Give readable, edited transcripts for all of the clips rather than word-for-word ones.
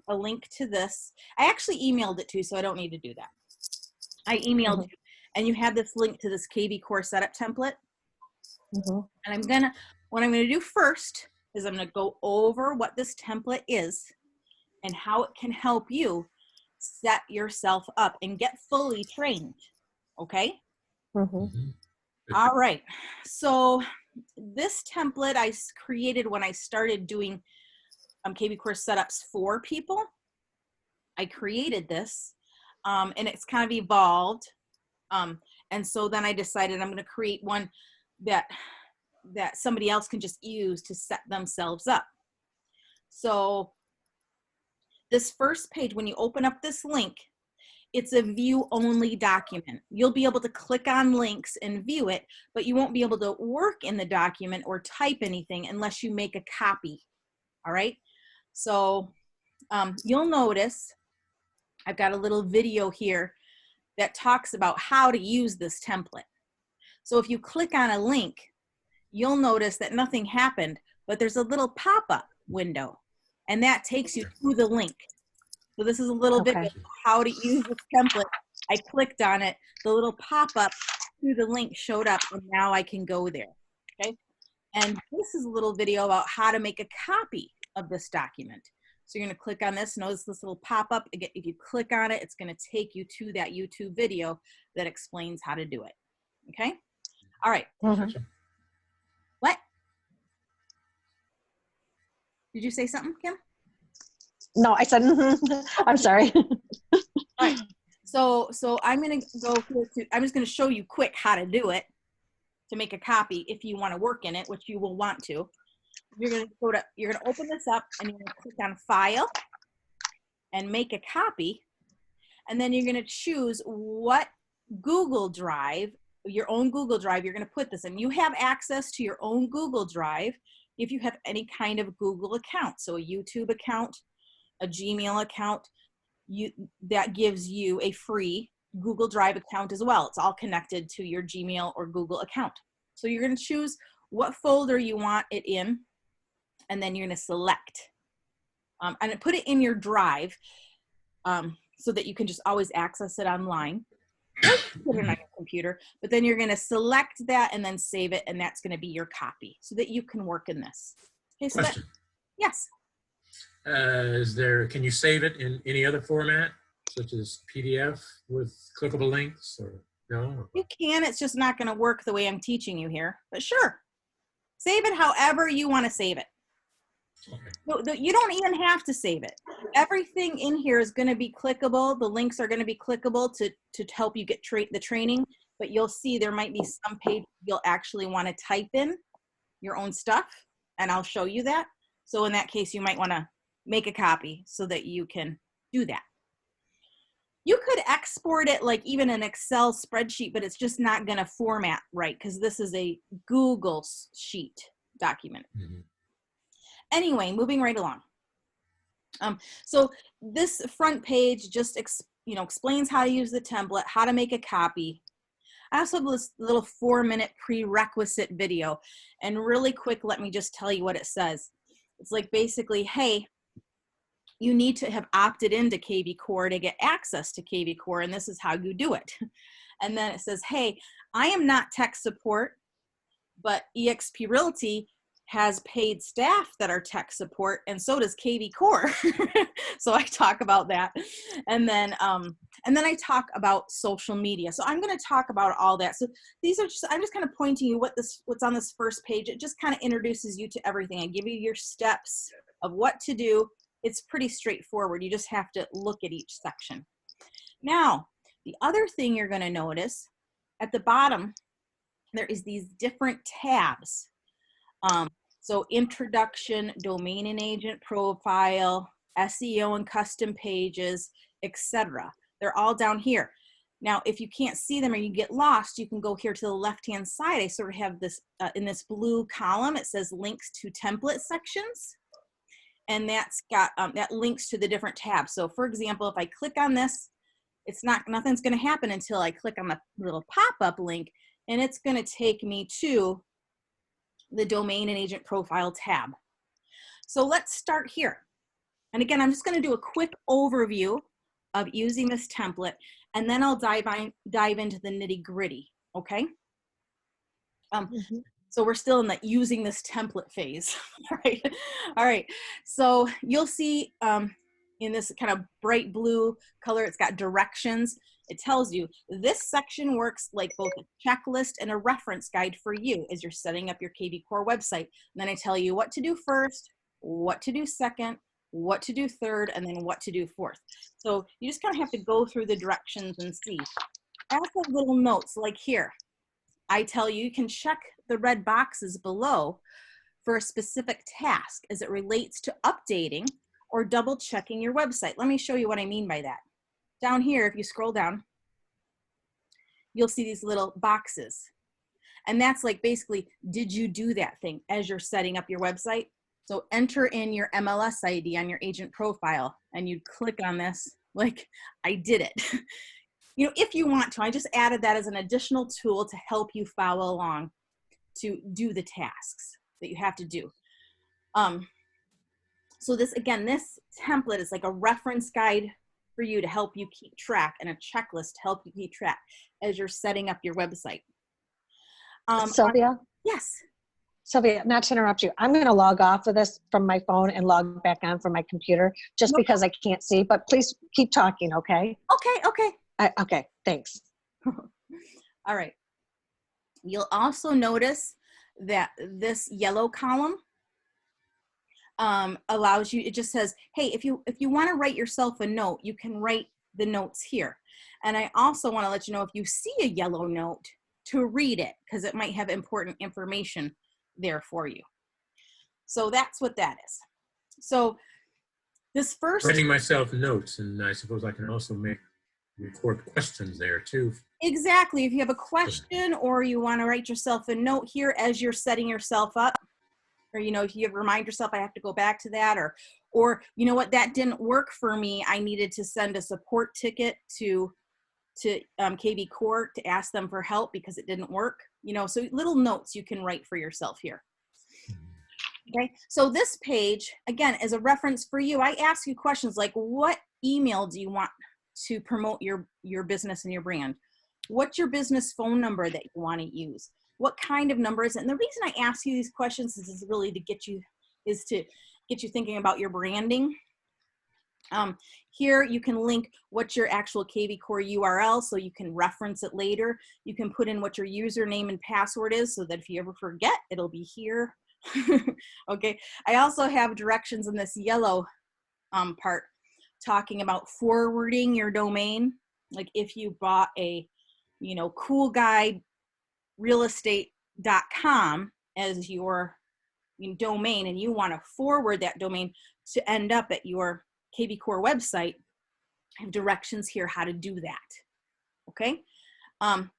a link to this. I actually emailed it to you, so I don't need to do that. I emailed you, and you have this link to this kvCore setup template. And what I'm gonna do first is I'm gonna go over what this template is and how it can help you set yourself up and get fully trained, okay? All right, so this template I created when I started doing kvCore setups for people. I created this, and it's kind of evolved. And so then I decided I'm going to create one that somebody else can just use to set themselves up. So this first page, when you open up this link, it's a view only document. You'll be able to click on links and view it, but you won't be able to work in the document or type anything unless you make a copy. All right. So you'll notice I've got a little video here that talks about how to use this template. So if you click on a link, you'll notice that nothing happened, but there's a little pop-up window, and that takes you to the link. So this is a little bit of how to use this template. I clicked on it, the little pop-up to the link showed up, and now I can go there, okay? And this is a little video about how to make a copy of this document. So you're gonna click on this, notice this little pop-up. If you click on it, it's gonna take you to that YouTube video that explains how to do it, okay? All right. What? Did you say something, Kim? No, I said, I'm sorry. All right. So I'm going to go to, I'm just going to show you quick how to do it to make a copy if you want to work in it, which you will want to. You're going to open this up and you're going to click on File and make a copy. And then you're going to choose what Google Drive, your own Google Drive, you're going to put this in. You have access to your own Google Drive if you have any kind of Google account. So a YouTube account, a Gmail account, that gives you a free Google Drive account as well. It's all connected to your Gmail or Google account. So you're going to choose what folder you want it in, and then you're going to select and put it in your drive so that you can just always access it online. Put it on your computer, but then you're going to select that and then save it, and that's going to be your copy so that you can work in this. Okay, so Question. Yes. Can you save it in any other format, such as PDF with clickable links, or no? You can, it's just not going to work the way I'm teaching you here, but sure. Save it however you want to save it. Okay. You don't even have to save it. Everything in here is going to be clickable. The links are going to be clickable to help you get the training, but you'll see there might be some page you'll actually want to type in your own stuff, and I'll show you that. So in that case, you might want to make a copy so that you can do that. You could export it like even an Excel spreadsheet, but it's just not going to format right because this is a Google Sheet document. Anyway, moving right along. So this front page just explains how to use the template, how to make a copy. I also have this little 4-minute prerequisite video, and really quick, let me just tell you what it says. It's like basically, hey, you need to have opted into kvCore to get access to kvCore, and this is how you do it. And then it says, hey, I am not tech support, but eXp Realty has paid staff that are tech support, and so does kvCore. So I talk about that. And then I talk about social media. So I'm going to talk about all that. So these are I'm just kind of pointing you what's on this first page. It just kind of introduces you to everything. I give you your steps of what to do. It's pretty straightforward. You just have to look at each section. Now, the other thing you're going to notice at the bottom, there is these different tabs. So introduction, domain and agent profile, SEO and custom pages, etc. They're all down here. Now, if you can't see them or you get lost, you can go here to the left-hand side. I sort of have this, in this blue column, it says links to template sections. And that's got, that links to the different tabs. So for example, if I click on this, nothing's gonna happen until I click on the little pop-up link, and it's gonna take me to the domain and agent profile tab. So let's start here. And again, I'm just going to do a quick overview of using this template, and then I'll dive into the nitty gritty. Okay. Mhm. So we're still in the using this template phase. Right. All right. So you'll see in this kind of bright blue color, it's got directions. It tells you this section works like both a checklist and a reference guide for you as you're setting up your kvCore website. And then I tell you what to do first, what to do second, what to do third, and then what to do fourth. So you just kind of have to go through the directions and see. I also have little notes like here. I tell you, you can check the red boxes below for a specific task as it relates to updating or double checking your website. Let me show you what I mean by that. Down here, if you scroll down, you'll see these little boxes. And that's like basically, did you do that thing as you're setting up your website? So enter in your MLS ID on your agent profile and you click on this like I did it. You know, if you want to, I just added that as an additional tool to help you follow along to do the tasks that you have to do. So this, again, this template is like a reference guide for you to help you keep track and a checklist to help you keep track as you're setting up your website. Sylvia? Yes. Sylvia, not to interrupt you. I'm going to log off of this from my phone and log back on from my computer just No. because I can't see, but please keep talking, okay? Okay. Okay, thanks. All right. You'll also notice that this yellow column allows you, it just says, hey, if you want to write yourself a note, you can write the notes here. And I also want to let you know if you see a yellow note to read it because it might have important information there for you. So that's what that is. So this first, Writing myself notes, and I suppose I can also record questions there too. exactly, if you have a question or you want to write yourself a note here as you're setting yourself up, or, you know, if you remind yourself, I have to go back to that, or, you know what, that didn't work for me. I needed to send a support ticket to kvCore to ask them for help because it didn't work, you know, so little notes you can write for yourself here. Okay, so this page, again, is a reference for you. I ask you questions like, what email do you want to promote your business and your brand? What's your business phone number that you want to use? What kind of number is it? And the reason I ask you these questions is really to get you thinking about your branding. Here you can link what's your actual kvCore URL so you can reference it later. You can put in what your username and password is so that if you ever forget, it'll be here. Okay, I also have directions in this yellow part talking about forwarding your domain. Like if you bought a, you know, cool guy realestate.com as your domain and you want to forward that domain to end up at your kvCore website, I have directions here how to do that. Okay.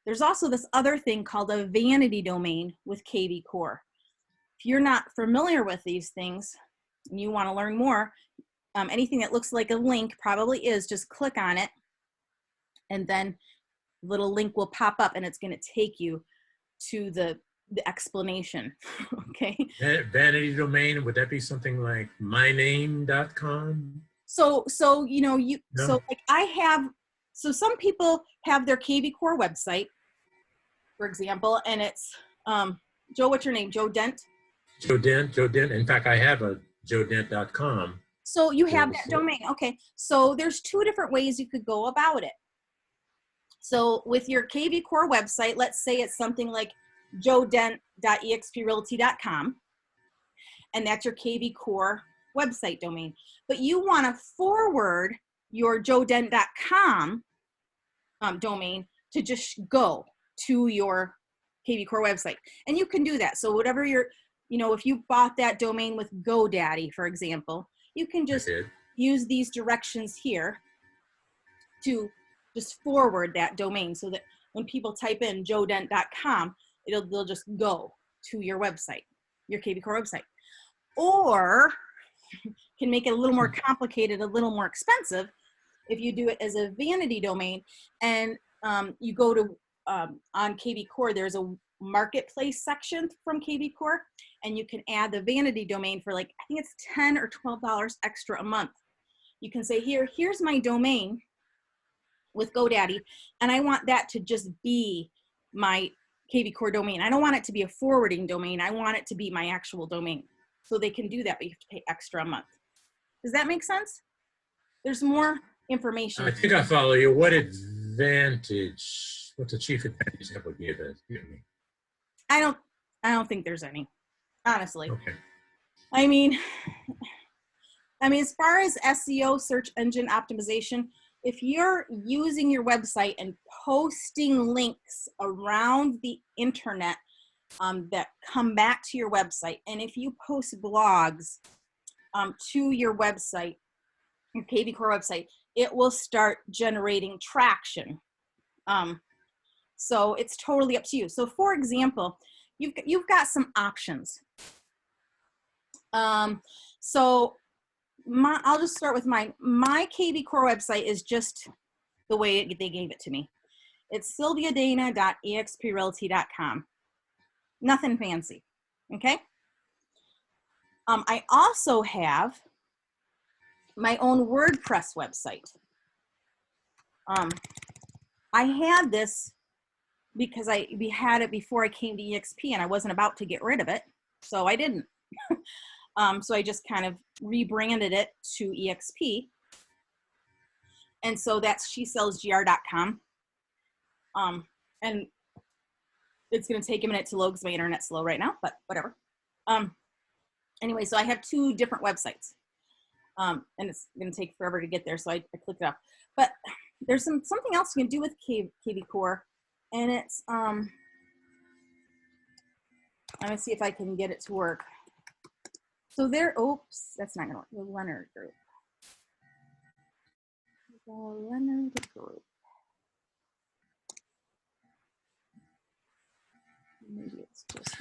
There's also this other thing called a vanity domain with kvCore. If you're not familiar with these things and you want to learn more, anything that looks like a link probably is, just click on it and then a little link will pop up and it's going to take you to the explanation. Okay. Vanity domain, would that be something like myname.com? So you know, No? so like so some people have their kvCore website, for example, and it's Joe, what's your name? Joe Dent? Joe Dent. In fact, I have a joedent.com. So you have that domain. Okay. So there's two different ways you could go about it. So with your kvCore website, let's say it's something like joedent.exprealty.com, and that's your kvCore website domain. But you want to forward your joedent.com domain to just go to your kvCore website. And you can do that. So whatever your, you know, if you bought that domain with GoDaddy, for example, you can just use these directions here to just forward that domain so that when people type in joedent.com, they'll just go to your website, your kvCore website. Or can make it a little more complicated, a little more expensive if you do it as a vanity domain. And you go to, on kvCore, there's a marketplace section from kvCore, and you can add the vanity domain for like, I think it's $10 or $12 extra a month You can say, here's my domain with GoDaddy, and I want that to just be my kvCore domain. I don't want it to be a forwarding domain. I want it to be my actual domain. So they can do that, but you have to pay extra a month. Does that make sense? There's more information. I think I follow you. What's the chief advantage that would give me? I don't think there's any, honestly. Okay. I mean, as far as SEO, search engine optimization, if you're using your website and posting links around the internet that come back to your website, and if you post blogs to your website, your kvCore website, it will start generating traction. So it's totally up to you. So for example, you've got some options. So I'll just start with my kvCore website is just the way they gave it to me. It's sylviadana.exprealty.com. Nothing fancy, okay? I also have my own WordPress website. I had this because we had it before I came to EXP, and I wasn't about to get rid of it, so I didn't. So I just kind of rebranded it to EXP. And so that's shesellsgr.com. And it's going to take a minute to load because my internet's slow right now, but whatever. Anyway, so I have 2 different websites. And it's going to take forever to get there, so I clicked it up. But there's something else you can do with kvCore, and it's, let me see if I can get it to work. So oops, that's not going to work. The Leonard Group. The Leonard Group. Maybe it's just.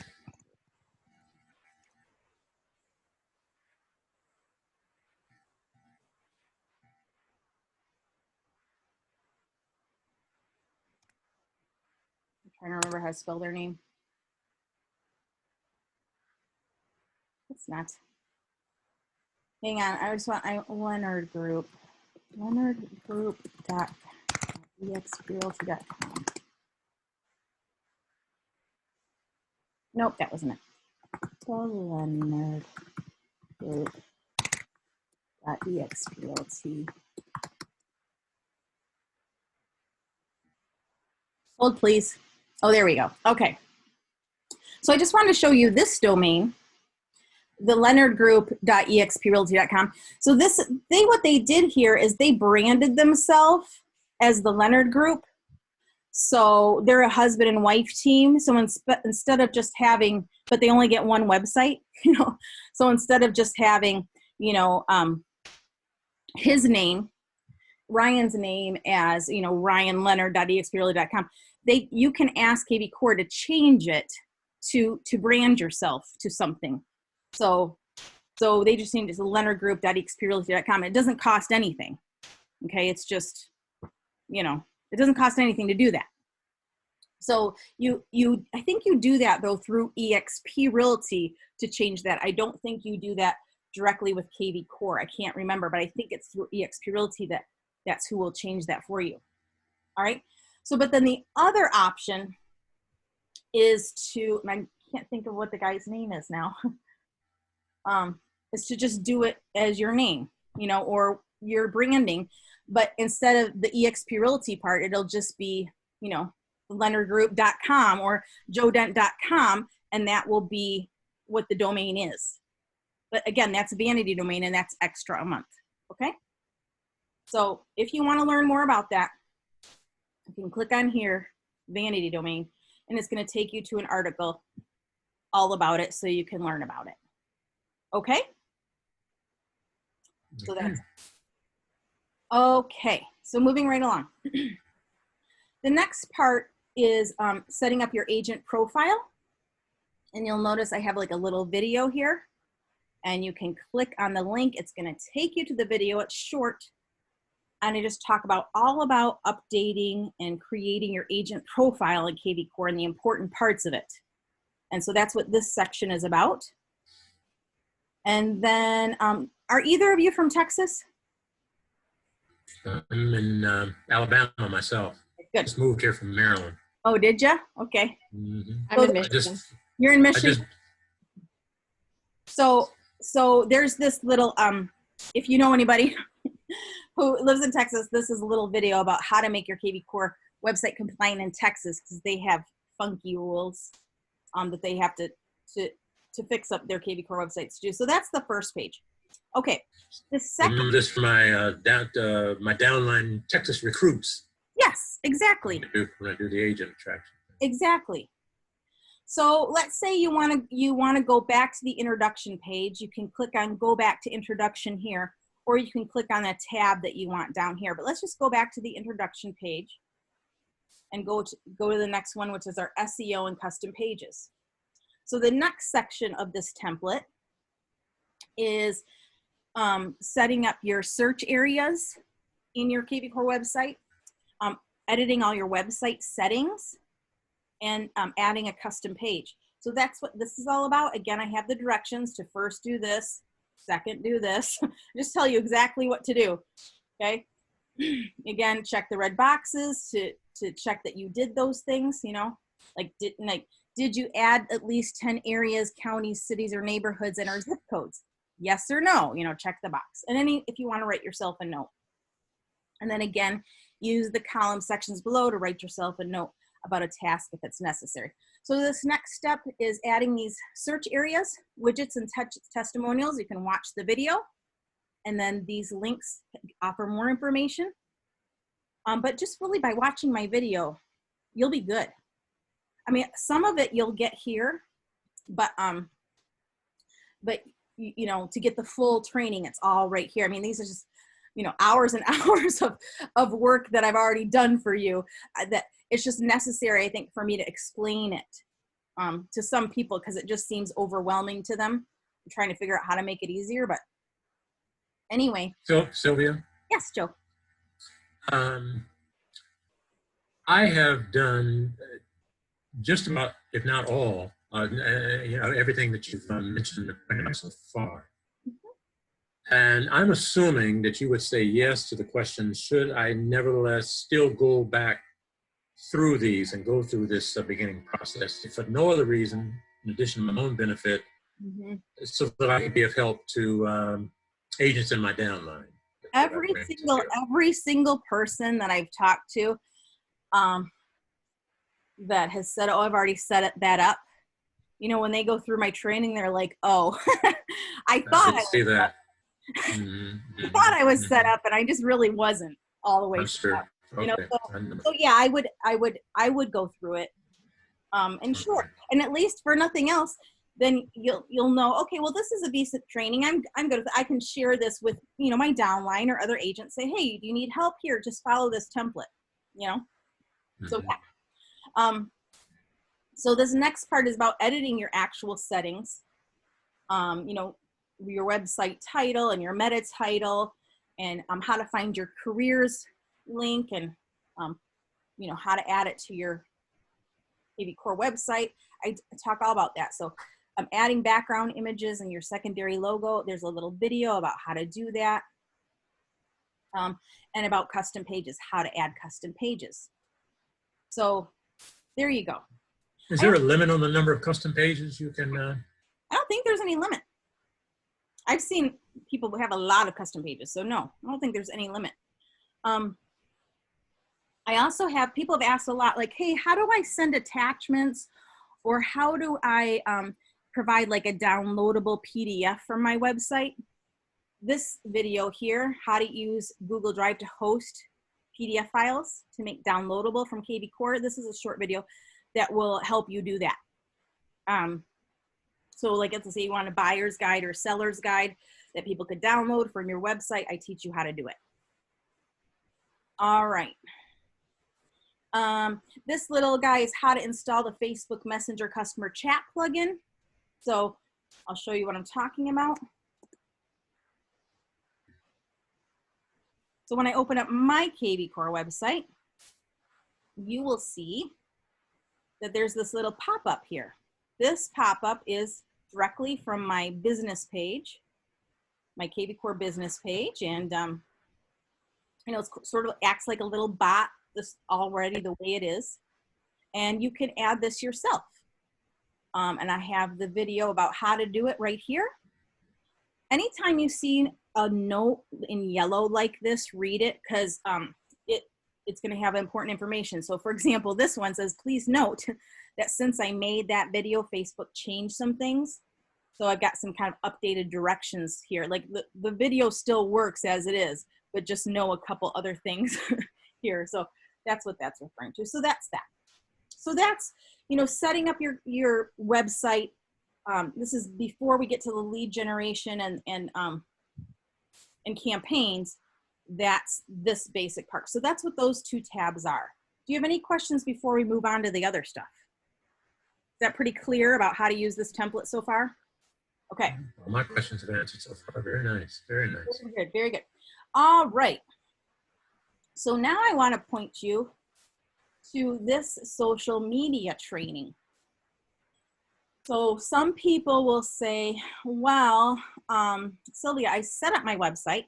I'm trying to remember how to spell their name. It's not. Hang on, I just want Leonard Group. LeonardGroup.exprealty.com. Nope, that wasn't it. The Leonard Group.exprealty. Hold, please. Oh, there we go. Okay. So I just wanted to show you this domain, the leonardgroup.exprealty.com. So what they did here is they branded themselves as the Leonard Group. So they're a husband and wife team. So instead of just having, but they only get one website, so instead of just having, his name, Ryan's name as, ryanleonard.exprealty.com, you can ask kvCore to change it to brand yourself to something. So they just need to leonardgroup.exprealty.com. It doesn't cost anything. Okay, it's just, it doesn't cost anything to do that. So I think you do that though through EXP Realty to change that. I don't think you do that directly with kvCore. I can't remember, but I think it's through EXP Realty that's who will change that for you. All right. So, but then the other option is to, and I can't think of what the guy's name is now, is to just do it as your name, or your branding. But instead of the EXP Realty part, it'll just be, leonardgroup.com or joedent.com, and that will be what the domain is. But again, that's a vanity domain, and that's extra a month. Okay. So if you want to learn more about that, you can click on here, vanity domain, and it's going to take you to an article all about it so you can learn about it. Okay? So that's okay. So moving right along. The next part is setting up your agent profile. And you'll notice I have like a little video here, and you can click on the link. It's going to take you to the video. It's short. And I just talk all about updating and creating your agent profile in kvCore and the important parts of it. And so that's what this section is about. And then, are either of you from Texas? I'm in Alabama myself. Good. Just moved here from Maryland. Oh, did you? Okay. Mhm. I'm in I Michigan. just, You're in I Michigan. just, So there's this little, if you know anybody who lives in Texas, this is a little video about how to make your kvCore website compliant in Texas, because they have funky rules that they have to fix up their kvCore websites to do. So that's the first page. Okay. The I second, remember this from my downline Texas recruits yes, exactly. when I do the agent attraction. Exactly. So let's say you want to go back to the introduction page. You can click on go back to introduction here, or you can click on a tab that you want down here. But let's just go back to the introduction page and go to the next one, which is our SEO and custom pages. So the next section of this template is setting up your search areas in your kvCore website, editing all your website settings, and adding a custom page. So that's what this is all about. Again, I have the directions to first do this, second do this. Just tell you exactly what to do, okay? Again, check the red boxes to check that you did those things, you know? Like, did you add at least 10 areas, counties, cities, or neighborhoods and our zip codes? Yes or no, you know, check the box. And then if you want to write yourself a note. And then again, use the column sections below to write yourself a note about a task if it's necessary. So this next step is adding these search areas, widgets, and testimonials. You can watch the video, and then these links offer more information. But just really by watching my video, you'll be good. I mean, some of it you'll get here, but you know, to get the full training, it's all right here. I mean, these are just, you know, hours and hours of work that I've already done for you, that it's just necessary, I think, for me to explain it to some people, because it just seems overwhelming to them. I'm trying to figure out how to make it easier, but anyway. So, Sylvia? Yes, Joe. I have done just about, if not all, you know, everything that you've mentioned so far. And I'm assuming that you would say yes to the question, should I nevertheless still go back through these and go through this beginning process, if for no other reason, in addition to my own benefit, so that I can be of help to agents in my downline. Every single person that I've talked to that has said, oh, I've already set that up, you know, when they go through my training, they're like, oh, I thought I was set up, and I just really wasn't all the way set up. You know, so yeah, I would go through it. And sure, and at least for nothing else, then you'll know, okay, well, this is a decent training. I'm good with it. I can share this with, you know, my downline or other agents. Say, hey, do you need help here? Just follow this template, you know. So yeah. So this next part is about editing your actual settings. You know, your website title and your meta title, and how to find your careers link, and you know, how to add it to your kvCore website. I talk all about that. So adding background images and your secondary logo. There's a little video about how to do that. And about custom pages, how to add custom pages. So there you go. Is there a limit on the number of custom pages you can? I don't think there's any limit. I've seen people who have a lot of custom pages, so no, I don't think there's any limit. I also have, people have asked a lot, like, hey, how do I send attachments, or how do I provide like a downloadable PDF from my website? This video here, how to use Google Drive to host PDF files to make downloadable from kvCore. This is a short video that will help you do that. So like, let's say you want a buyer's guide or seller's guide that people could download from your website. I teach you how to do it. All right. This little guy is how to install the Facebook Messenger customer chat plugin. So I'll show you what I'm talking about. So when I open up my kvCore website, you will see that there's this little pop-up here. This pop-up is directly from my business page, my kvCore business page, and you know, it's sort of acts like a little bot, this already the way it is. And you can add this yourself. And I have the video about how to do it right here. Anytime you see a note in yellow like this, read it, because it's going to have important information. So for example, this one says, please note that since I made that video, Facebook changed some things. So I've got some kind of updated directions here. Like the video still works as it is, but just know a couple other things here. So that's what that's referring to. So that's that. So that's, you know, setting up your website. This is before we get to the lead generation and campaigns. That's this basic part. So that's what those two tabs are. Do you have any questions before we move on to the other stuff? Is that pretty clear about how to use this template so far? Okay. All my questions have been answered so far. Very nice. Very nice. Very good. Very good. All right. So now I want to point you to this social media training. So some people will say, well, Sylvia, I set up my website.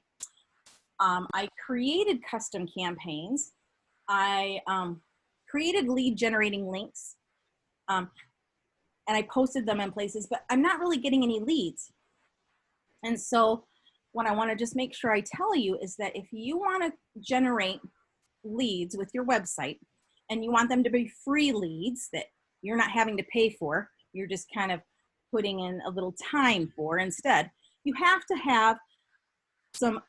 I created custom campaigns. I created lead generating links. And I posted them in places, but I'm not really getting any leads. And so what I want to just make sure I tell you is that if you want to generate leads with your website and you want them to be free leads that you're not having to pay for, you're just kind of putting in a little time for instead, you have to have some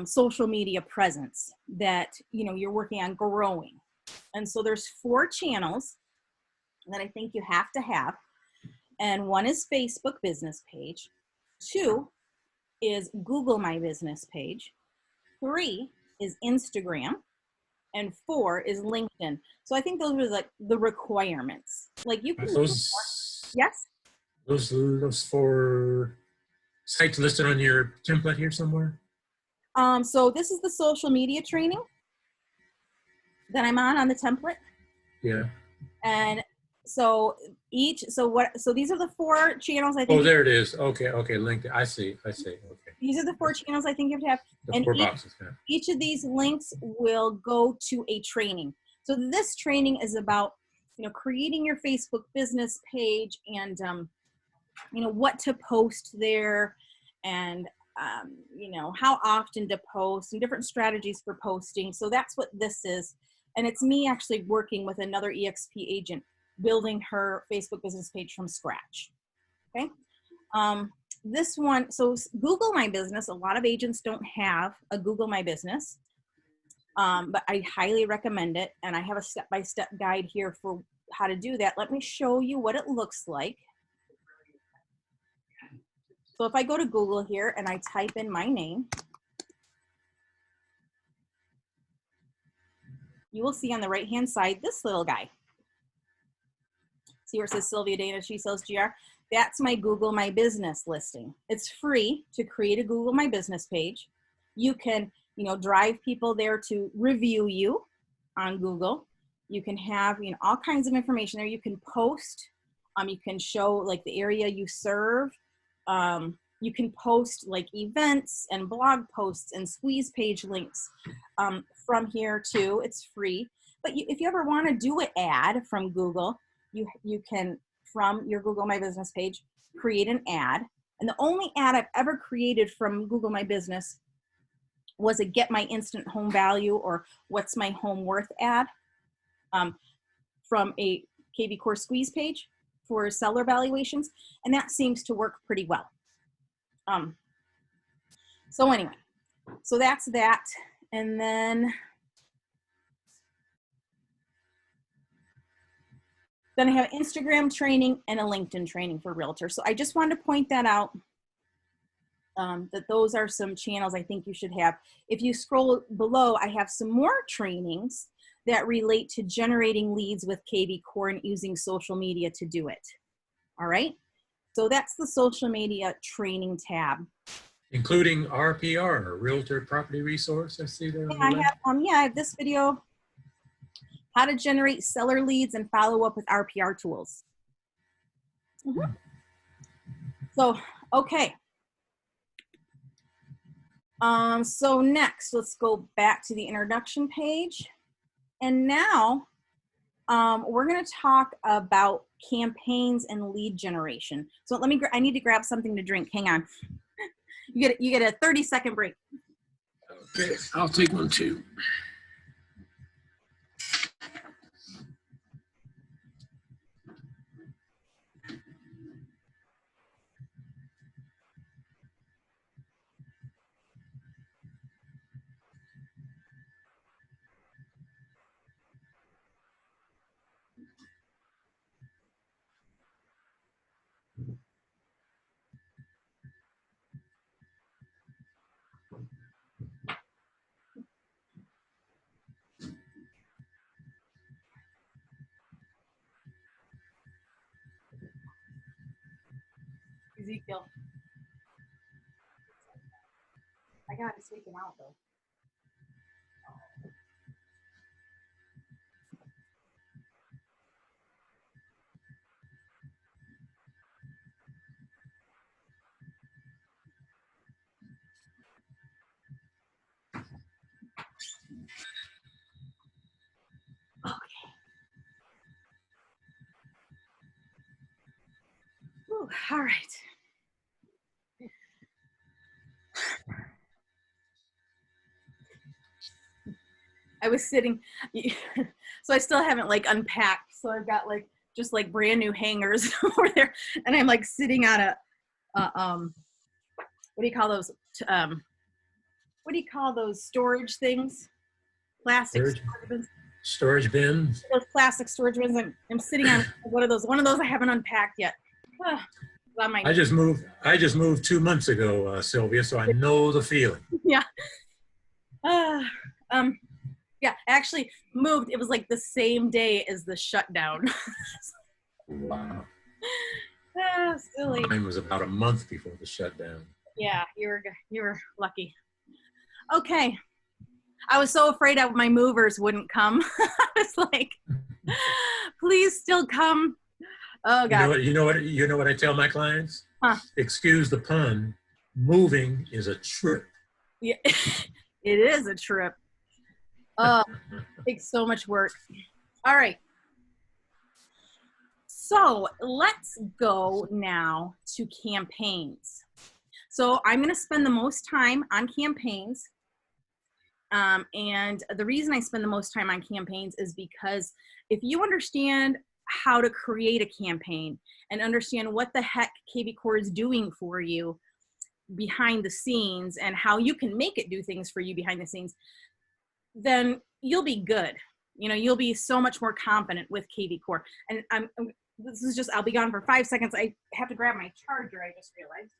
social media presence that, you know, you're working on growing. And so there's 4 channels that I think you have to have. And one is Facebook business page. 2 is Google My Business page. 3 is Instagram. And 4 is LinkedIn. So I think those are like the requirements. Like you can. Yes. Those 4 sites listed on your template here somewhere. So this is the social media training that I'm on the template. Yeah. And so so these are the 4 channels I think. Oh, there it is. Okay. Okay. LinkedIn. I see. Okay. These are the 4 channels I think you have to have. The and 4 boxes. Yeah. Each of these links will go to a training. So this training is about, you know, creating your Facebook business page and, you know, what to post there and, you know, how often to post and different strategies for posting. So that's what this is. And it's me actually working with another EXP agent, building her Facebook business page from scratch. Okay. This one, so Google My Business, a lot of agents don't have a Google My Business, but I highly recommend it. And I have a step-by-step guide here for how to do that. Let me show you what it looks like. So if I go to Google here and I type in my name, you will see on the right-hand side, this little guy. See where it says Sylvia Dana, She Sells GR? That's my Google My Business listing. It's free to create a Google My Business page. You can, you know, drive people there to review you on Google. You can have, you know, all kinds of information there. You can post. You can show like the area you serve. You can post like events and blog posts and squeeze page links from here too. It's free. But if you ever want to do an ad from Google, you can, from your Google My Business page, create an ad. And the only ad I've ever created from Google My Business was a Get My Instant Home Value or What's My Home Worth ad from a kvCore squeeze page for seller valuations. And that seems to work pretty well. So anyway, so that's that. And then I have Instagram training and a LinkedIn training for realtors. So I just wanted to point that out, that those are some channels I think you should have. If you scroll below, I have some more trainings that relate to generating leads with kvCore and using social media to do it. All right. So that's the social media training tab. Including RPR, Realtor Property Resource. I see there. Yeah, I have this video, how to generate seller leads and follow up with RPR tools. So, okay. So next, let's go back to the introduction page. And now we're going to talk about campaigns and lead generation. So I need to grab something to drink. Hang on. You get a 30-second break. Okay, I'll take one too. Ezekiel. I got to take him out though. Okay. Whew, all right. I was sitting, so I still haven't like unpacked. So I've got like just like brand new hangers over there, and I'm like sitting on a what do you call those? What do you call those storage things? Plastic storage bins. Storage bins. Those plastic storage bins. I'm sitting on one of those. One of those I haven't unpacked yet. I just moved 2 months ago, Sylvia, so I know the feeling. Yeah. Yeah, I actually moved. It was like the same day as the shutdown. Wow. Silly. Mine was about a month before the shutdown. Yeah, you were lucky. Okay. I was so afraid that my movers wouldn't come. I was like, please still come. Oh God. You know what I tell my clients? Huh. Excuse the pun. Moving is a trip. Yeah, it is a trip. Oh, it takes so much work. All right. So let's go now to campaigns. So I'm going to spend the most time on campaigns. And the reason I spend the most time on campaigns is because if you understand how to create a campaign and understand what the heck kvCore is doing for you behind the scenes and how you can make it do things for you behind the scenes, then you'll be good. You know, you'll be so much more confident with kvCore. And I'll be gone for 5 seconds. I have to grab my charger, I just realized.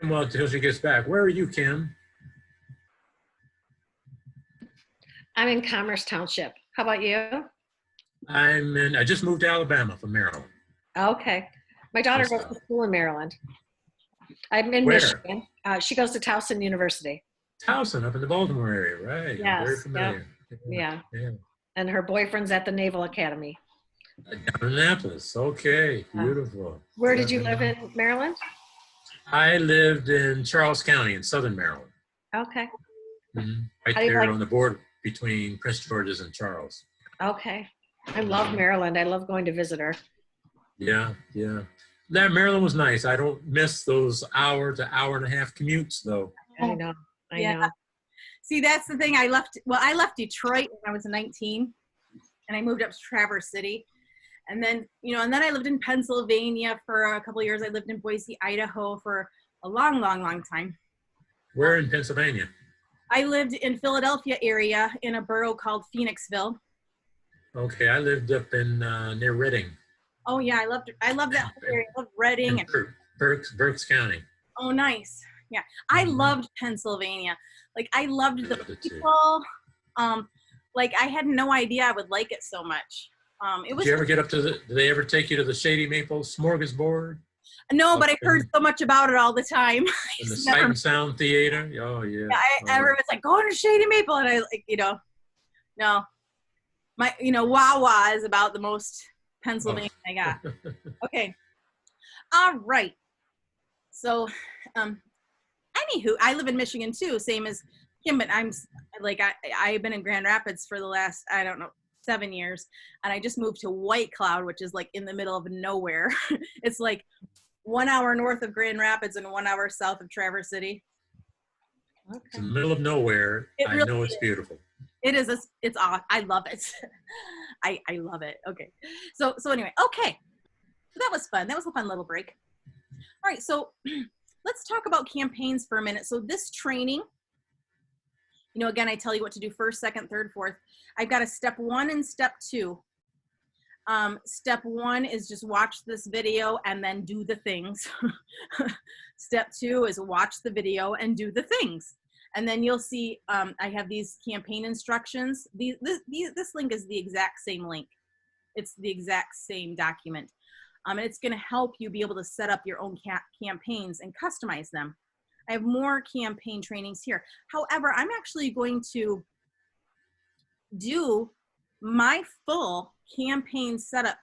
Well, until she gets back. Where are you, Kim? I'm in Commerce Township. How about you? I just moved to Alabama from Maryland. Okay. My daughter goes to school in Maryland. I'm in Where? Michigan. She goes to Towson University. Towson, up in the Baltimore area, right? Yes, Very familiar. Yeah. Yeah. And her boyfriend's at the Naval Academy. Down in Annapolis. Okay, beautiful. Where did you live in Maryland? I lived in Charles County in southern Maryland. Okay. Mm-hmm. Right How do you there like- on the border between Prince George's and Charles. Okay. I love Maryland. I love going to visit her. Yeah, yeah. That Maryland was nice. I don't miss those hour to hour and a half commutes though. I know. I Yeah. know. See, that's the thing. I left Detroit when I was 19 and I moved up to Traverse City. And then, and then I lived in Pennsylvania for a couple of years. I lived in Boise, Idaho for a long, long, long time. Where in Pennsylvania? I lived in Philadelphia area in a borough called Phoenixville. Okay, I lived up in near Reading. Oh yeah, I loved that whole area. I loved Reading and Berks County. Oh, nice. Yeah, I loved Pennsylvania. Like I loved the people. Like I had no idea I would like it so much. It was. Did you ever get up to did they ever take you to the Shady Maple Smorgasbord? No, but I've heard so much about it all the time. In the Sight and Sound Theater? Oh, yeah. Everyone's like, go to Shady Maple. And I like, no. My, Wawa is about the most Pennsylvania I got. Okay. All right. So, I Anywho, I live in Michigan too, same as Kim, but I'm like, I've been in Grand Rapids for the last, I don't know, 7 years. And I just moved to White Cloud, which is like in the middle of nowhere. It's like 1 hour north of Grand Rapids and 1 hour south of Traverse City. It's in the middle of nowhere. It I really know it's is. beautiful. It is. It's off. I love it. I love it. Okay. So anyway, okay. So that was fun. That was a fun little break. All right. So let's talk about campaigns for a minute. So this training, you know, again, I tell you what to do first, second, third, fourth. I've got a step 1 and step 2. Step 1 is just watch this video and then do the things. Step 2 is watch the video and do the things. And then you'll see, I have these campaign instructions. This link is the exact same link. It's the exact same document. And it's gonna help you be able to set up your own campaigns and customize them. I have more campaign trainings here. However, I'm actually going to do my full campaign setup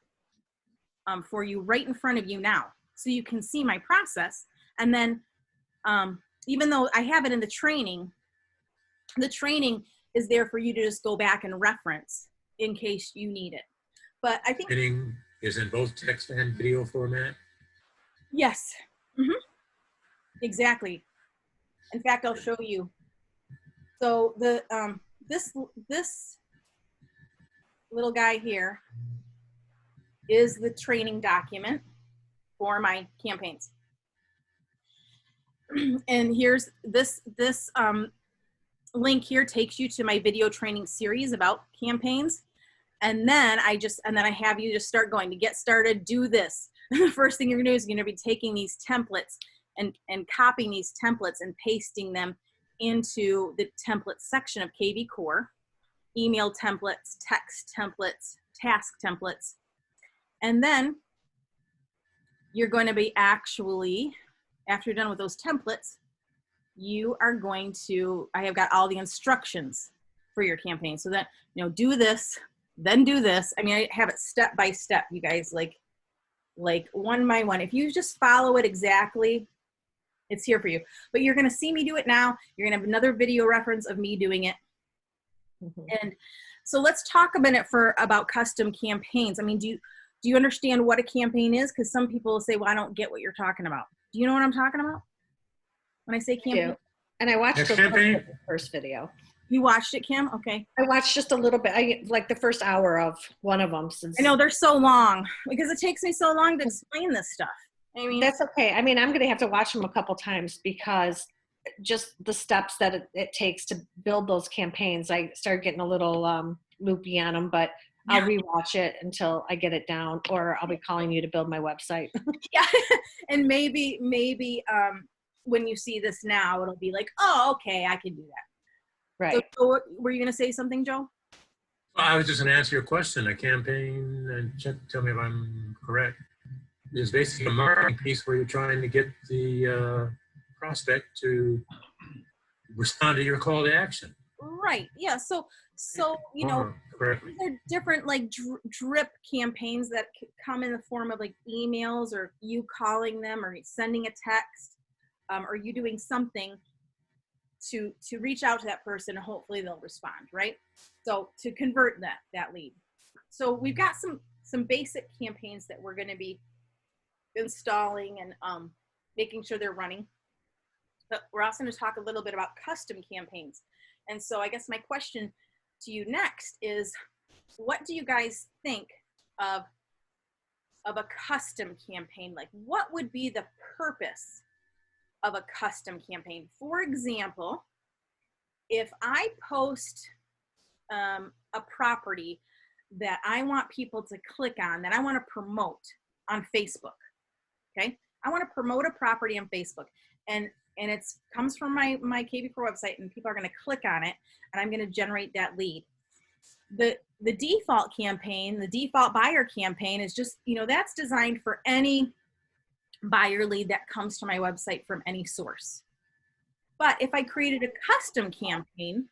for you right in front of you now. So you can see my process. And then even though I have it in the training is there for you to just go back and reference in case you need it. But I think Training is in both text and video format. yes, exactly. In fact, I'll show you. So the this little guy here is the training document for my campaigns. And here's this link here takes you to my video training series about campaigns. And then I have you just start going to get started, do this. The first thing you're gonna do is you're gonna be taking these templates and copying these templates and pasting them into the template section of kvCore, email templates, text templates, task templates. And then you're going to be actually, after you're done with those templates, you are going to, I have got all the instructions for your campaign. So that, you know, do this, then do this. I mean, I have it step by step, you guys, like one by one. If you just follow it exactly, it's here for you. But you're going to see me do it now. You're going to have another video reference of me doing it. And so let's talk a minute about custom campaigns. I mean, do you understand what a campaign is? Because some people will say, well, I don't get what you're talking about. Do you know what I'm talking about when I say campaign? And I watched the first video. You watched it, Kim? Okay. I watched just a little bit. I like the first hour of one of them. Since I know they're so long because it takes me so long to explain this stuff. I mean, that's okay. I mean, I'm going to have to watch them a couple times because just the steps that it takes to build those campaigns, I started getting a little loopy on them, but I'll rewatch it until I get it down, or I'll be calling you to build my website. Yeah. And maybe when you see this now, it'll be like, oh, okay, I can do that. Right. So were you going to say something, Joe? Well, I was just going to answer your question. A campaign, and tell me if I'm correct, is basically a marketing piece where you're trying to get the prospect to respond to your call to action. Right. Yeah. So you know, there are different like drip campaigns that come in the form of like emails, or you calling them, or sending a text, or you doing something to reach out to that person, and hopefully they'll respond, right? So to convert that lead. So we've got some basic campaigns that we're going to be installing and making sure they're running. But we're also going to talk a little bit about custom campaigns. And so I guess my question to you next is, what do you guys think of a custom campaign? Like, what would be the purpose of a custom campaign? For example, if I post a property that I want people to click on, that I want to promote on Facebook, okay? I want to promote a property on Facebook, and it comes from my kvCore website, and people are going to click on it, and I'm going to generate that lead. The default campaign, the default buyer campaign is just, you know, that's designed for any buyer lead that comes to my website from any source. But if I created a custom campaign,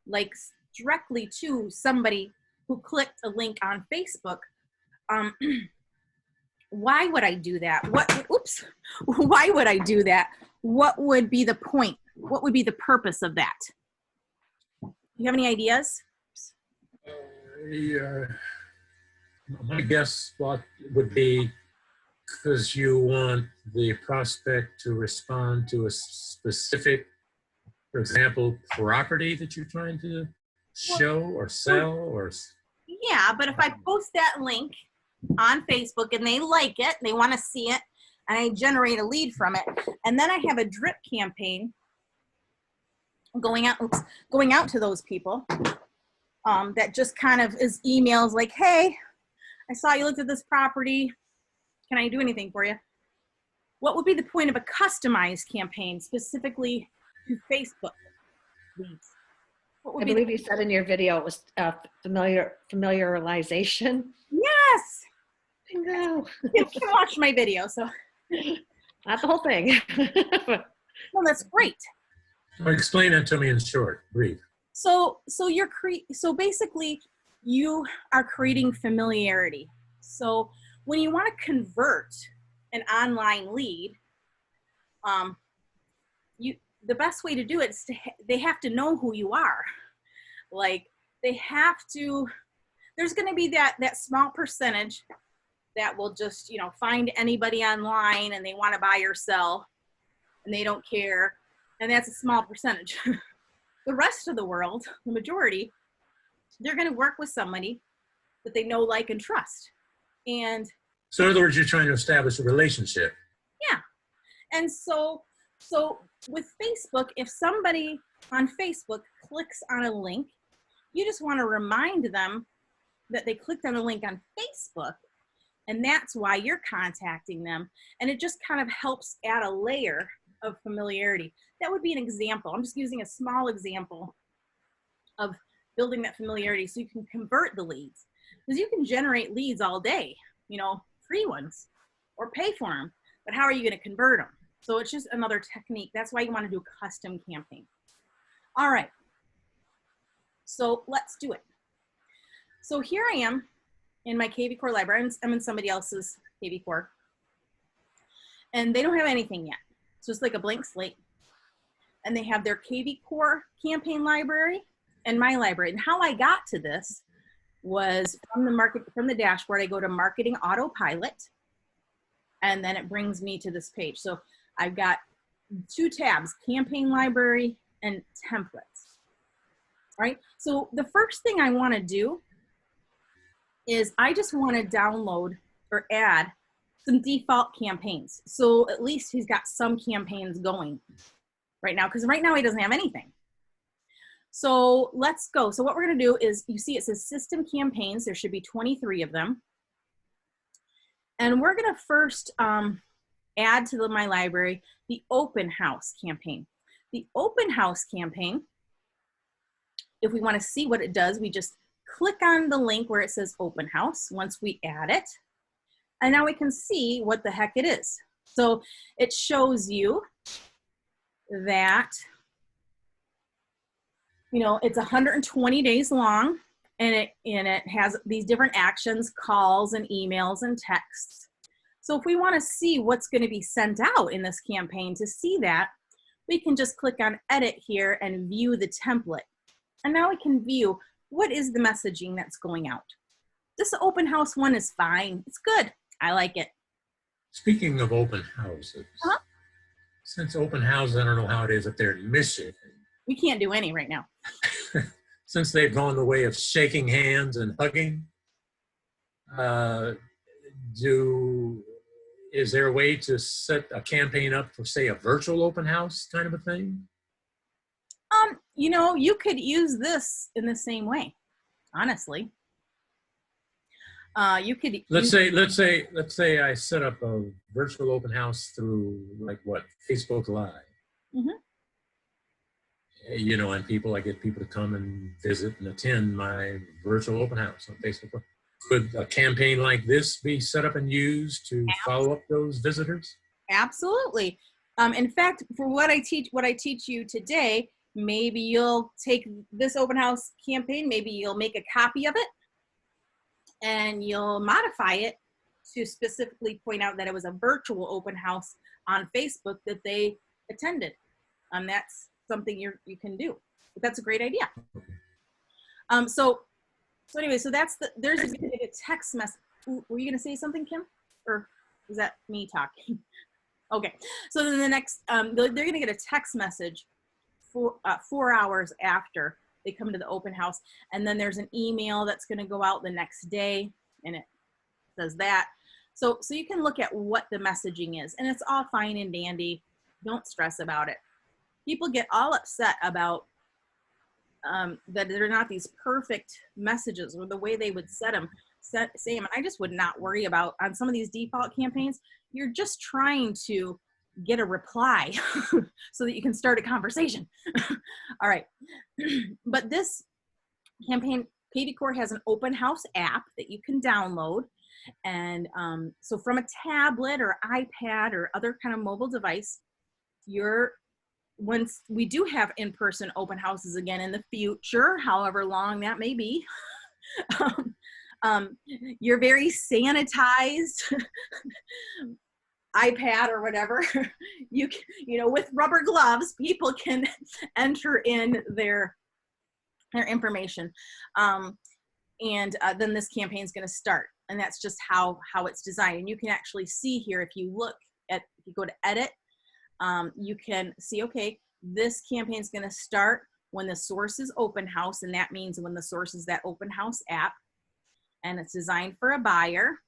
like directly to somebody who clicked a link on Facebook, why would I do that? Why would I do that? what would be the point? What would be the purpose of that? Do you have any ideas? Yeah. My guess would be because you want the prospect to respond to a specific, for example, property that you're trying to show or sell or. Yeah, but if I post that link on Facebook and they like it, they want to see it, and I generate a lead from it, and then I have a drip campaign going out to those people that just kind of is emails like, hey, I saw you looked at this property. Can I do anything for you? What would be the point of a customized campaign specifically to Facebook leads? What would I be believe you said in your video it was familiarization. Yes. Bingo. You can watch my video, so. Not the whole thing. Well, that's great. Well, explain that to me in short, brief. So basically you are creating familiarity. So when you want to convert an online lead, the best way to do it is they have to know who you are. Like they have to, there's going to be that small percentage that will just, find anybody online and they want to buy or sell and they don't care. And that's a small percentage. The rest of the world, the majority, they're going to work with somebody that they know, like, and trust. And so in other words, you're trying to establish a relationship. yeah. And so with Facebook, if somebody on Facebook clicks on a link, you just want to remind them that they clicked on a link on Facebook, and that's why you're contacting them. And it just kind of helps add a layer of familiarity. That would be an example. I'm just using a small example of building that familiarity so you can convert the leads. Because you can generate leads all day, free ones, or pay for them. But how are you going to convert them? So it's just another technique. That's why you want to do a custom campaign. All right. So let's do it. So here I am in my kvCore library. I'm in somebody else's kvCore. And they don't have anything yet. So it's like a blank slate. And they have their kvCore campaign library and my library. And how I got to this was from the dashboard. I go to Marketing Autopilot, and then it brings me to this page. So I've got 2 tabs, Campaign Library and Templates. All right. So the first thing I want to do is I just want to download or add some default campaigns. So at least he's got some campaigns going right now, because right now he doesn't have anything. So let's go. So what we're going to do is, you see it says System Campaigns. There should be 23 of them. And we're going to first add to my library the Open House campaign. The Open House campaign, if we want to see what it does, we just click on the link where it says Open House once we add it. And now we can see what the heck it is. So it shows you that, it's 120 days long, and it has these different actions, calls and emails and texts. So if we want to see what's going to be sent out in this campaign, to see that, we can just click on Edit here and view the template. And now we can view what is the messaging that's going out. This Open House one is fine. It's good. I like it. Speaking of open houses, since open houses, I don't know how it is up there in Michigan. We can't do any right now. Since they've gone the way of shaking hands and hugging, is there a way to set a campaign up for, say, a virtual open house kind of a thing? You could use this in the same way, honestly. You could let's say I set up a virtual open house through, like, what, Facebook Live. Mm-hmm. And I get people to come and visit and attend my virtual open house on Facebook. Could a campaign like this be set up and used to follow up those visitors? Absolutely. In fact, for what I teach you today, maybe you'll take this open house campaign, maybe you'll make a copy of it, and you'll modify it to specifically point out that it was a virtual open house on Facebook that they attended. That's something you can do. But that's a great idea. So anyway, so there's going to be a text message. Were you going to say something, Kim? Or was that me talking? Okay. So then the next, they're going to get a text message 4 hours after they come to the open house. And then there's an email that's going to go out the next day, and it says that. So you can look at what the messaging is, and it's all fine and dandy. Don't stress about it. People get all upset about that they're not these perfect messages or the way they would say them. And I just would not worry about on some of these default campaigns. You're just trying to get a reply so that you can start a conversation. All right. But this campaign, kvCore has an open house app that you can download. And so from a tablet or iPad or other kind of mobile device, once we do have in-person open houses again in the future, however long that may be, your very sanitized iPad or whatever, with rubber gloves, people can enter in their information. And then this campaign is going to start. And that's just how it's designed. And you can actually see here, if you go to edit, you can see, okay, this campaign is going to start when the source is open house. And that means when the source is that open house app. And it's designed for a buyer.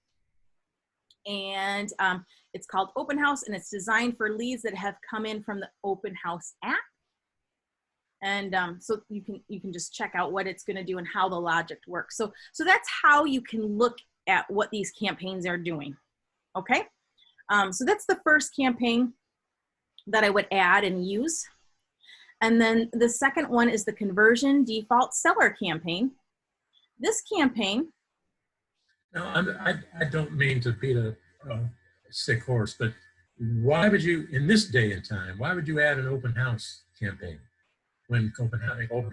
And it's called open house, and it's designed for leads that have come in from the open house app. And so you can just check out what it's going to do and how the logic works. So that's how you can look at what these campaigns are doing. Okay. So that's the first campaign that I would add and use. And then the second one is the conversion default seller campaign. This campaign. Now, I don't mean to beat a sick horse, but why would you, in this day and time, why would you add an open house campaign when open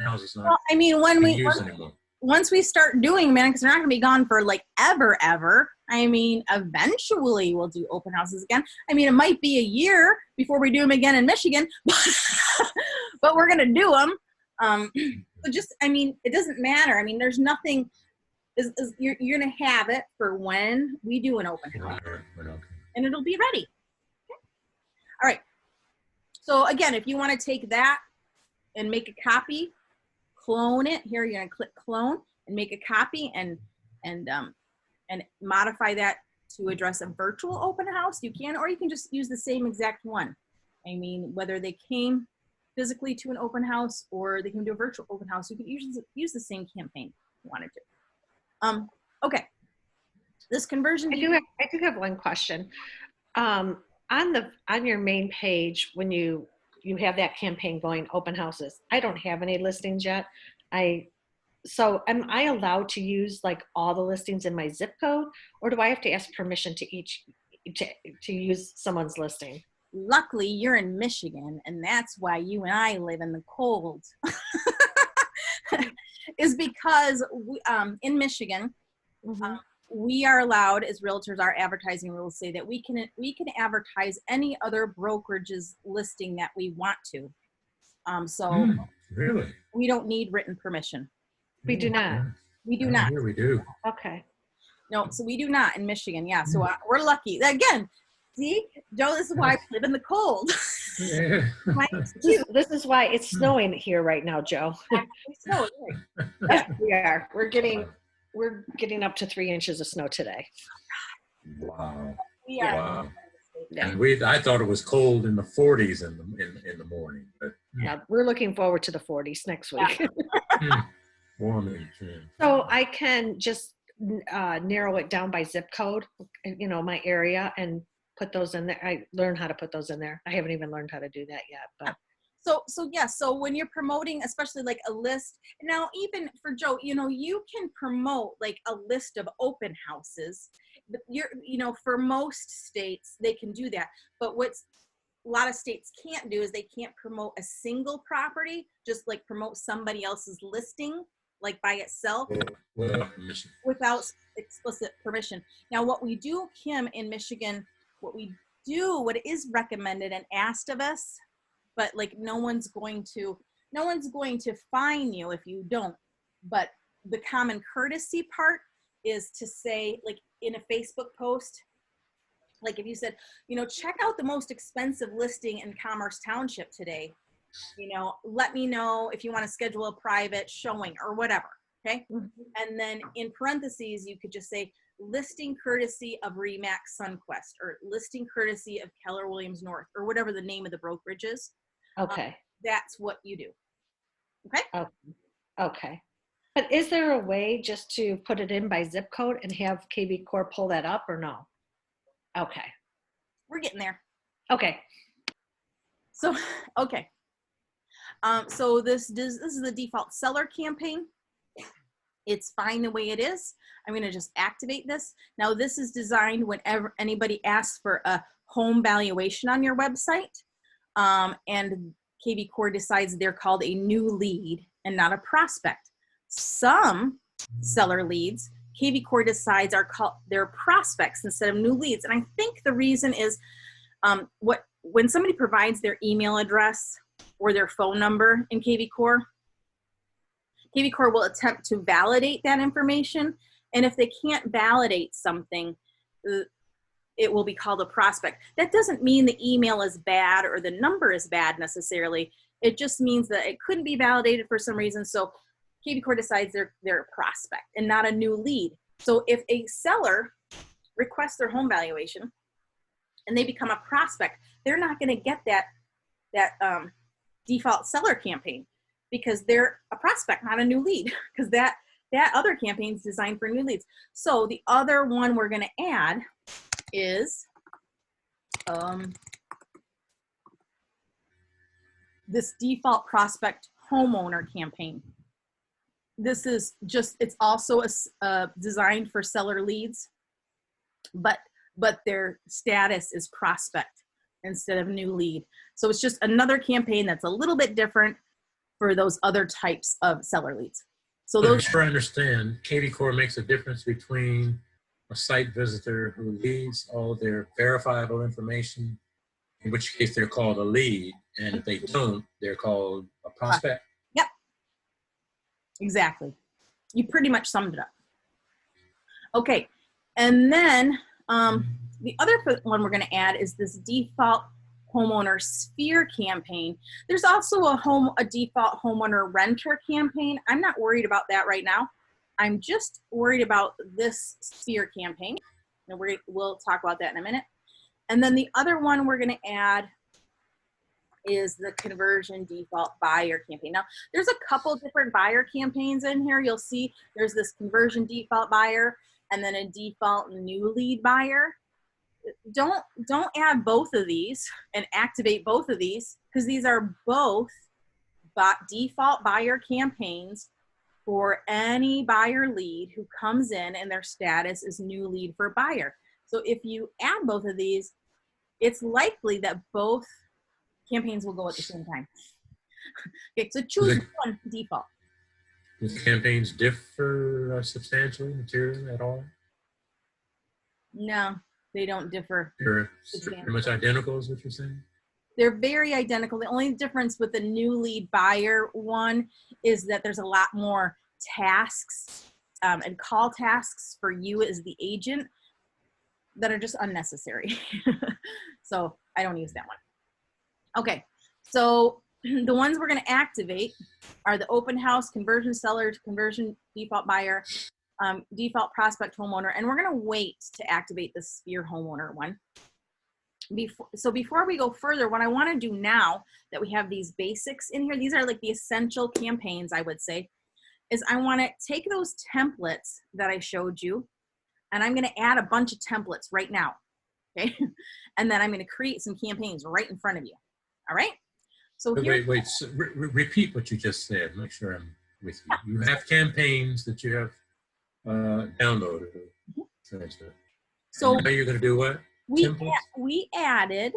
house is not used anymore? Once we start doing them, because they're not going to be gone for like ever. I mean, eventually we'll do open houses again. I mean, it might be a year before we do them again in Michigan, but we're going to do them. So just, I mean, it doesn't matter. I mean, there's nothing. You're going to have it for when we do an open house, and it'll be ready. Okay. All right. So again, if you want to take that and make a copy, clone it. Here, you're going to click clone and make a copy and modify that to address a virtual open house. You can, or you can just use the same exact one. I mean, whether they came physically to an open house or they came to a virtual open house, you could use the same campaign if you wanted to. Okay. This conversion. I do have one question. On your main page, when you have that campaign going, open houses, I don't have any listings yet. So am I allowed to use like all the listings in my zip code, or do I have to ask permission to use someone's listing? Luckily, you're in Michigan, and that's why you and I live in the cold. Is because in Michigan, we are allowed, as realtors, our advertising rules say that we can advertise any other brokerage's listing that we want to. Really? We don't need written permission. We do not. We do not. Here we do. Okay. No, so we do not in Michigan. Yeah, so we're lucky. Again, see, Joe, this is why I live in the cold. Yeah. This is why it's snowing here right now, Joe. Yeah, we are. We're getting up to 3 inches of snow today. Wow. We are. Wow. Yeah. And I thought it was cold in the 40s in the morning, but Yeah, we're looking forward to the 40s next week. warm and thin. So I can just narrow it down by zip code, my area, and put those in there. I learned how to put those in there. I haven't even learned how to do that yet, but. So when you're promoting, especially like a list, now even for Joe, you can promote like a list of open houses. For most states, they can do that. But what a lot of states can't do is they can't promote a single property, just like promote somebody else's listing, like by itself, without explicit permission. Now, what we do, Kim, in Michigan, what is recommended and asked of us but like no one's going to fine you if you don't. But the common courtesy part is to say, like in a Facebook post, like if you said, you know, check out the most expensive listing in Commerce Township today, you know, let me know if you want to schedule a private showing or whatever. Okay. And then in parentheses, you could just say listing courtesy of Remax Sunquest, or listing courtesy of Keller Williams North, or whatever the name of the brokerage is. Okay. That's what you do. Okay. Okay. Okay. But is there a way just to put it in by zip code and have kvCore pull that up, or no? Okay. We're getting there. Okay. So, okay. So this is the default seller campaign. It's fine the way it is. I'm going to just activate this. Now this is designed whenever anybody asks for a home valuation on your website, and kvCore decides they're called a new lead and not a prospect. Some seller leads, kvCore decides they're prospects instead of new leads. And I think the reason is when somebody provides their email address or their phone number in kvCore will attempt to validate that information. And if they can't validate something, it will be called a prospect. That doesn't mean the email is bad or the number is bad necessarily. It just means that it couldn't be validated for some reason. So kvCore decides they're a prospect and not a new lead. So if a seller requests their home valuation and they become a prospect, they're not going to get that default seller campaign, because they're a prospect, not a new lead, because that other campaign is designed for new leads. So the other one we're going to add is this default prospect homeowner campaign. This is just, it's also designed for seller leads, but their status is prospect instead of new lead. So it's just another campaign that's a little bit different for those other types of seller leads. So I'm those, sure I understand. kvCore makes a difference between a site visitor who leaves all their verifiable information, in which case they're called a lead, and if they don't, they're called a prospect. Yep, exactly. You pretty much summed it up. Okay, and then the other one we're going to add is this default homeowner sphere campaign. There's also a default homeowner renter campaign. I'm not worried about that right now. I'm just worried about this sphere campaign. And we'll talk about that in a minute. And then the other one we're going to add is the conversion default buyer campaign. Now, there's a couple different buyer campaigns in here. You'll see there's this conversion default buyer and then a default new lead buyer. Don't add both of these and activate both of these, because these are both default buyer campaigns for any buyer lead who comes in and their status is new lead for buyer. So if you add both of these, it's likely that both campaigns will go at the same time. Okay, so choose one default. Do the campaigns differ substantially, materially at all? No, they don't differ. They're pretty much identical, is what you're saying? They're very identical. The only difference with the new lead buyer one is that there's a lot more tasks and call tasks for you as the agent that are just unnecessary. So I don't use that one. Okay, so the ones we're going to activate are the open house, conversion sellers, conversion default buyer, default prospect homeowner, and we're going to wait to activate the sphere homeowner one. Before we go further, what I want to do now that we have these basics in here, these are like the essential campaigns, I would say, is I want to take those templates that I showed you, and I'm going to add a bunch of templates right now, okay? And then I'm going to create some campaigns right in front of you, all right? So wait, so repeat what you just said. Make sure I'm with you. You have campaigns that you have downloaded. So now you're going to do what? We added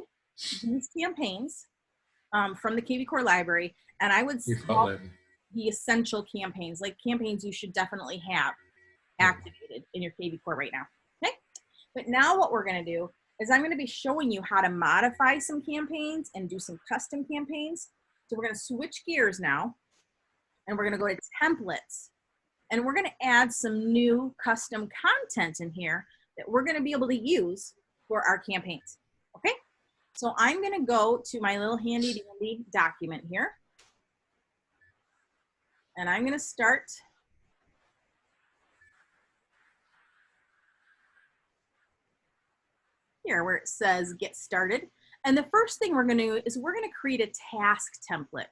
these campaigns from the kvCore library, and I would call the essential campaigns, like campaigns you should definitely have activated in your kvCore right now. Okay, but now what we're going to do is I'm going to be showing you how to modify some campaigns and do some custom campaigns. So we're going to switch gears now, and we're going to go to templates, and we're going to add some new custom content in here that we're going to be able to use for our campaigns. Okay, so I'm going to go to my little handy dandy document here, and I'm going to start here where it says get started. And the first thing we're going to do is we're going to create a task template.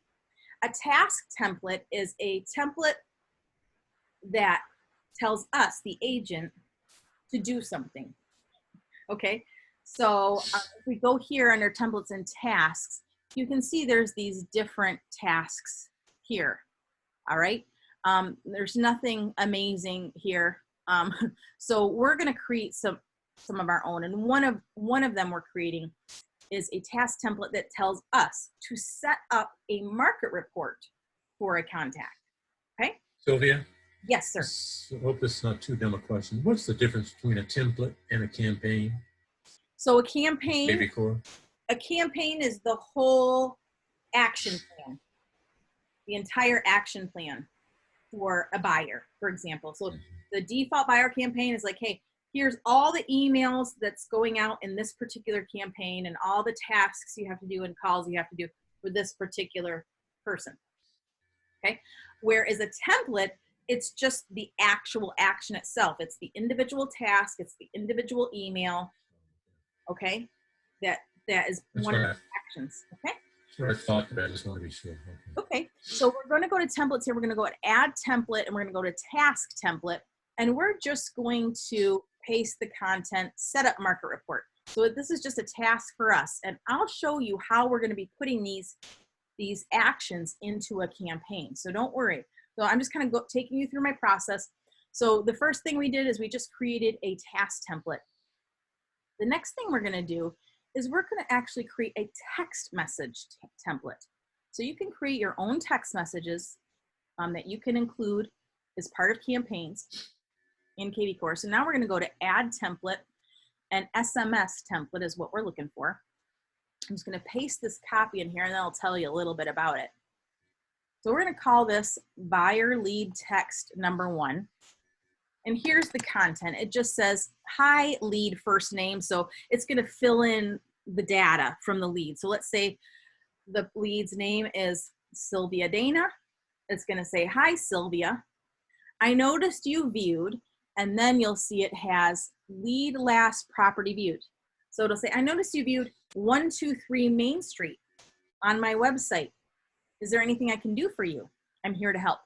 A task template is a template that tells us, the agent, to do something. Okay, so if we go here under templates and tasks, you can see there's these different tasks here. All right, there's nothing amazing here. So we're going to create some of our own, and one of them we're creating is a task template that tells us to set up a market report for a contact. Okay, Sylvia? yes, sir. I hope this is not too dumb a question. What's the difference between a template and a campaign? So a campaign is the whole action plan, the entire action plan for a buyer, for example. So the default buyer campaign is like, hey, here's all the emails that's going out in this particular campaign and all the tasks you have to do and calls you have to do for this particular person. Okay, whereas a template, it's just the actual action itself. It's the individual task, it's the individual email. Okay, that is That's one of right. the actions. Okay. That's what I thought, but I just want to be sure. Okay, so we're going to go to templates here. We're going to go to add template, and we're going to go to task template, and we're just going to paste the content, set up market report. So this is just a task for us, and I'll show you how we're going to be putting these actions into a campaign. So don't worry. So I'm just kind of taking you through my process. So the first thing we did is we just created a task template. The next thing we're going to do is we're going to actually create a text message template. So you can create your own text messages that you can include as part of campaigns in kvCore. So now we're going to go to add template, and SMS template is what we're looking for. I'm just going to paste this copy in here, and then I'll tell you a little bit about it. So we're going to call this buyer lead text number 1. And here's the content. It just says, hi, lead first name. So it's going to fill in the data from the lead. So let's say the lead's name is Sylvia Dana. It's going to say, hi, Sylvia. I noticed you viewed, and then you'll see it has lead last property viewed. So it'll say, I noticed you viewed 123 Main Street on my website. Is there anything I can do for you? I'm here to help.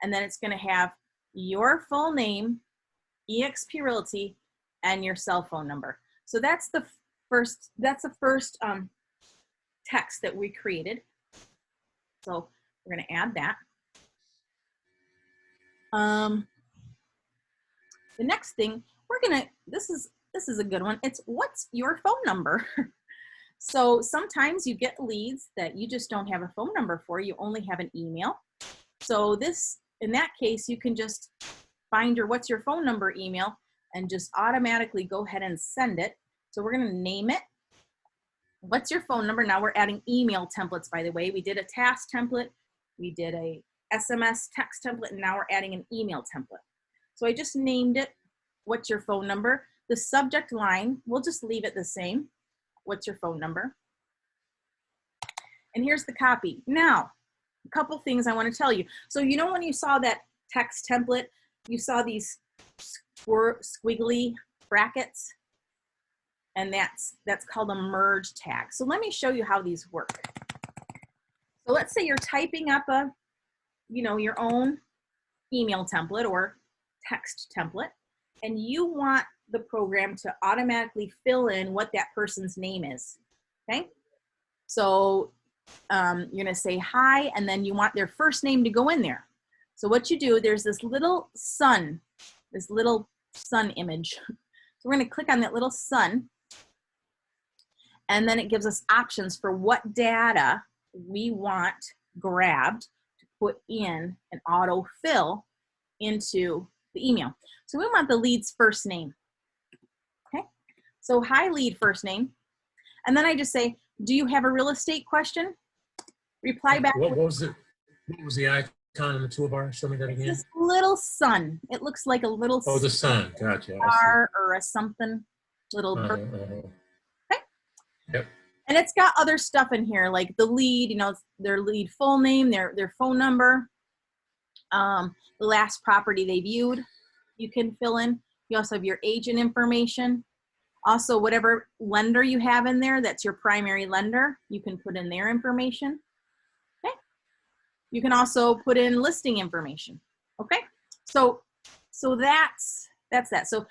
And then it's going to have your full name, eXp Realty, and your cell phone number. So that's the first text that we created. So we're going to add that. The next thing this is a good one. It's what's your phone number? So sometimes you get leads that you just don't have a phone number for. You only have an email. So in that case, you can just find your what's your phone number email and just automatically go ahead and send it. So we're going to name it what's your phone number. Now we're adding email templates, by the way. We did a task template, we did a SMS text template, and now we're adding an email template. So I just named it what's your phone number. The subject line, we'll just leave it the same. What's your phone number? And here's the copy. Now, a couple things I want to tell you. So you know when you saw that text template, you saw these squiggly brackets, and that's called a merge tag. So let me show you how these work. So let's say you're typing up your own email template or text template, and you want the program to automatically fill in what that person's name is. Okay, so you're going to say hi, and then you want their first name to go in there. So what you do, there's this little sun image. So we're going to click on that little sun, and then it gives us options for what data we want grabbed to put in an autofill into the email. So we want the lead's first name. Okay, So hi lead first name. And then I just say, do you have a real estate question? Reply back What with was it? What was the icon on the toolbar? Show me that again. this little sun. It looks like a little Oh, the sun. Gotcha. I see. star or a something, little bird. Okay. Yep. And it's got other stuff in here, like the lead, you know, their lead full name, their phone number, the last property they viewed, you can fill in. You also have your agent information. Also, whatever lender you have in there, that's your primary lender, you can put in their information. Okay. You can also put in listing information. Okay. So that's that. So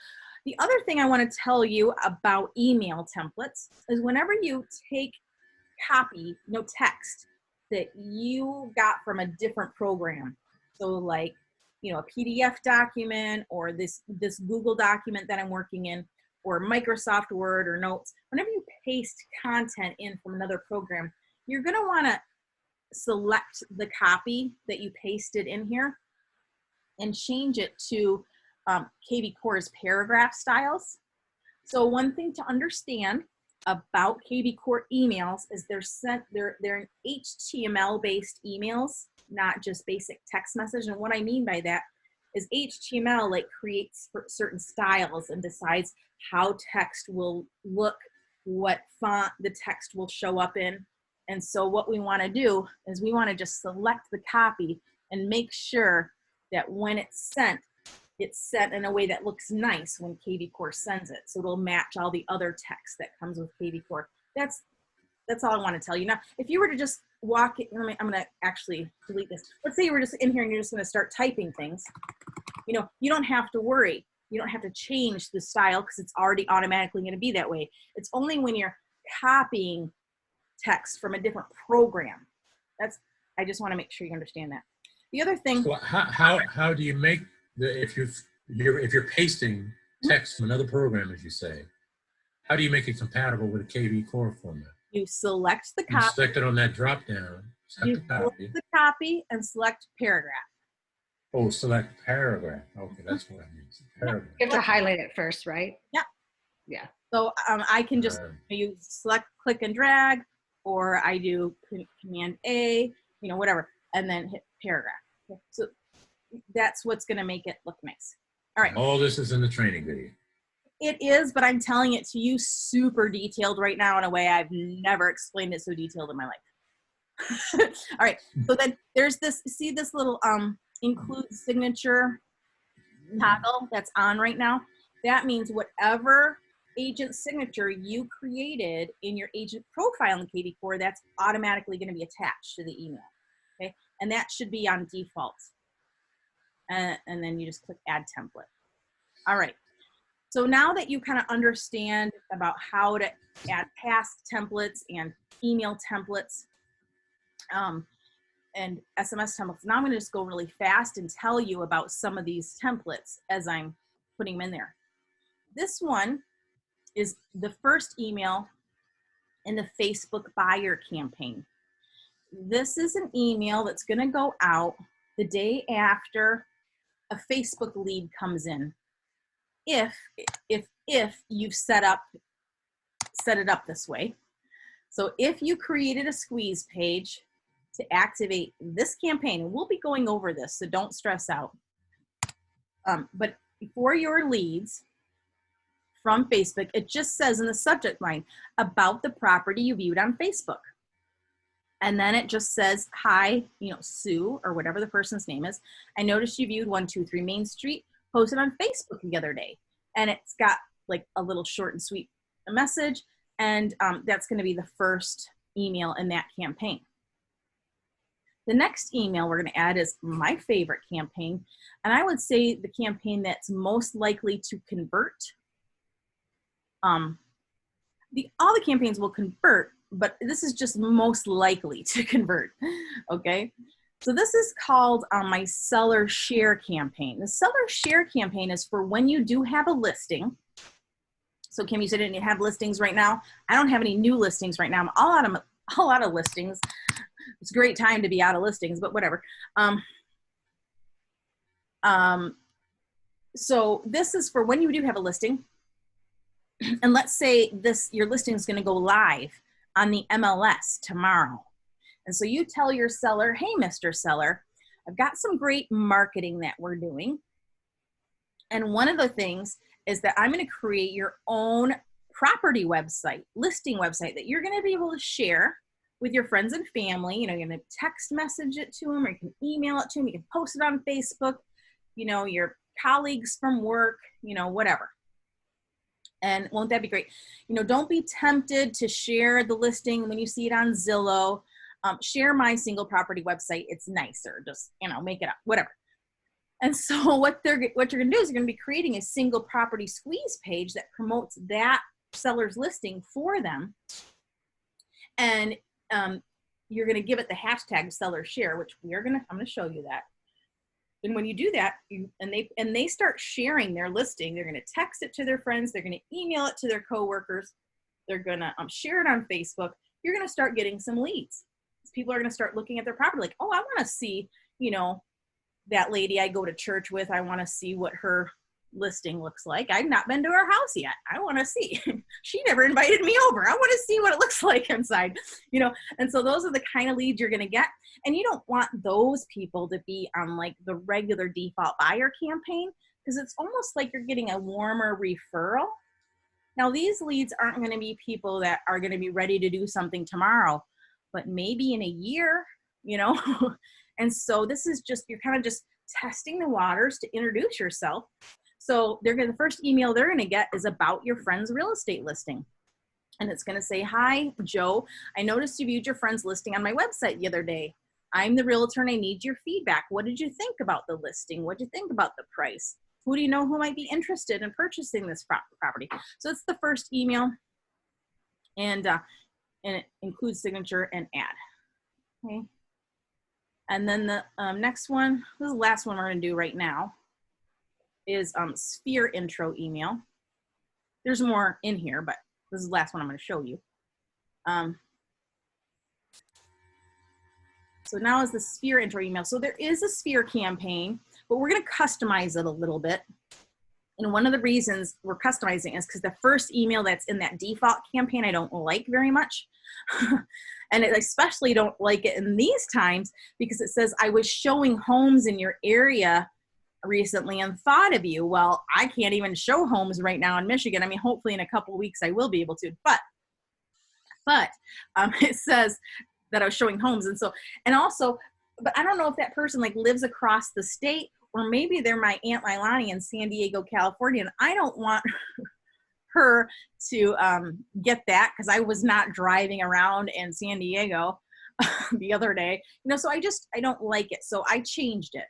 the other thing I want to tell you about email templates is whenever you take copy, text that you got from a different program. So like, a PDF document or this Google document that I'm working in, or Microsoft Word or Notes, whenever you paste content in from another program, you're going to want to select the copy that you pasted in here and change it to kvCore's paragraph styles. So one thing to understand about kvCore emails is they're in HTML-based emails, not just basic text message. And what I mean by that is HTML creates certain styles and decides how text will look, what font the text will show up in. And so what we want to do is we want to just select the copy and make sure that when it's sent in a way that looks nice when kvCore sends it. So it'll match all the other text that comes with kvCore. That's all I want to tell you. Now, if you were to just walk, I'm going to actually delete this. Let's say you were just in here and you're just going to start typing things. You don't have to worry. You don't have to change the style because it's already automatically going to be that way. It's only when you're copying text from a different program. I just want to make sure you understand that. The other thing. So how do you make if you're pasting text from another program, as you say, how do you make it compatible with a kvCore format? You select the You copy. select it on that drop down. You select the copy and select paragraph. Oh, select paragraph. Okay, that's what I mean. Paragraph. You have to highlight it first, right? Yeah. Yeah. So I can just you select, click and drag, or I do Command A, whatever, and then hit paragraph. So that's what's going to make it look nice. All right. All this is in the training video. It is, but I'm telling it to you super detailed right now in a way I've never explained it so detailed in my life. All right. So then there's this little include signature toggle that's on right now. That means whatever agent signature you created in your agent profile in kvCore, that's automatically going to be attached to the email. Okay. And that should be on default. And then you just click add template. All right. So now that you kind of understand about how to add task templates and email templates and SMS templates, now I'm going to just go really fast and tell you about some of these templates as I'm putting them in there. This one is the first email in the Facebook buyer campaign. This is an email that's going to go out the day after a Facebook lead comes in. If you've set it up this way. So if you created a squeeze page to activate this campaign, and we'll be going over this, so don't stress out. But for your leads from Facebook, it just says in the subject line about the property you viewed on Facebook. And then it just says, hi, Sue, or whatever the person's name is. I noticed you viewed 123 Main Street, posted on Facebook the other day. And it's got like a little short and sweet message. And that's going to be the first email in that campaign. The next email we're going to add is my favorite campaign. And I would say the campaign that's most likely to convert. All the campaigns will convert, but this is just most likely to convert, okay? So this is called my seller share campaign. The seller share campaign is for when you do have a listing. So Kim, you said you didn't have listings right now. I don't have any new listings right now. I'm all out of listings. It's a great time to be out of listings, but whatever. So this is for when you do have a listing. And let's say your listing is going to go live on the MLS tomorrow. And so you tell your seller, hey, Mr. Seller, I've got some great marketing that we're doing. And one of the things is that I'm going to create your own property website, listing website that you're going to be able to share with your friends and family. You know, you're going to text message it to them, or you can email it to them. You can post it on Facebook, you know, your colleagues from work, you know, whatever. And won't that be great? You know, don't be tempted to share the listing when you see it on Zillow. Share my single property website. It's nicer. Just, you know, make it up, whatever. And so what you're going to do is you're going to be creating a single property squeeze page that promotes that seller's listing for them. And you're going to give it the hashtag seller share, which I'm going to show you that. And when you do that, and they start sharing their listing, they're going to text it to their friends, they're going to email it to their coworkers, they're going to share it on Facebook. You're going to start getting some leads. People are going to start looking at their property like, oh, I want to see, you know, that lady I go to church with. I want to see what her listing looks like. I've not been to her house yet. I want to see. She never invited me over. I want to see what it looks like inside, you know. And so those are the kind of leads you're going to get. And you don't want those people to be on like the regular default buyer campaign, because it's almost like you're getting a warmer referral. Now, these leads aren't going to be people that are going to be ready to do something tomorrow, but maybe in a year, you know. And so this is just, you're kind of just testing the waters to introduce yourself. So the first email they're going to get is about your friend's real estate listing. And it's going to say, hi, Joe, I noticed you viewed your friend's listing on my website the other day. I'm the realtor and I need your feedback. What did you think about the listing? What did you think about the price? Who do you know who might be interested in purchasing this property? So it's the first email, and it includes signature and ad. Okay. And then the next one, this is the last one we're going to do right now, is sphere intro email. There's more in here, but this is the last one I'm going to show you. So now is the sphere intro email. So there is a sphere campaign, but we're going to customize it a little bit. And one of the reasons we're customizing is because the first email that's in that default campaign I don't like very much. And I especially don't like it in these times because it says, I was showing homes in your area recently and thought of you. Well, I can't even show homes right now in Michigan. I mean, hopefully in a couple of weeks I will be able to, but it says that I was showing homes. And so, and also, but I don't know if that person like lives across the state, or maybe they're my Aunt Leilani in San Diego, California, and I don't want her to get that because I was not driving around in San Diego the other day. You know, so I don't like it. So I changed it.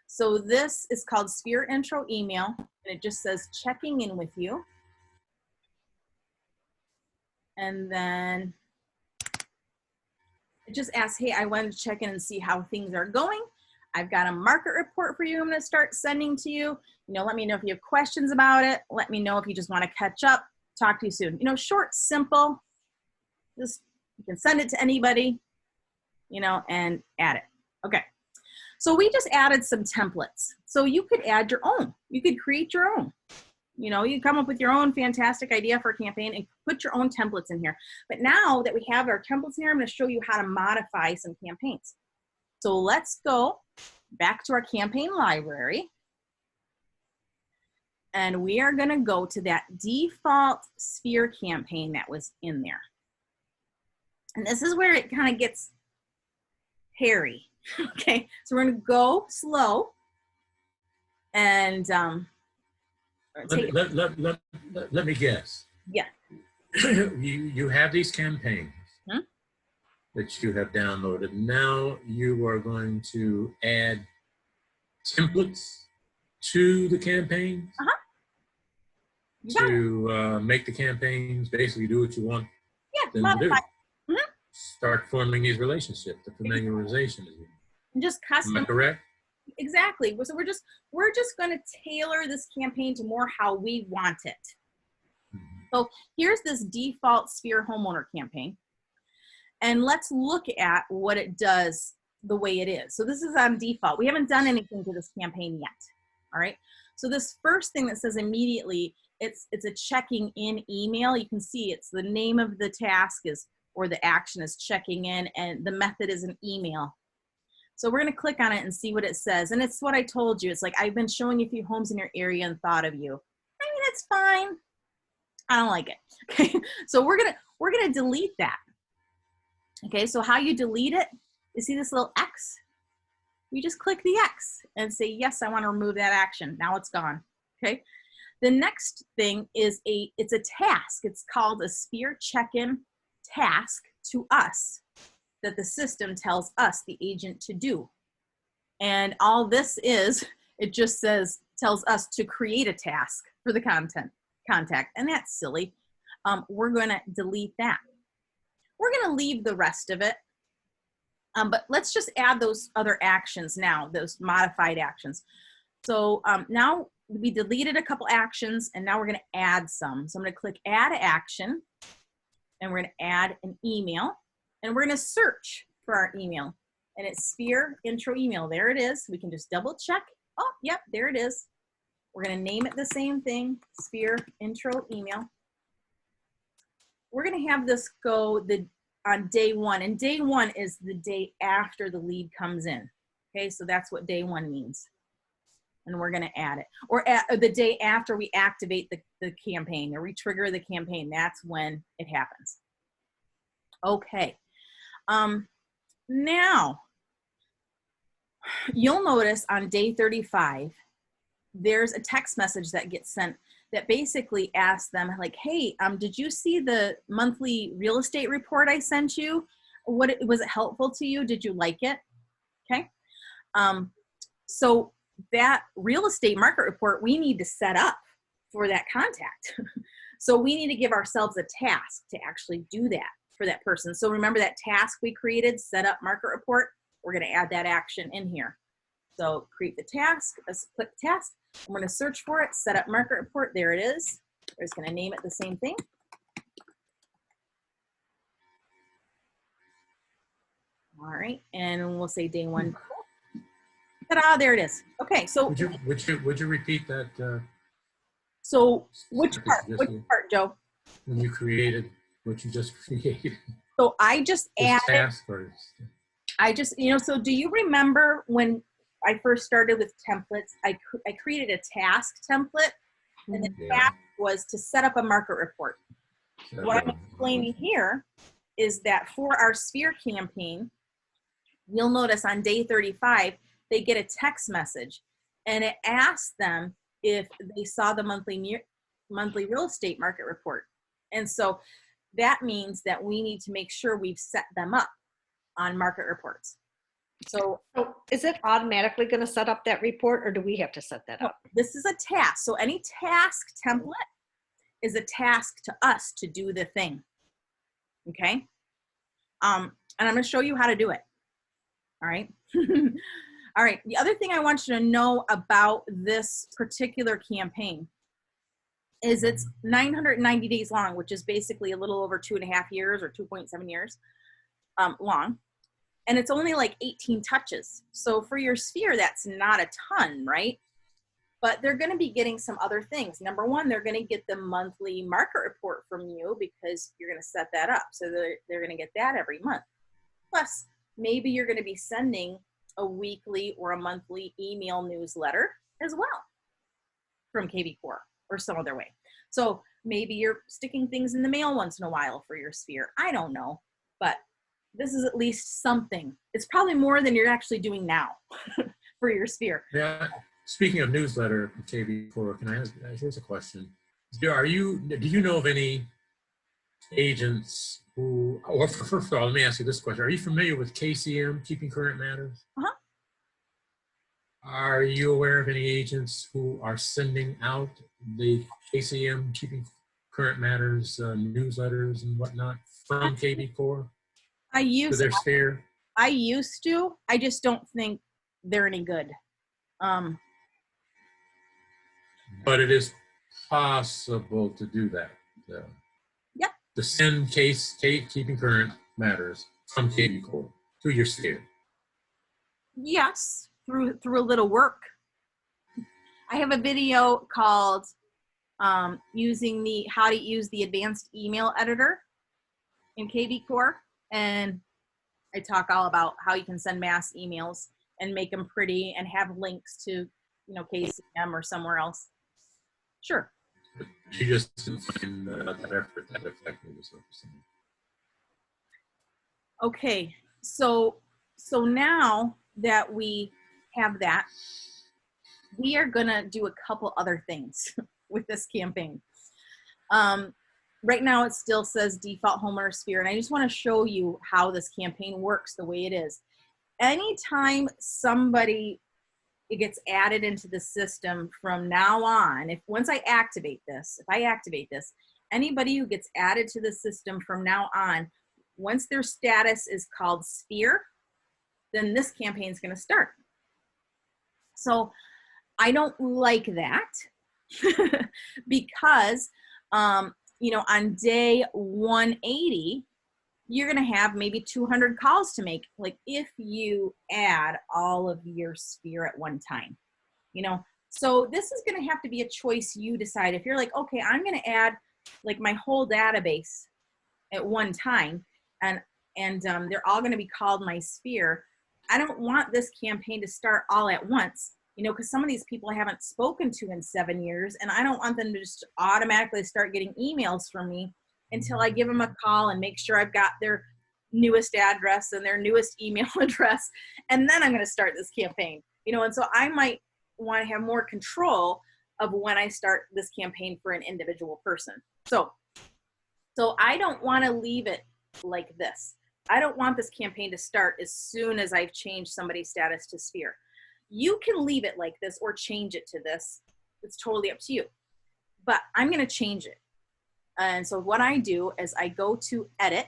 So this is called Sphere Intro Email, and it just says checking in with you. And then it just asks, hey, I wanted to check in and see how things are going. I've got a market report for you I'm going to start sending to you. You know, let me know if you have questions about it. Let me know if you just want to catch up. Talk to you soon. You know, short, simple. Just, you can send it to anybody, you know, and add it. Okay. So we just added some templates. So you could add your own. You could create your own. You know, you come up with your own fantastic idea for a campaign and put your own templates in here. But now that we have our templates in here, I'm going to show you how to modify some campaigns. So let's go back to our campaign library. And we are going to go to that default sphere campaign that was in there. And this is where it kind of gets hairy. Okay, so we're going to go slow. And let me guess. Yeah. You have these campaigns that you have downloaded. Now you are going to add templates to the campaigns to make the campaigns basically do what you want them to do. Start forming these relationships, the familiarization. And just custom. Am I correct? Exactly. So we're just going to tailor this campaign to more how we want it. So here's this default Sphere homeowner campaign. And let's look at what it does the way it is. So this is on default. We haven't done anything to this campaign yet. All right. So this first thing that says immediately it's a checking in email. You can see it's the name of the task is, or the action is checking in, and the method is an email. So we're going to click on it and see what it says. And it's what I told you. It's like, I've been showing you a few homes in your area and thought of you. I mean, it's fine. I don't like it. Okay. So we're going to delete that. Okay. So how you delete it, you see this little X? You just click the X and say, yes, I want to remove that action. Now it's gone. Okay. The next thing is it's a task. It's called a Sphere check-in task to us that the system tells us, the agent, to do. And all this is, it just says, tells us to create a task for the contact. And that's silly. We're going to delete that. We're going to leave the rest of it. But let's just add those other actions now, those modified actions. So now we deleted a couple actions, and now we're going to add some. So I'm going to click Add Action, and we're going to add an email, and we're going to search for our email. And it's Sphere Intro Email. There it is. We can just double check. Oh, yep, there it is. We're going to name it the same thing, Sphere Intro Email. We're going to have this go on day 1, and day 1 is the day after the lead comes in. Okay, so that's what day 1 means. And we're going to add it. Or the day after we activate the campaign, or we trigger the campaign. That's when it happens. Okay. Now, you'll notice on day 35, there's a text message that gets sent that basically asks them, like, hey, did you see the monthly real estate report I sent you? Was it helpful to you? Did you like it? Okay. So that real estate market report, we need to set up for that contact. So we need to give ourselves a task to actually do that for that person. So remember that task we created, set up market report? We're going to add that action in here. So create the task, let's click task. I'm going to search for it, set up market report. There it is. We're just going to name it the same thing. All right, and we'll say day 1. Ta-da, there it is. Okay, so Would you repeat that? So which part, Joe? When you created what you just created. So I just added. Task or, I just, so do you remember when I first started with templates, I created a task template, and the task was to set up a market report. What I'm explaining here is that for our Sphere campaign, you'll notice on day 35, they get a text message, and it asks them if they saw the monthly real estate market report. And so that means that we need to make sure we've set them up on market reports. So is it automatically going to set up that report, or do we have to set that up? This is a task. So any task template is a task to us to do the thing. Okay. And I'm going to show you how to do it. All right. All right. The other thing I want you to know about this particular campaign is it's 990 days long, which is basically a little over 2.5 years or 2.7 years long. And it's only like 18 touches. So for your Sphere, that's not a ton, right? But they're going to be getting some other things. Number 1, they're going to get the monthly market report from you because you're going to set that up. So they're going to get that every month. Plus, maybe you're going to be sending a weekly or a monthly email newsletter as well from kvCore or some other way. So maybe you're sticking things in the mail once in a while for your Sphere. I don't know, but this is at least something. It's probably more than you're actually doing now for your Sphere. Yeah. Speaking of newsletter, kvCore, can I ask? Here's a question: do you know of any agents who? Or first of all, let me ask you this question: are you familiar with KCM, Keeping Current Matters? Uh-huh. Are you aware of any agents who are sending out the KCM, Keeping Current Matters newsletters and whatnot from kvCore? I used to their Sphere? I used to. I just don't think they're any good. But it is possible to do that. Yep. To send Keeping Current Matters from kvCore to your Sphere. Yes, through a little work. I have a video called using how to use the advanced email editor in kvCore. And I talk all about how you can send mass emails and make them pretty and have links to, KCM or somewhere else. Sure. She just didn't find that effort that effective is what you're saying. Okay, so now that we have that, we are gonna do a couple other things with this campaign. Right now it still says default homeowner sphere, and I just wanna show you how this campaign works the way it is. Anytime somebody gets added into the system from now on, once I activate this, anybody who gets added to the system from now on, once their status is called sphere, then this campaign is going to start. So I don't like that because, on day 180, you're going to have maybe 200 calls to make. Like if you add all of your sphere at one time, so this is going to have to be a choice you decide. If you're like, okay, I'm going to add like my whole database at one time, and they're all going to be called my sphere. I don't want this campaign to start all at once, because some of these people I haven't spoken to in 7 years, and I don't want them to just automatically start getting emails from me until I give them a call and make sure I've got their newest address and their newest email address, and then I'm going to start this campaign, and so I might want to have more control of when I start this campaign for an individual person. So I don't want to leave it like this. I don't want this campaign to start as soon as I've changed somebody's status to sphere. You can leave it like this or change it to this. It's totally up to you. But I'm going to change it. And so what I do is I go to edit.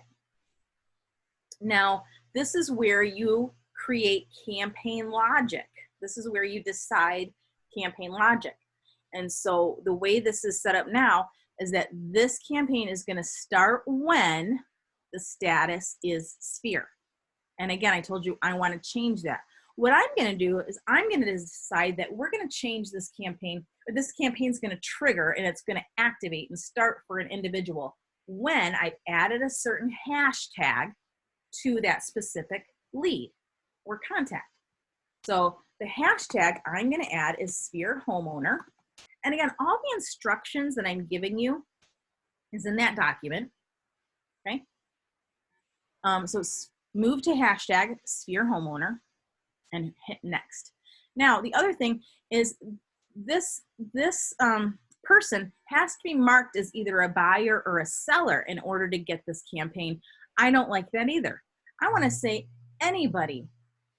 Now, this is where you create campaign logic. This is where you decide campaign logic. And so the way this is set up now is that this campaign is going to start when the status is sphere. And again, I told you I want to change that. What I'm going to do is I'm going to decide that we're going to change this campaign, or this campaign is going to trigger and it's going to activate and start for an individual when I've added a certain hashtag to that specific lead or contact. So the hashtag I'm going to add is sphere homeowner. And again, all the instructions that I'm giving you is in that document, okay? So move to hashtag sphere homeowner and hit next. Now, the other thing is this person has to be marked as either a buyer or a seller in order to get this campaign. I don't like that either. I want to say anybody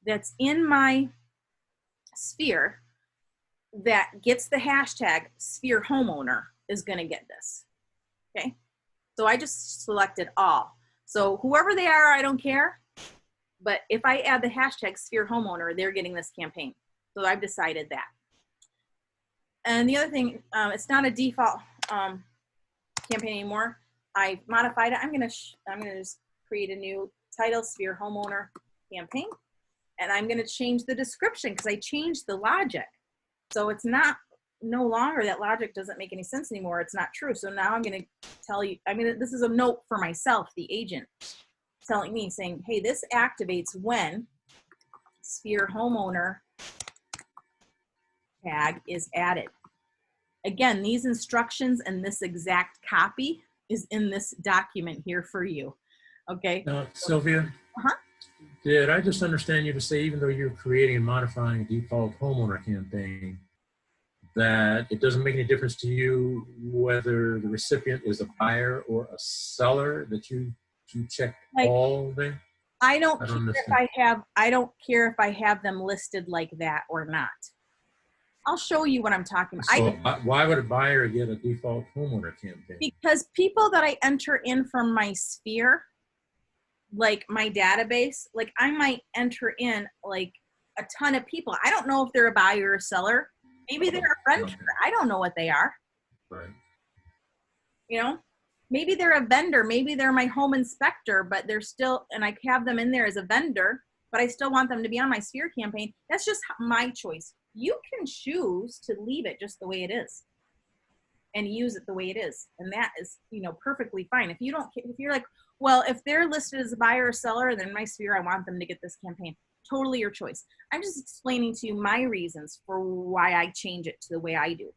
that's in my sphere that gets the hashtag sphere homeowner is going to get this. Okay, so I just selected all. So whoever they are, I don't care. But if I add the hashtag sphere homeowner, they're getting this campaign. So I've decided that. And the other thing, it's not a default campaign anymore. I modified it. I'm gonna just create a new title, sphere homeowner campaign, and I'm gonna change the description because I changed the logic. So it's no longer that logic doesn't make any sense anymore. It's not true. So now I'm gonna tell you. This is a note for myself, the agent, telling me, saying, hey, this activates when sphere homeowner tag is added. Again, these instructions and this exact copy is in this document here for you. Okay. Now, Sylvia, did I just understand you to say, even though you're creating and modifying a default homeowner campaign, that it doesn't make any difference to you whether the recipient is a buyer or a seller, that you check all there? I don't care if I have them listed like that or not. I'll show you what I'm talking about. So why would a buyer get a default homeowner campaign? Because people that I enter in from my sphere, like my database, like I might enter in like a ton of people. I don't know if they're a buyer or seller. Maybe they're a renter. I don't know what they are. Right. Maybe they're a vendor. Maybe they're my home inspector, but they're still, and I have them in there as a vendor, but I still want them to be on my sphere campaign. That's just my choice. You can choose to leave it just the way it is. and use it the way it is. And that is, you know, perfectly fine. If you're like, well, if they're listed as a buyer or seller and they're in my sphere, I want them to get this campaign. Totally your choice. I'm just explaining to you my reasons for why I change it to the way I do.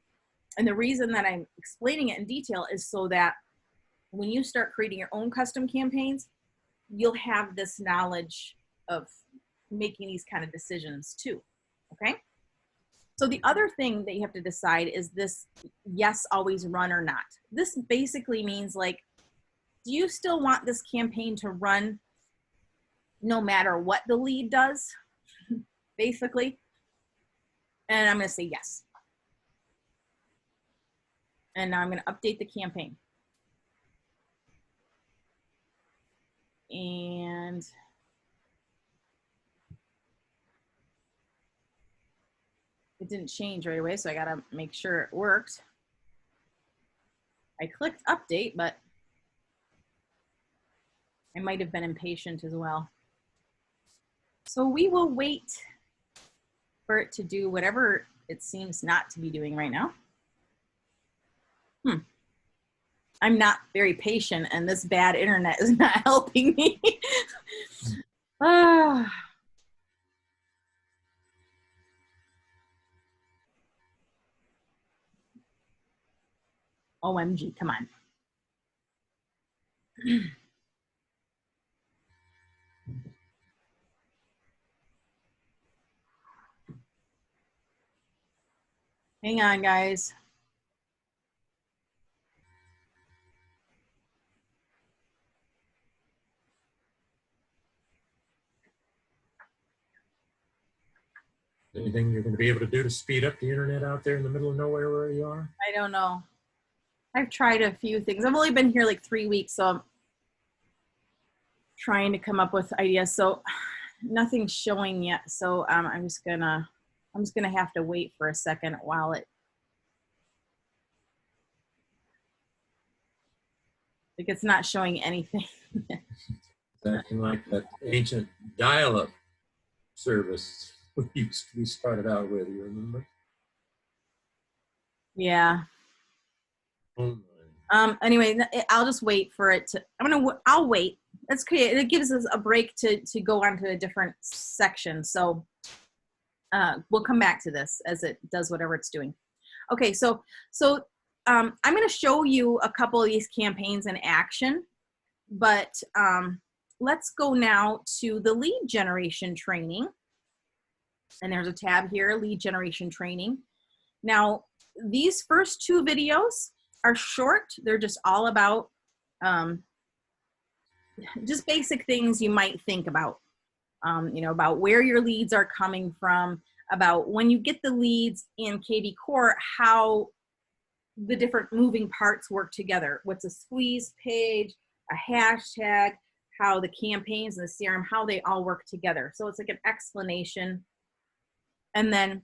And the reason that I'm explaining it in detail is so that when you start creating your own custom campaigns, you'll have this knowledge of making these kind of decisions too, okay? So the other thing that you have to decide is this yes, always run or not. This basically means like, do you still want this campaign to run no matter what the lead does, basically? And I'm gonna say yes. And now I'm gonna update the campaign. And it didn't change right away, so I gotta make sure it worked. I clicked update, but I might have been impatient as well. So we will wait for it to do whatever it seems not to be doing right now. I'm not very patient, and this bad internet is not helping me. OMG, come on. Hang on, guys. Anything you're going to be able to do to speed up the internet out there in the middle of nowhere where you are? I don't know. I've tried a few things. I've only been here like 3 weeks, so I'm trying to come up with ideas. So nothing's showing yet. So I'm just gonna have to wait for a second while it. Like it's not showing anything. Acting like that ancient dial-up service we started out with, you remember? Yeah. Oh my. Anyway, I'll just wait for it to, I'll wait. That's okay. It gives us a break to go on to a different section. So we'll come back to this as it does whatever it's doing. Okay, so I'm going to show you a couple of these campaigns in action, but let's go now to the lead generation training. And there's a tab here, lead generation training. Now, these first 2 videos are short. They're just all about just basic things you might think about, you know, about where your leads are coming from, about when you get the leads in kvCore, how the different moving parts work together. What's a squeeze page, a hashtag, how the campaigns and the CRM, how they all work together. So it's like an explanation. And then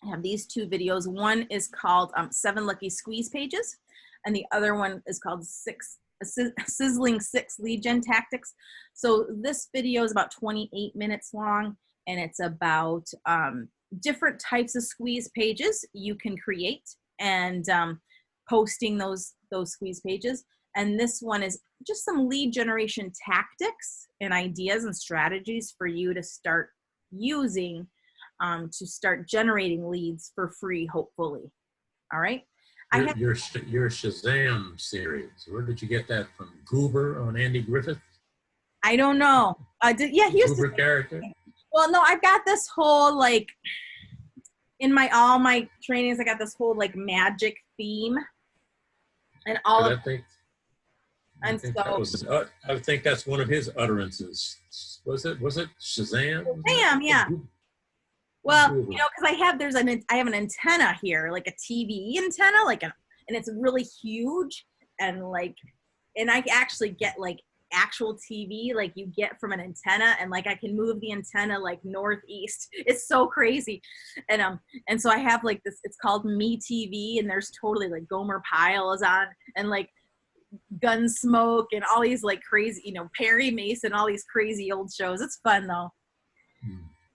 I have these 2 videos. One is called 7 Lucky Squeeze Pages, and the other one is called Sizzling 6 Lead Gen Tactics. So this video is about 28 minutes long, and it's about different types of squeeze pages you can create and posting those squeeze pages. And this one is just some lead generation tactics and ideas and strategies for you to start using to start generating leads for free, hopefully. All right. Your Shazam series, where did you get that from? Goober on Andy Griffith? I don't know. Yeah, here's Goober character? Well, no, I've got this whole, like, in all my trainings, I got this whole, like, magic theme. And all of I think that's one of his utterances. Was it Shazam? Shazam, yeah. Well, you know, because I have an antenna here, like a TV antenna, and it's really huge, and I actually get like actual TV like you get from an antenna, and like I can move the antenna like northeast. It's so crazy. And so I have like this, it's called Me TV, and there's totally like Gomer Pyle is on, and like Gunsmoke and all these like crazy, you know, Perry Mason, all these crazy old shows. It's fun though.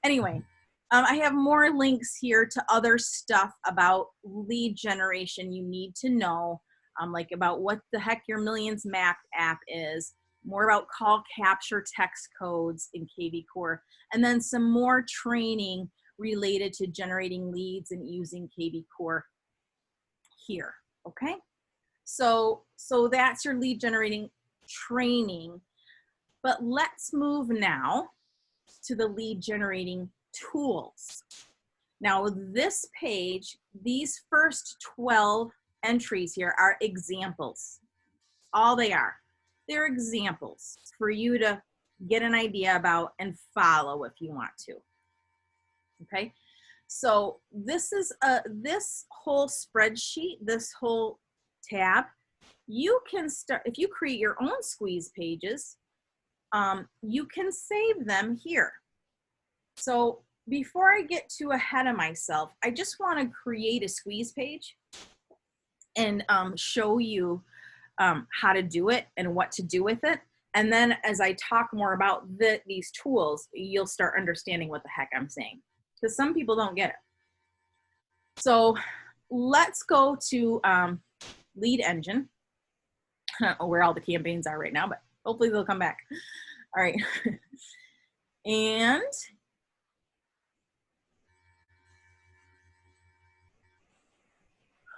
Anyway, I have more links here to other stuff about lead generation you need to know, like about what the heck your Millions Mapped app is, more about call capture text codes in kvCore, and then some more training related to generating leads and using kvCore here, okay? So that's your lead generating training, but let's move now to the lead generating tools. Now this page, these first 12 entries here are examples. All they are. They're examples for you to get an idea about and follow if you want to. Okay, so this is this whole spreadsheet, this whole tab, you can start, if you create your own squeeze pages, you can save them here. So before I get too ahead of myself, I just want to create a squeeze page and show you how to do it and what to do with it. And then as I talk more about these tools, you'll start understanding what the heck I'm saying, because some people don't get it. So let's go to Lead Engine. I don't know where all the campaigns are right now, but hopefully they'll come back. All right. And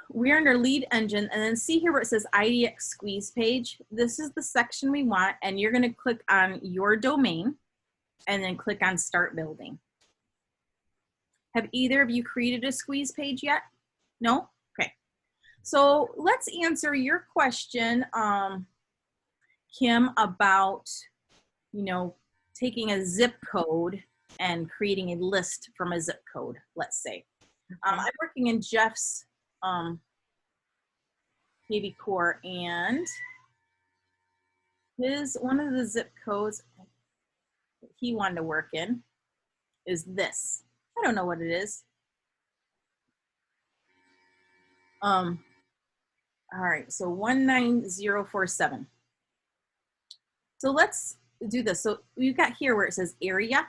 we're under Lead Engine, and then see here where it says IDX Squeeze Page. This is the section we want, and you're going to click on your domain and then click on Start Building. Have either of you created a squeeze page yet? No? Okay. So let's answer your question, Kim, about, you know, taking a zip code and creating a list from a zip code, let's say. I'm working in Jeff's kvCore, and one of the zip codes that he wanted to work in is this. I don't know what it is. All right, so 19047. So let's do this. So we've got here where it says area.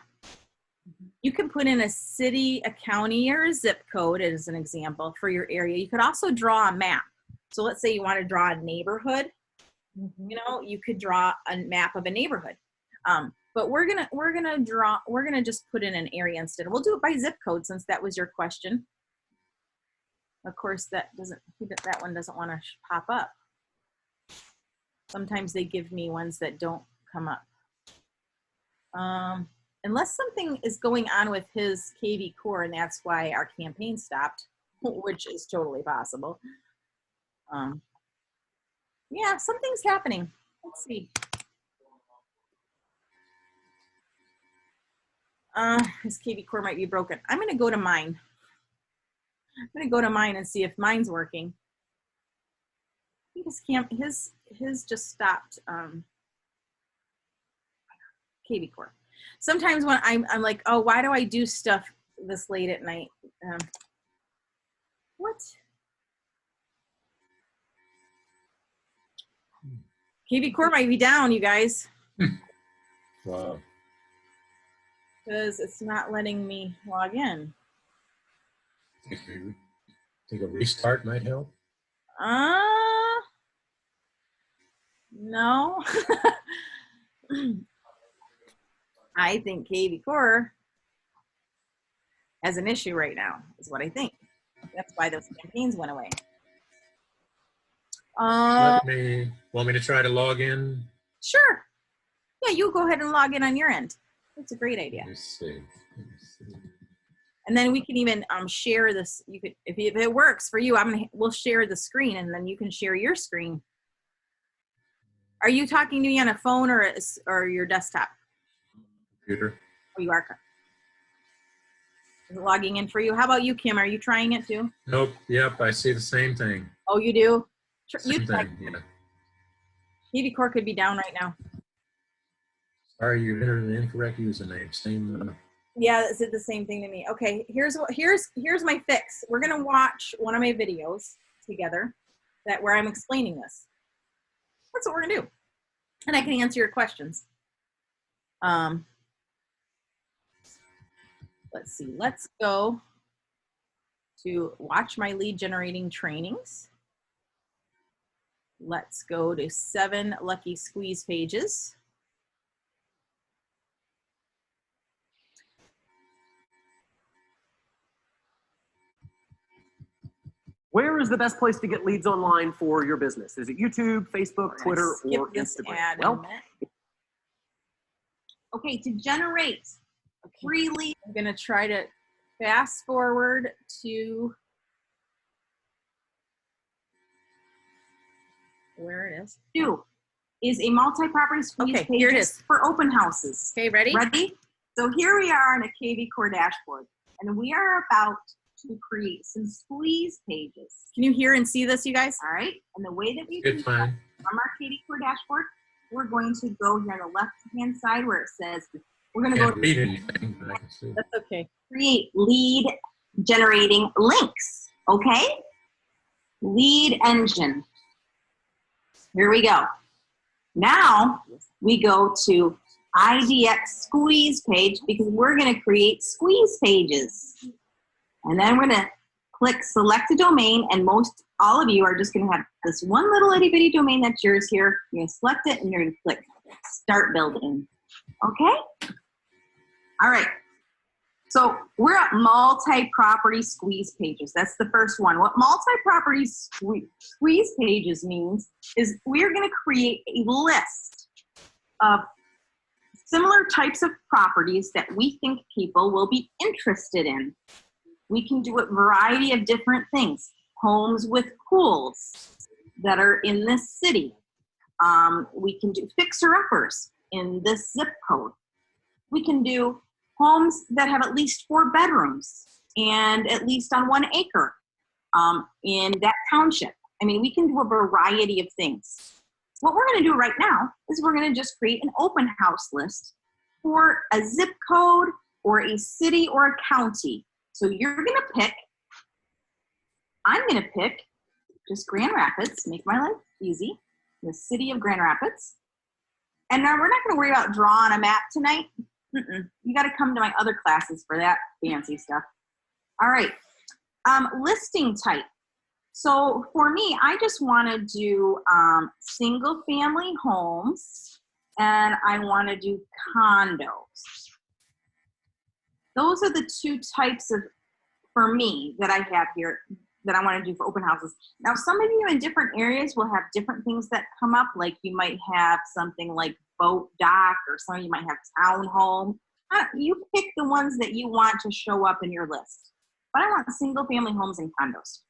You can put in a city, a county, or a zip code as an example for your area. You could also draw a map. So let's say you want to draw a neighborhood. You know, you could draw a map of a neighborhood. But we're gonna just put in an area instead. We'll do it by zip code since that was your question. Of course, that one doesn't want to pop up. Sometimes they give me ones that don't come up. Unless something is going on with his kvCore and that's why our campaign stopped, which is totally possible. Yeah, something's happening. Let's see. His kvCore might be broken. I'm going to go to mine. I'm going to go to mine and see if mine's working. I think his just stopped kvCore. Sometimes when I'm like, oh, why do I do stuff this late at night? What? kvCore might be down, you guys. Wow. Because it's not letting me log in. Think a restart might help? No. I think kvCore has an issue right now, is what I think. That's why those campaigns went away. Want me to try to log in? Sure. Yeah, you go ahead and log in on your end. That's a great idea. Let me see. And then we can even share this. You could, if it works for you, we'll share the screen, and then you can share your screen. Are you talking to me on a phone or your desktop? Computer. Oh, you are. Is it logging in for you? How about you, Kim? Are you trying it too? Nope. Yep. I see the same thing. Oh, you do? Same thing. Yeah. kvCore could be down right now. Sorry, you entered an incorrect username. Same. Yeah, it did the same thing to me. Okay, here's my fix. We're gonna watch one of my videos together where I'm explaining this. That's what we're gonna do, and I can answer your questions. let's see, let's go to watch my lead generating trainings. Let's go to 7 lucky squeeze pages. Where is the best place to get leads online for your business? Is it YouTube, Facebook, We're Twitter, gonna skip or this Instagram? ad in a Well, minute. Okay, to generate free leads, I'm gonna try to fast forward to where it is. Two is a multi-property squeeze Okay, pages here it is. for open houses. Okay, ready? Ready? So here we are on a kvCore dashboard, and we are about to create some squeeze pages. Can you hear and see this, you guys? All right, and the way that we It's do that fine. from our kvCore dashboard, we're going to go here on the left-hand side where it says, we're going to go Can't to read anything, but I can see. That's okay. create lead generating links, okay? Lead engine. Here we go. Now we go to IDX squeeze page because we're going to create squeeze pages. And then we're going to click select a domain, and most all of you are just going to have this one little itty bitty domain that's yours here. You're going to select it and you're going to click start building. Okay? All right. So we're at multi-property squeeze pages. That's the first one. What multi-property squeeze pages means is we're going to create a list of similar types of properties that we think people will be interested in. We can do a variety of different things. Homes with pools that are in this city. We can do fixer-uppers in this zip code. We can do homes that have at least 4 bedrooms and at least on 1 acre in that township. I mean, we can do a variety of things. What we're going to do right now is we're going to just create an open house list for a zip code or a city or a county. So you're going to pick, I'm going to pick just Grand Rapids, make my life easy, the city of Grand Rapids. And now we're not going to worry about drawing a map tonight. You got to come to my other classes for that fancy stuff. All right, listing type. So for me, I just want to do single family homes, and I want to do condos. Those are the 2 types of, for me, that I have here that I want to do for open houses. Now, some of you in different areas will have different things that come up, like you might have something like boat dock, or some of you might have townhome. You pick the ones that you want to show up in your list. But I want single family homes and condos.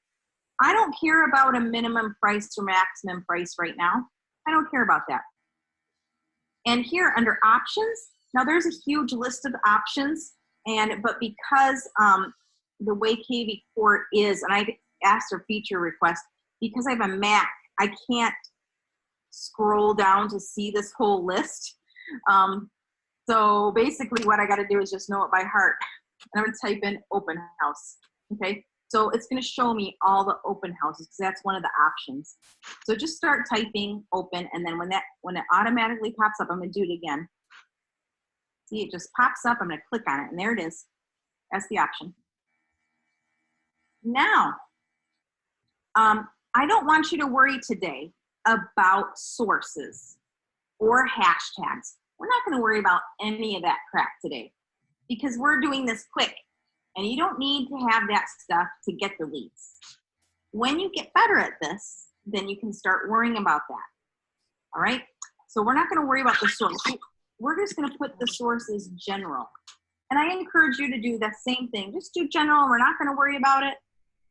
I don't care about a minimum price or maximum price right now. I don't care about that. And here under options, now there's a huge list of options, but because the way kvCore is, and I asked for feature request, because I have a Mac, I can't scroll down to see this whole list. So basically what I got to do is just know it by heart. And I'm going to type in open house. Okay. So it's going to show me all the open houses because that's one of the options. So just start typing open, and then when it automatically pops up, I'm going to do it again. See, it just pops up. I'm going to click on it, and there it is. That's the option. Now, I don't want you to worry today about sources or hashtags. We're not going to worry about any of that crap today because we're doing this quick. And you don't need to have that stuff to get the leads. When you get better at this, then you can start worrying about that. All right? So we're not going to worry about the source. We're just going to put the source as general. And I encourage you to do that same thing. Just do general. We're not going to worry about it.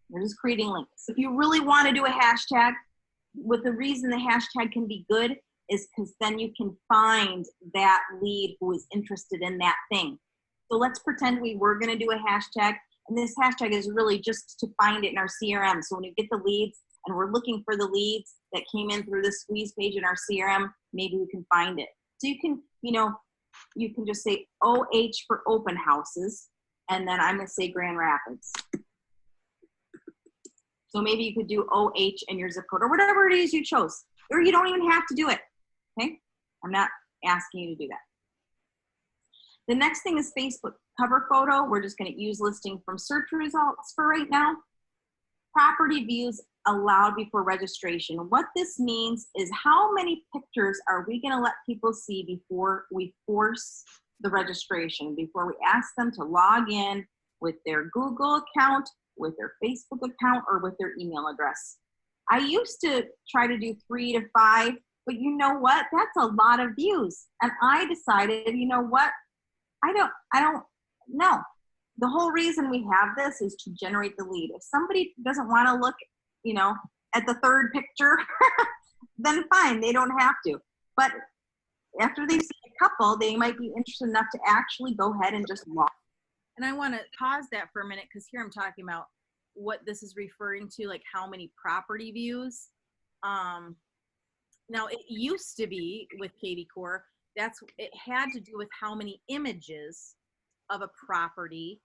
We're just creating links. If you really want to do a hashtag, with the reason the hashtag can be good is because then you can find that lead who is interested in that thing. So let's pretend we were going to do a hashtag, and this hashtag is really just to find it in our CRM. So when you get the leads and we're looking for the leads that came in through the squeeze page in our CRM, maybe we can find it. So you can, you can just say OH for open houses, and then I'm going to say Grand Rapids. So maybe you could do OH in your zip code or whatever it is you chose, or you don't even have to do it. Okay. I'm not asking you to do that. The next thing is Facebook cover photo. We're just going to use listing from search results for right now. Property views allowed before registration. What this means is how many pictures are we going to let people see before we force the registration, before we ask them to log in with their Google account, with their Facebook account, or with their email address. I used to try to do 3 to 5, but you know what? That's a lot of views. And I decided, you know what? I don't know. The whole reason we have this is to generate the lead. If somebody doesn't want to look, you know, at the third picture, then fine, they don't have to. But after they see a couple, they might be interested enough to actually go ahead and just log. And I want to pause that for a minute because here I'm talking about what this is referring to, like how many property views. Now it used to be with kvCore, it had to do with how many images of a property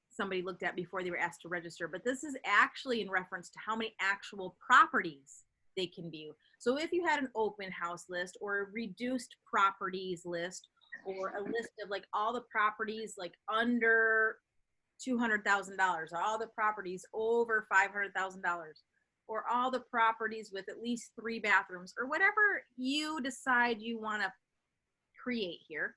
somebody looked at before they were asked to register. But this is actually in reference to how many actual properties they can view. So if you had an open house list or a reduced properties list, or a list of like all the properties like under $200,000, all the properties over $500,000, or all the properties with at least 3 bathrooms, or whatever you decide you want to create here,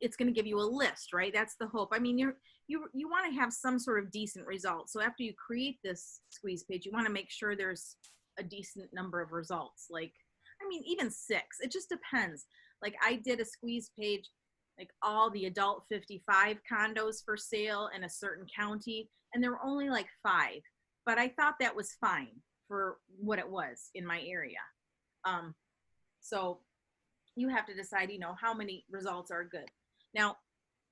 it's going to give you a list, right? That's the hope. I mean, you want to have some sort of decent results. So after you create this squeeze page, you want to make sure there's a decent number of results. Like, I mean, even 6, it just depends. Like I did a squeeze page, like all the adult 55 condos for sale in a certain county, and there were only like 5, but I thought that was fine for what it was in my area. So you have to decide, you know, how many results are good. Now,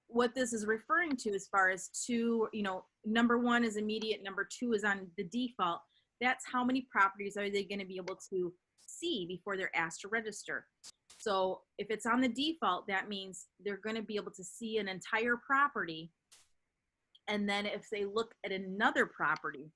what this is referring to as far as 2, you know, number 1 is immediate, number 2 is on the default. That's how many properties are they going to be able to see before they're asked to register. So if it's on the default, that means they're going to be able to see an entire property. And then if they look at another property,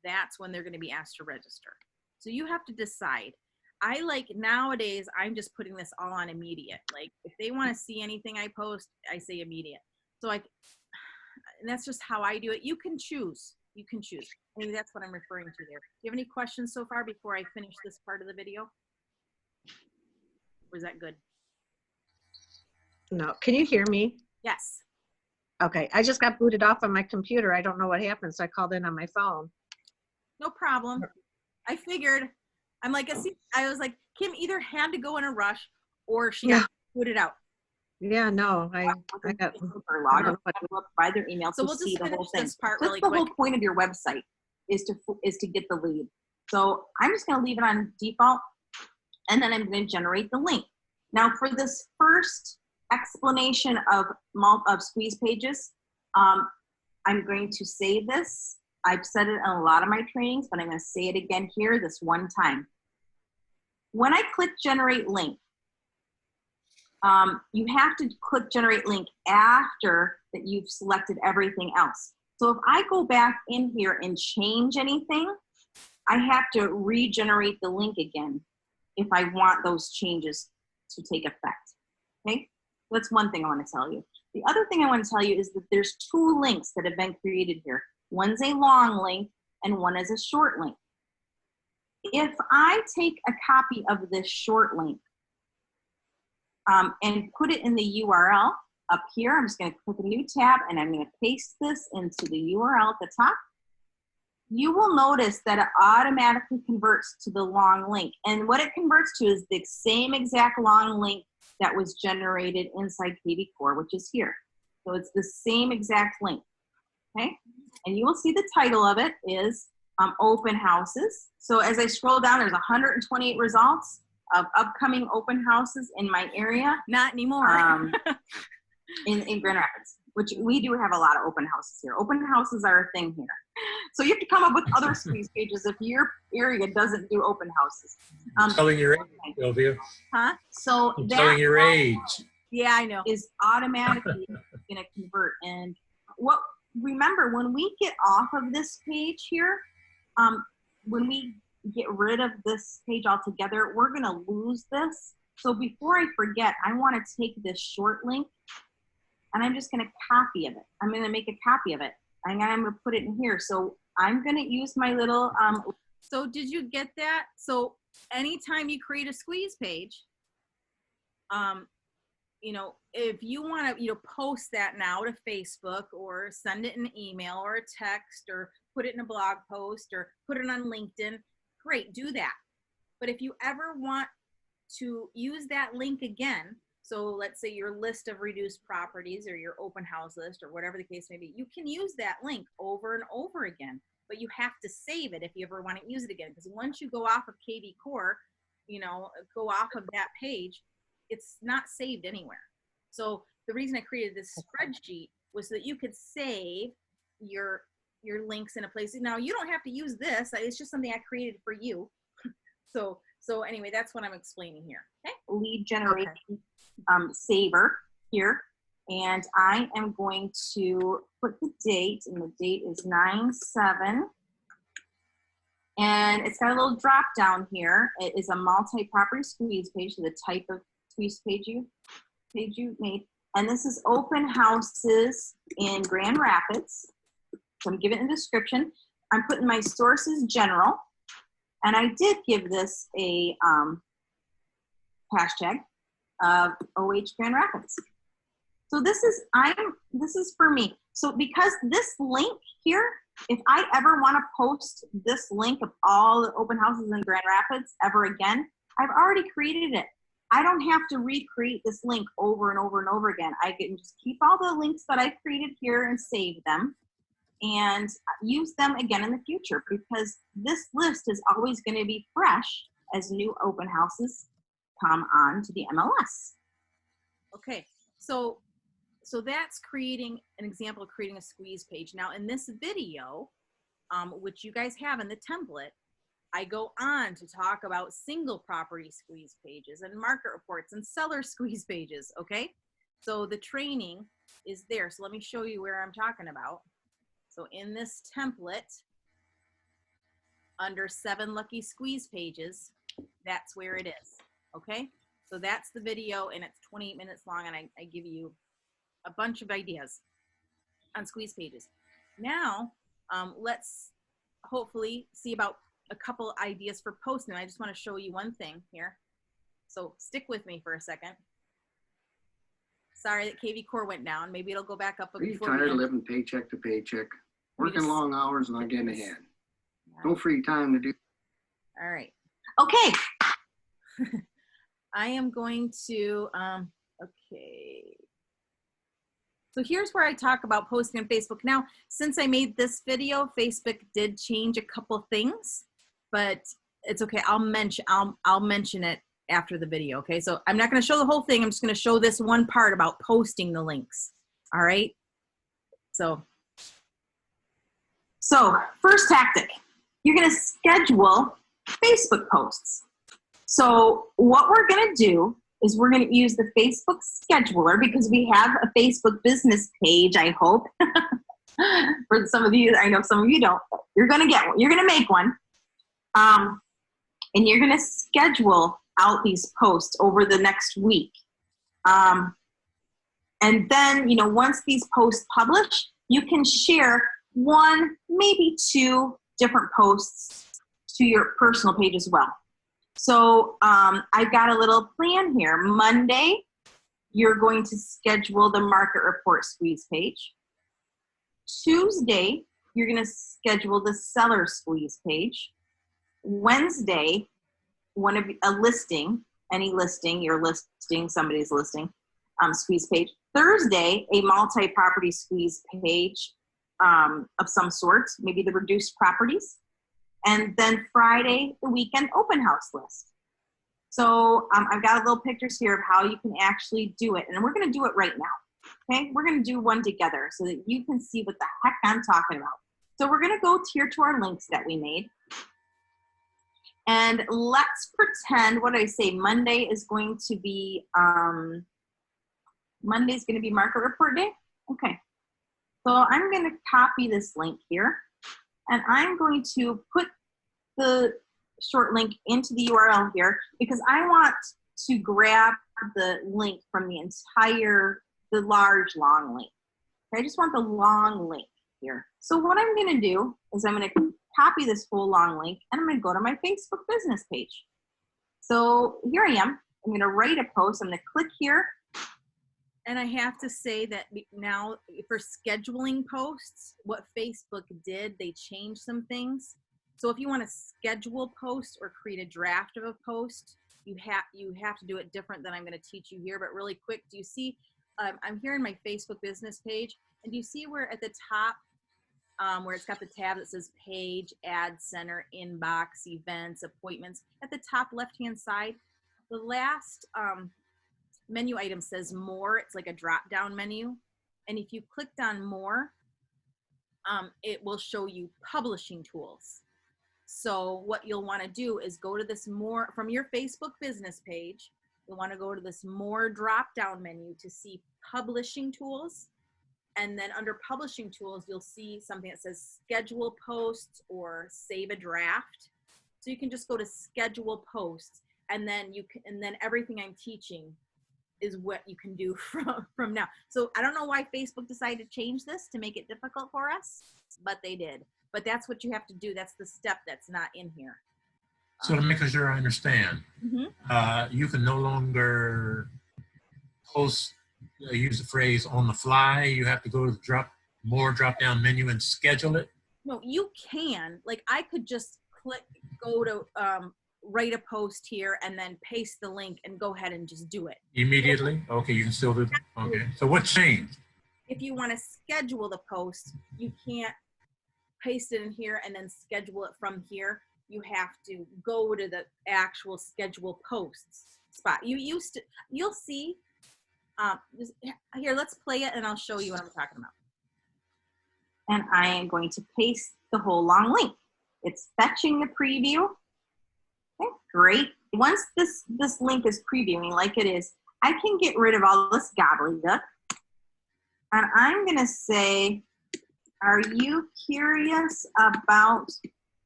that's when they're going to be asked to register. So you have to decide. I like nowadays, I'm just putting this all on immediate. Like if they want to see anything I post, I say immediate. So and that's just how I do it. You can choose. You can choose. I mean, that's what I'm referring to there. Do you have any questions so far before I finish this part of the video? Or is that good? No, can you hear me? Yes. Okay, I just got booted off on my computer. I don't know what happened, so I called in on my phone. No problem. I figured. I was like, Kim either had to go in a rush or she got booted out. Yeah, no, I got by their email so to we'll see just the whole finish thing. this part That's really the quick. whole point of your website is to get the lead. So I'm just going to leave it on default, and then I'm going to generate the link. Now for this first explanation of squeeze pages, I'm going to say this. I've said it in a lot of my trainings, but I'm going to say it again here this one time. When I click generate link, you have to click generate link after that you've selected everything else. So if I go back in here and change anything, I have to regenerate the link again if I want those changes to take effect. Okay, that's one thing I want to tell you. The other thing I want to tell you is that there's 2 links that have been created here. One's a long link and one is a short link. If I take a copy of this short link and put it in the URL up here, I'm just going to click a new tab and I'm going to paste this into the URL at the top. You will notice that it automatically converts to the long link. And what it converts to is the same exact long link that was generated inside kvCore, which is here. So it's the same exact link, okay? And you will see the title of it is open houses. So as I scroll down, there's 128 results of upcoming open houses in my area. Not anymore. in Grand Rapids, which we do have a lot of open houses here. Open houses are a thing here. So you have to come up with other squeeze pages if your area doesn't do open houses. Telling your age, Sylvia. Huh? So I'm that telling your age. Yeah, I know. is automatically going to convert. And remember, when we get off of this page here, when we get rid of this page altogether, we're going to lose this. So before I forget, I want to take this short link and I'm just going to copy of it. I'm going to make a copy of it. And I'm going to put it in here. So I'm going to use my little, So did you get that? So anytime you create a squeeze page, you know, if you want to, you know, post that now to Facebook or send it in an email or a text or put it in a blog post or put it on LinkedIn, great, do that. But if you ever want to use that link again, so let's say your list of reduced properties or your open house list or whatever the case may be, you can use that link over and over again, but you have to save it if you ever want to use it again. Because once you go off of kvCore, you know, go off of that page, it's not saved anywhere. So the reason I created this spreadsheet was so that you could save your links in a place. Now you don't have to use this. It's just something I created for you. So anyway, that's what I'm explaining here. Okay. lead generation saver here. And I am going to put the date, and the date is 9/7. And it's got a little drop down here. It is a multi-property squeeze page, so the type of squeeze page you made. And this is open houses in Grand Rapids. So I'm giving it a description. I'm putting my sources general. And I did give this a hashtag of OH Grand Rapids. So this is for me. So because this link here, if I ever want to post this link of all the open houses in Grand Rapids ever again, I've already created it. I don't have to recreate this link over and over and over again. I can just keep all the links that I created here and save them and use them again in the future, because this list is always going to be fresh as new open houses come on to the MLS. Okay, so that's creating an example of creating a squeeze page. Now in this video, which you guys have in the template, I go on to talk about single property squeeze pages and market reports and seller squeeze pages, okay? So the training is there. So let me show you where I'm talking about. So in this template, under 7 lucky squeeze pages, that's where it is, okay? So that's the video, and it's 28 minutes long, and I give you a bunch of ideas on squeeze pages. Now, let's hopefully see about a couple ideas for posting. I just want to show you one thing here. So stick with me for a second. Sorry that kvCore went down. Maybe it'll go back up. Are you tired of living paycheck to paycheck, working long hours and not getting ahead? No free time to do. All right. Okay. I am going to, okay. So here's where I talk about posting on Facebook. Now, since I made this video, Facebook did change a couple things, but it's okay. I'll mention it after the video. Okay. So I'm not going to show the whole thing. I'm just going to show this one part about posting the links. All right. So first tactic, you're going to schedule Facebook posts. So what we're going to do is we're going to use the Facebook scheduler, because we have a Facebook business page, I hope. For some of you, I know some of you don't. You're going to get one. You're going to make one. And you're going to schedule out these posts over the next week. And then, you know, once these posts publish, you can share 1, maybe 2 different posts to your personal page as well. So I've got a little plan here. Monday, you're going to schedule the market report squeeze page. Tuesday, you're going to schedule the seller squeeze page. Wednesday, a listing, any listing, you're listing, somebody's listing, squeeze page. Thursday, a multi-property squeeze page of some sort, maybe the reduced properties. And then Friday, the weekend open house list. So I've got little pictures here of how you can actually do it. And we're going to do it right now. Okay, we're going to do one together so that you can see what the heck I'm talking about. So we're going to go here to our links that we made. And let's pretend, what did I say? Monday is going to be market report day. Okay. So I'm going to copy this link here. And I'm going to put the short link into the URL here, because I want to grab the link from the large long link. I just want the long link here. So what I'm gonna do is I'm gonna copy this whole long link and I'm gonna go to my Facebook business page. So here I am. I'm gonna write a post. I'm gonna click here. And I have to say that now for scheduling posts, what Facebook did, they changed some things. So if you want to schedule posts or create a draft of a post, you have to do it different than I'm going to teach you here. But really quick, do you see, I'm here in my Facebook business page, and do you see where at the top, where it's got the tab that says page, ad center, inbox, events, appointments, at the top left-hand side, the last menu item says more. It's like a drop-down menu. And if you clicked on more, it will show you publishing tools. So what you'll want to do is go to this more from your Facebook business page. You'll want to go to this more drop-down menu to see publishing tools. And then under publishing tools, you'll see something that says schedule posts or save a draft. So you can just go to schedule posts, and then everything I'm teaching is what you can do from now. So I don't know why Facebook decided to change this to make it difficult for us, but they did. But that's what you have to do. That's the step that's not in here. So to make sure I understand, you can no longer post, use the phrase on the fly. You have to go to the drop down menu and schedule it. No, you can. Like I could just go to write a post here and then paste the link and go ahead and just do it Immediately? Okay, you can still do that. Okay. So what changed? If you want to schedule the post, you can't paste it in here and then schedule it from here. You have to go to the actual schedule posts spot. You'll see, here, let's play it and I'll show you what I'm talking about. And I am going to paste the whole long link. It's fetching the preview. Okay, great. Once this link is previewing like it is, I can get rid of all this gobbledygook. And I'm gonna say, are you curious about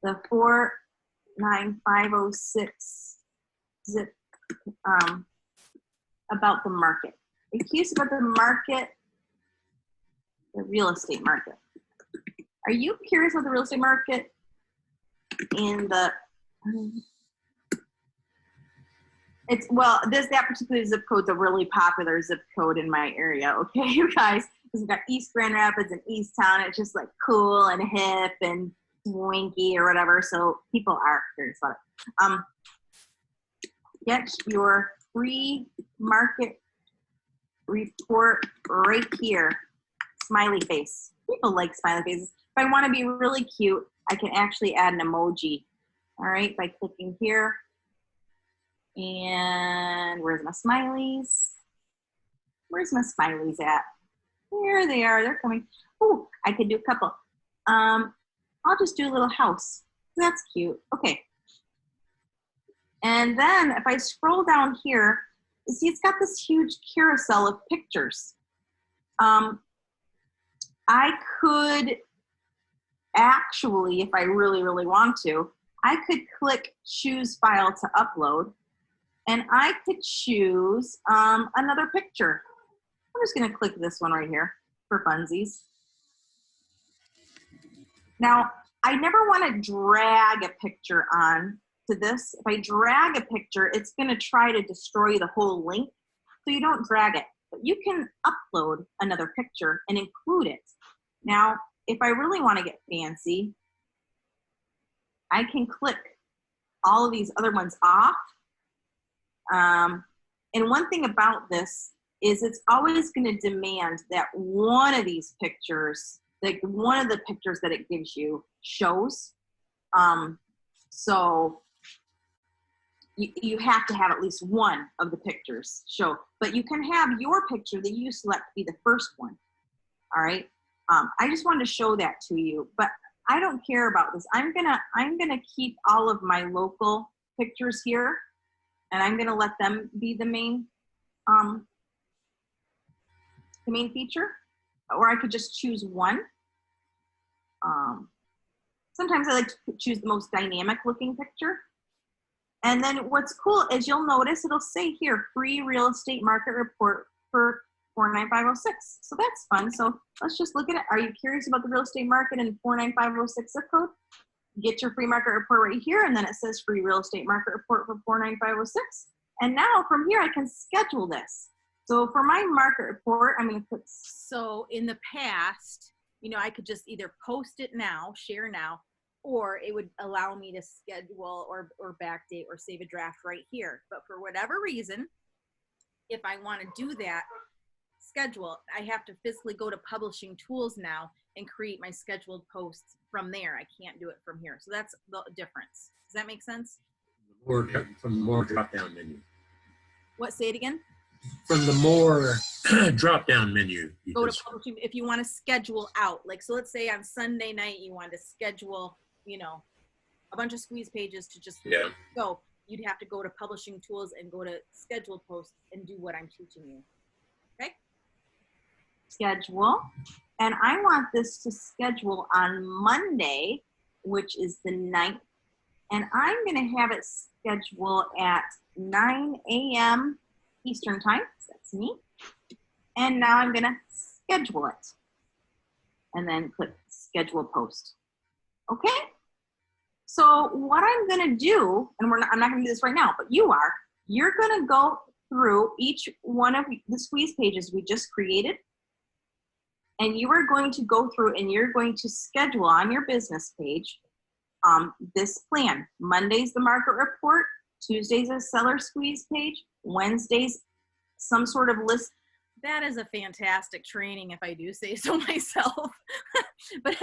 the 49506 zip, about the market? Are you curious about the market, the real estate market? Are you curious about the real estate market in the, that particular zip code's a really popular zip code in my area, okay, you guys? We've got East Grand Rapids and East Town. It's just like cool and hip and swanky or whatever, so people are curious about it. Get your free market report right here. Smiley face. People like smiley faces. If I want to be really cute, I can actually add an emoji. All right, by clicking here. And where's my smileys? Where's my smileys at? There they are. They're coming. Oh, I could do a couple. I'll just do a little house. That's cute. Okay. And then if I scroll down here, you see it's got this huge carousel of pictures. I could actually, if I really, really want to, I could click choose file to upload, and I could choose another picture. I'm just gonna click this one right here for funsies. Now, I never wanna drag a picture on to this. If I drag a picture, it's gonna try to destroy the whole link, so you don't drag it. But you can upload another picture and include it. Now, if I really wanna get fancy, I can click all of these other ones off. And one thing about this is it's always going to demand that one of these pictures, like one of the pictures that it gives you, shows. So you have to have at least one of the pictures show. But you can have your picture that you select be the first one. All right. I just wanted to show that to you, but I don't care about this. I'm gonna keep all of my local pictures here, and I'm gonna let them be the main feature, or I could just choose one. Sometimes I like to choose the most dynamic looking picture. And then what's cool is you'll notice it'll say here, free real estate market report for 49506. So that's fun. So let's just look at it. Are you curious about the real estate market in 49506 zip code? Get your free market report right here. And then it says free real estate market report for 49506. And now from here, I can schedule this. So for my market report, I'm going to put, So in the past, you know, I could just either post it now, share now, or it would allow me to schedule or backdate or save a draft right here. But for whatever reason, if I want to do that schedule, I have to physically go to publishing tools now and create my scheduled posts from there. I can't do it from here. So that's the difference. Does that make sense? Or from the more drop-down menu. What, say it again? From the more drop-down menu. You Go to just- publishing if you want to schedule out. Like, so let's say on Sunday night you want to schedule, you know, a bunch of squeeze pages to just Yeah. go. You'd have to go to publishing tools and go to scheduled posts and do what I'm teaching you. Okay? schedule. And I want this to schedule on Monday, which is the 9th. And I'm going to have it schedule at 9 a.m. Eastern time. That's me. And now I'm going to schedule it. And then click schedule post. Okay? So what I'm going to do, and I'm not going to do this right now, but you are, you're going to go through each one of the squeeze pages we just created. And you are going to go through and you're going to schedule on your business page this plan. Monday's the market report, Tuesday's a seller squeeze page, Wednesday's some sort of list. That is a fantastic training, if I do say so myself. But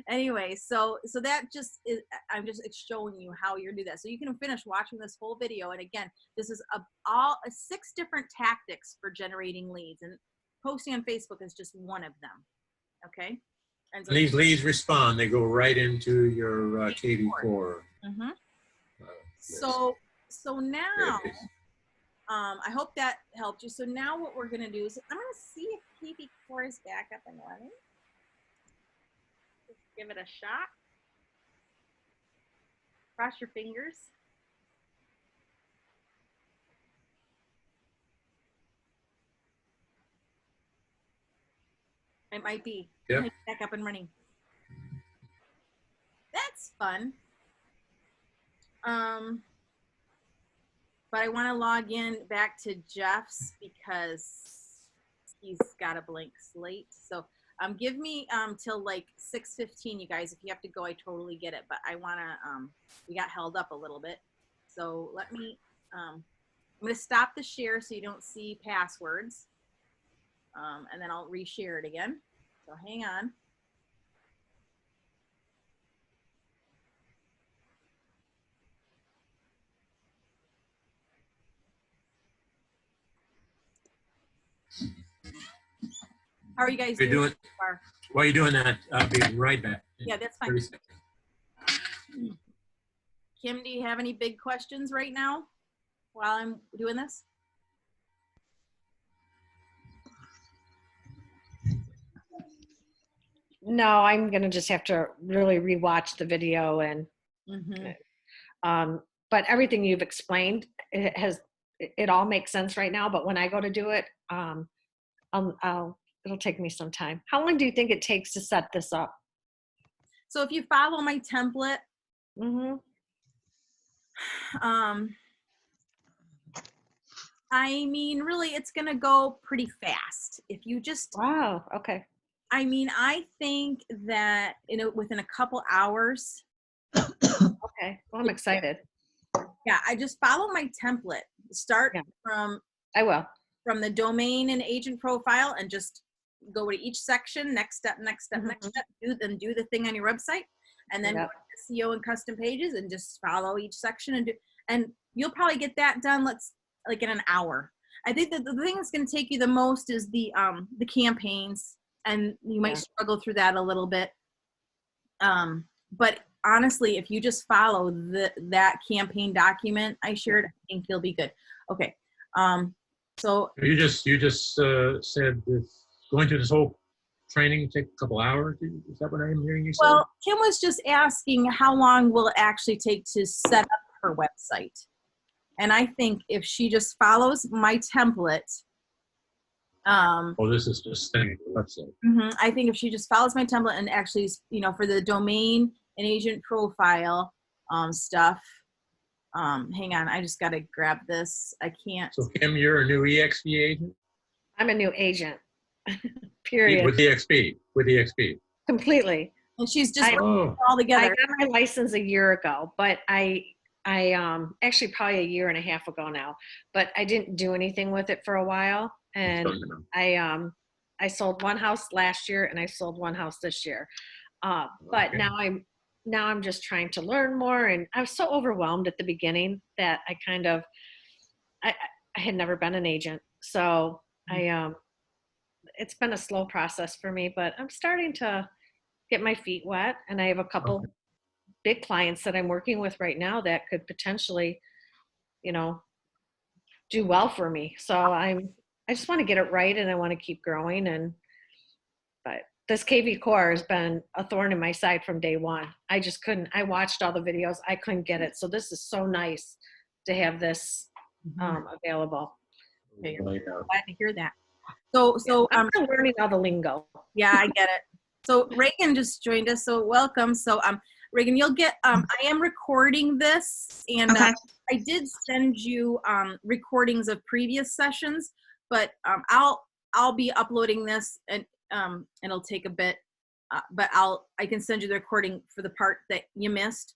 anyway, so that just is, I'm just showing you how you're do that. So you can finish watching this whole video. And again, this is all 6 different tactics for generating leads, and posting on Facebook is just one of them. Okay. And so these leads respond. They go right into your kvCore. mm-hmm. Yes. So now, I hope that helped you. So now what we're going to do is I'm going to see if kvCore is back up and running. Just give it a shot. Cross your fingers. It might be. Yep. Back up and running. That's fun. But I want to log in back to Jeff's because he's got a blank slate. So give me till like 6:15, you guys. If you have to go, I totally get it. But I want to, we got held up a little bit. So let me, I'm going to stop the share so you don't see passwords. And then I'll reshare it again. So hang on. How are you guys doing? While you're doing that, I'll be right back. Yeah, that's fine. 30 seconds. Kim, do you have any big questions right now while I'm doing this? No, I'm going to just have to really rewatch the video and, but everything you've explained, it all makes sense right now. But when I go to do it, it'll take me some time. How long do you think it takes to set this up? So if you follow my template, I mean, really, it's going to go pretty fast. If you just, wow, okay. I mean, I think that within a couple hours. Okay, well, I'm excited. Yeah, I just follow my template. Start from. I will. From the domain and agent profile, and just go to each section. Next step, next step, next step. Do the thing on your website, and then go to Seo and Custom Pages, and just follow each section and you'll probably get that done. Like in an hour. I think that the thing that's going to take you the most is the campaigns. And you might struggle through that a little bit. But honestly, if you just follow that campaign document I shared, I think you'll be good. Okay. So you just said this, going through this whole training take a couple hours. Is that what I'm hearing you say? Well, Kim was just asking how long will it actually take to set up her website. And I think if she just follows my template, Oh, this is just thing the website. I think if she just follows my template and actually, for the domain and agent profile stuff, hang on, I just got to grab this. I can't. So Kim, you're a new EXP agent? I'm a new agent. Period. With EXP. Completely. And she's just Oh, all I together. got my license a year ago, but I actually probably a year and a half ago now, but I didn't do anything with it for a while. And I sold one house last year and I sold one house this year. But Okay. now I'm just trying to learn more, and I was so overwhelmed at the beginning that I had never been an agent. So it's been a slow process for me, but I'm starting to get my feet wet, and I have a couple big clients that I'm working with right now that could potentially, do well for me. So I just want to get it right, and I want to keep growing. But this kvCore has been a thorn in my side from day one. I just couldn't. I watched all the videos. I couldn't get it. So this is so nice to have this available. Okay, glad to hear that. So I'm still learning all the lingo. Yeah, I get it. So Reagan just joined us, so welcome. So Reagan, you'll get I am recording this, and Okay. I did send you recordings of previous sessions, but I'll be uploading this, and it'll take a bit, but I can send you the recording for the part that you missed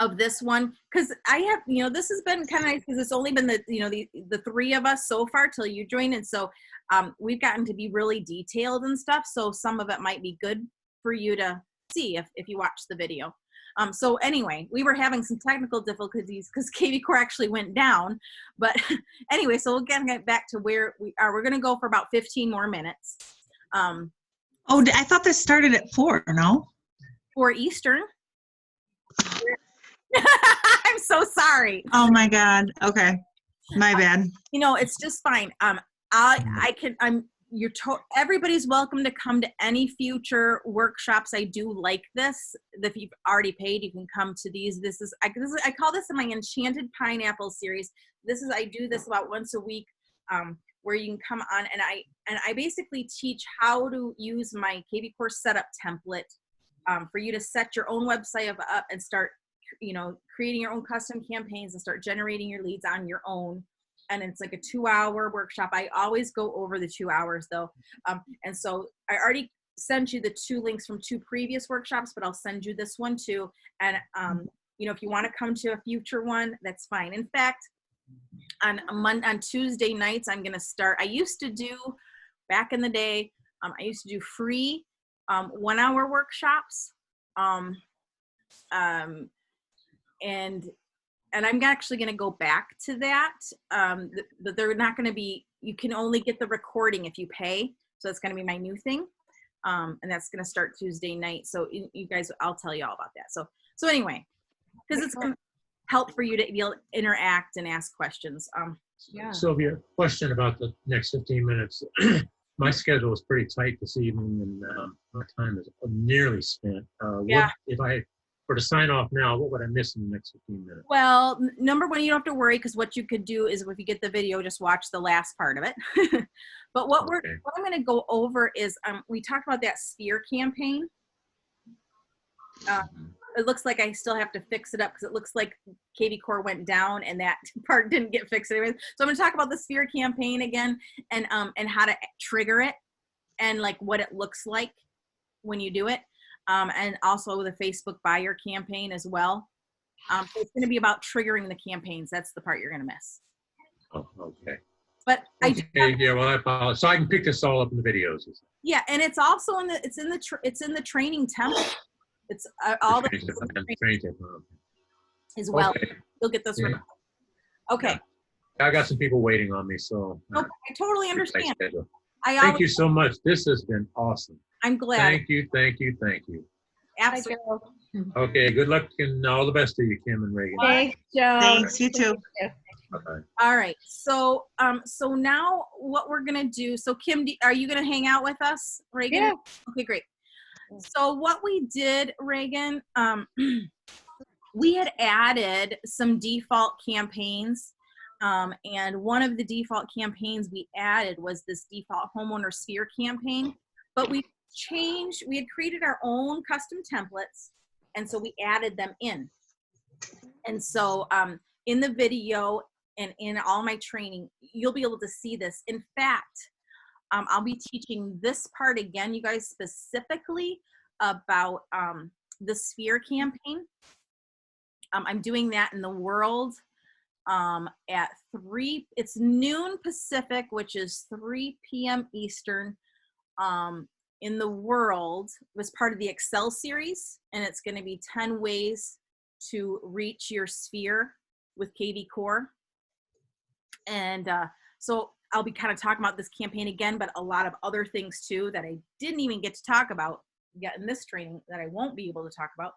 of this one, because I have, this has been kind of nice because it's only been the three of us so far till you joined, and so we've gotten to be really detailed and stuff, so some of it might be good for you to see if you watch the video. So anyway, we were having some technical difficulties because kvCore actually went down, but anyway, so we'll get back to where we are. We're going to go for about 15 more minutes. Oh, I thought this started at 4, no? For Eastern. I'm so sorry. Oh my God. Okay. My bad. It's just fine. Everybody's welcome to come to any future workshops I do like this. If you've already paid, you can come to these. I call this my Enchanted Pineapple series. I do this about once a week, where you can come on, and I basically teach how to use my kvCore setup template for you to set your own website up and start, creating your own custom campaigns and start generating your leads on your own. And it's like a 2-hour workshop. I always go over the 2 hours though. And so I already sent you the 2 links from 2 previous workshops, but I'll send you this one too. And, if you want to come to a future one, that's fine. In fact, on Tuesday nights, I'm going to start, I used to do back in the day, I used to do free 1-hour workshops. And I'm actually going to go back to that. They're not going to be, you can only get the recording if you pay. So that's going to be my new thing. And that's going to start Tuesday night. So you guys, I'll tell you all about that. So anyway, because it's going to help for you to be able to interact and ask questions. Sylvia, question about the next 15 minutes. My schedule is pretty tight this evening, and my time is nearly spent. If I were to sign off now, what would I miss in the next 15 minutes? Well, number one, you don't have to worry, because what you could do is if you get the video, just watch the last part of it. But what I'm going to go over is we talked about that sphere campaign. It looks like I still have to fix it up because it looks like kvCore went down and that part didn't get fixed anyway. So I'm going to talk about the sphere campaign again, and how to trigger it, and like what it looks like when you do it. And also the Facebook buyer campaign as well. So it's going to be about triggering the campaigns. That's the part you're going to miss. Oh, okay. But I apologize. So I can pick this all up in the videos. Yeah, and it's also in the training template. It's all the as well. Okay. You'll get this one. Okay. I got some people waiting on me, so. Okay, I totally understand. Thank you so much. This has been awesome. I'm glad. Thank you. Absolutely. Okay, good luck and all the best to you, Kim and Reagan. Thanks, Joe. Thanks, you too. Bye-bye. All right. So now what we're gonna do. So Kim, are you gonna hang out with us, Reagan? Yeah. Okay, great. So what we did, Reagan, we had added some default campaigns. And one of the default campaigns we added was this default homeowner sphere campaign, but we had created our own custom templates. And so we added them in. And so in the video and in all my training, you'll be able to see this. In fact, I'll be teaching this part again, you guys, specifically about the sphere campaign. I'm doing that in the world at it's noon Pacific, which is 3 p.m. Eastern. In the world was part of the Excel series, and it's going to be 10 ways to reach your sphere with kvCore. And so I'll be kind of talking about this campaign again, but a lot of other things too that I didn't even get to talk about yet in this training that I won't be able to talk about.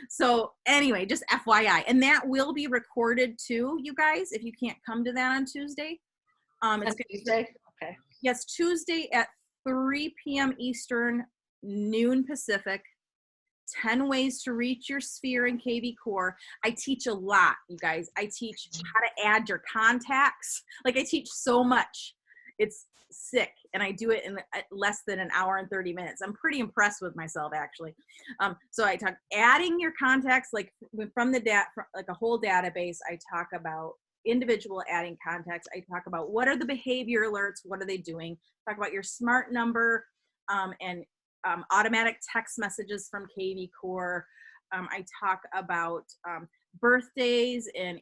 so anyway, just FYI, and that will be recorded too, you guys, if you can't come to that on Tuesday. It's Tuesday? Okay. Yes, Tuesday at 3 p.m. Eastern, noon Pacific. 10 ways to reach your sphere in kvCore. I teach a lot, you guys. I teach how to add your contacts. Like, I teach so much. It's sick. And I do it in less than an hour and 30 minutes. I'm pretty impressed with myself, actually. So I talk adding your contacts, like from the like a whole database. I talk about individual adding contacts. I talk about what are the behavior alerts, what are they doing. Talk about your smart number and automatic text messages from kvCore. I talk about birthdays and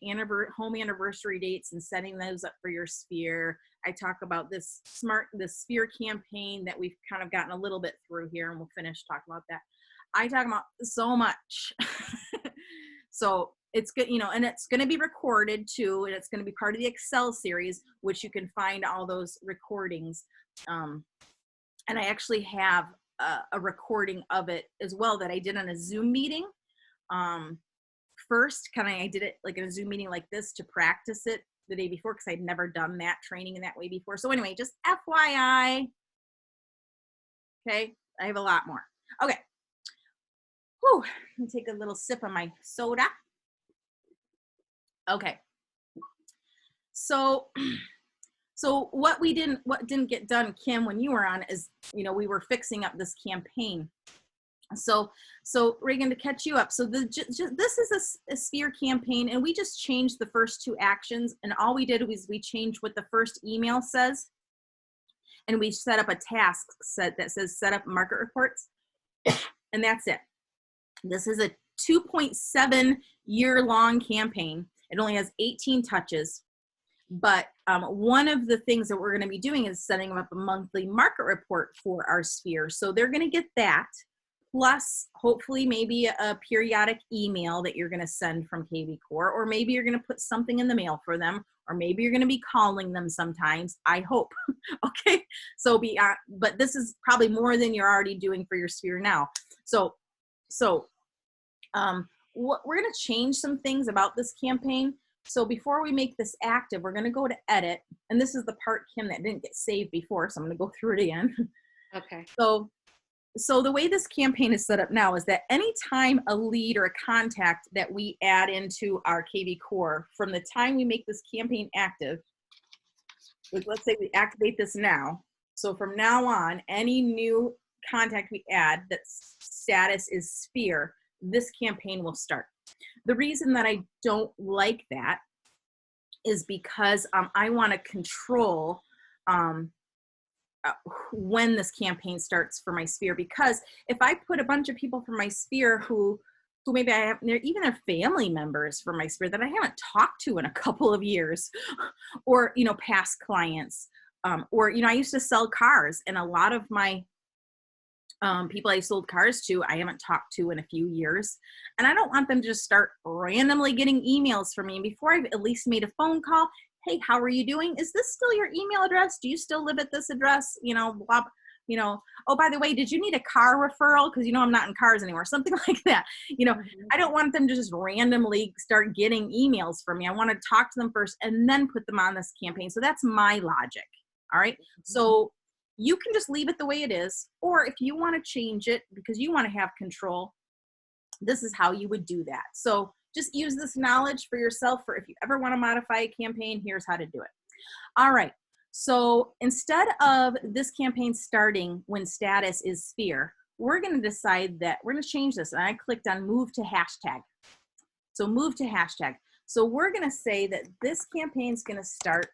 home anniversary dates and setting those up for your sphere. I talk about this sphere campaign that we've kind of gotten a little bit through here, and we'll finish talking about that. I talk about so much. So it's good, you know, and it's going to be recorded too, and it's going to be part of the Excel series, which you can find all those recordings. And I actually have a recording of it as well that I did on a Zoom meeting. First, I did it like in a Zoom meeting like this to practice it the day before, because I'd never done that training in that way before. So anyway, just FYI. Okay, I have a lot more. Okay. Whew, let me take a little sip of my soda. Okay. So what didn't get done, Kim, when you were on is, you know, we were fixing up this campaign. So Reagan, to catch you up. So this is a sphere campaign, and we just changed the first two actions, and all we did was we changed what the first email says, and we set up a task set that says set up market reports, and that's it. This is a 2.7 year long campaign. It only has 18 touches. But one of the things that we're going to be doing is setting up a monthly market report for our sphere. So they're going to get that, plus hopefully maybe a periodic email that you're going to send from kvCore, or maybe you're going to put something in the mail for them, or maybe you're going to be calling them sometimes, I hope. Okay, so but this is probably more than you're already doing for your sphere now. So we're going to change some things about this campaign. So before we make this active, we're going to go to edit. And this is the part, Kim, that didn't get saved before. So I'm going to go through it again. Okay. So the way this campaign is set up now is that anytime a lead or a contact that we add into our kvCore, from the time we make this campaign active, let's say we activate this now. So from now on, any new contact we add that status is sphere, this campaign will start. The reason that I don't like that is because I want to control when this campaign starts for my sphere. Because if I put a bunch of people from my sphere who maybe I have, even their family members from my sphere that I haven't talked to in a couple of years, or, you know, past clients, or, you know, I used to sell cars, and a lot of my people I sold cars to, I haven't talked to in a few years. And I don't want them to just start randomly getting emails from me before I've at least made a phone call. Hey, how are you doing? Is this still your email address? Do you still live at this address? You know, blah, you know, oh, by the way, did you need a car referral? Because, you know, I'm not in cars anymore, something like that. You know, I don't want them to just randomly start getting emails from me. I want to talk to them first and then put them on this campaign. So that's my logic. All right. So you can just leave it the way it is, or if you want to change it because you want to have control, this is how you would do that. So just use this knowledge for yourself for if you ever want to modify a campaign, here's how to do it. All right. So instead of this campaign starting when status is sphere, we're going to decide that we're going to change this. And I clicked on move to hashtag. So move to hashtag. So we're going to say that this campaign is going to start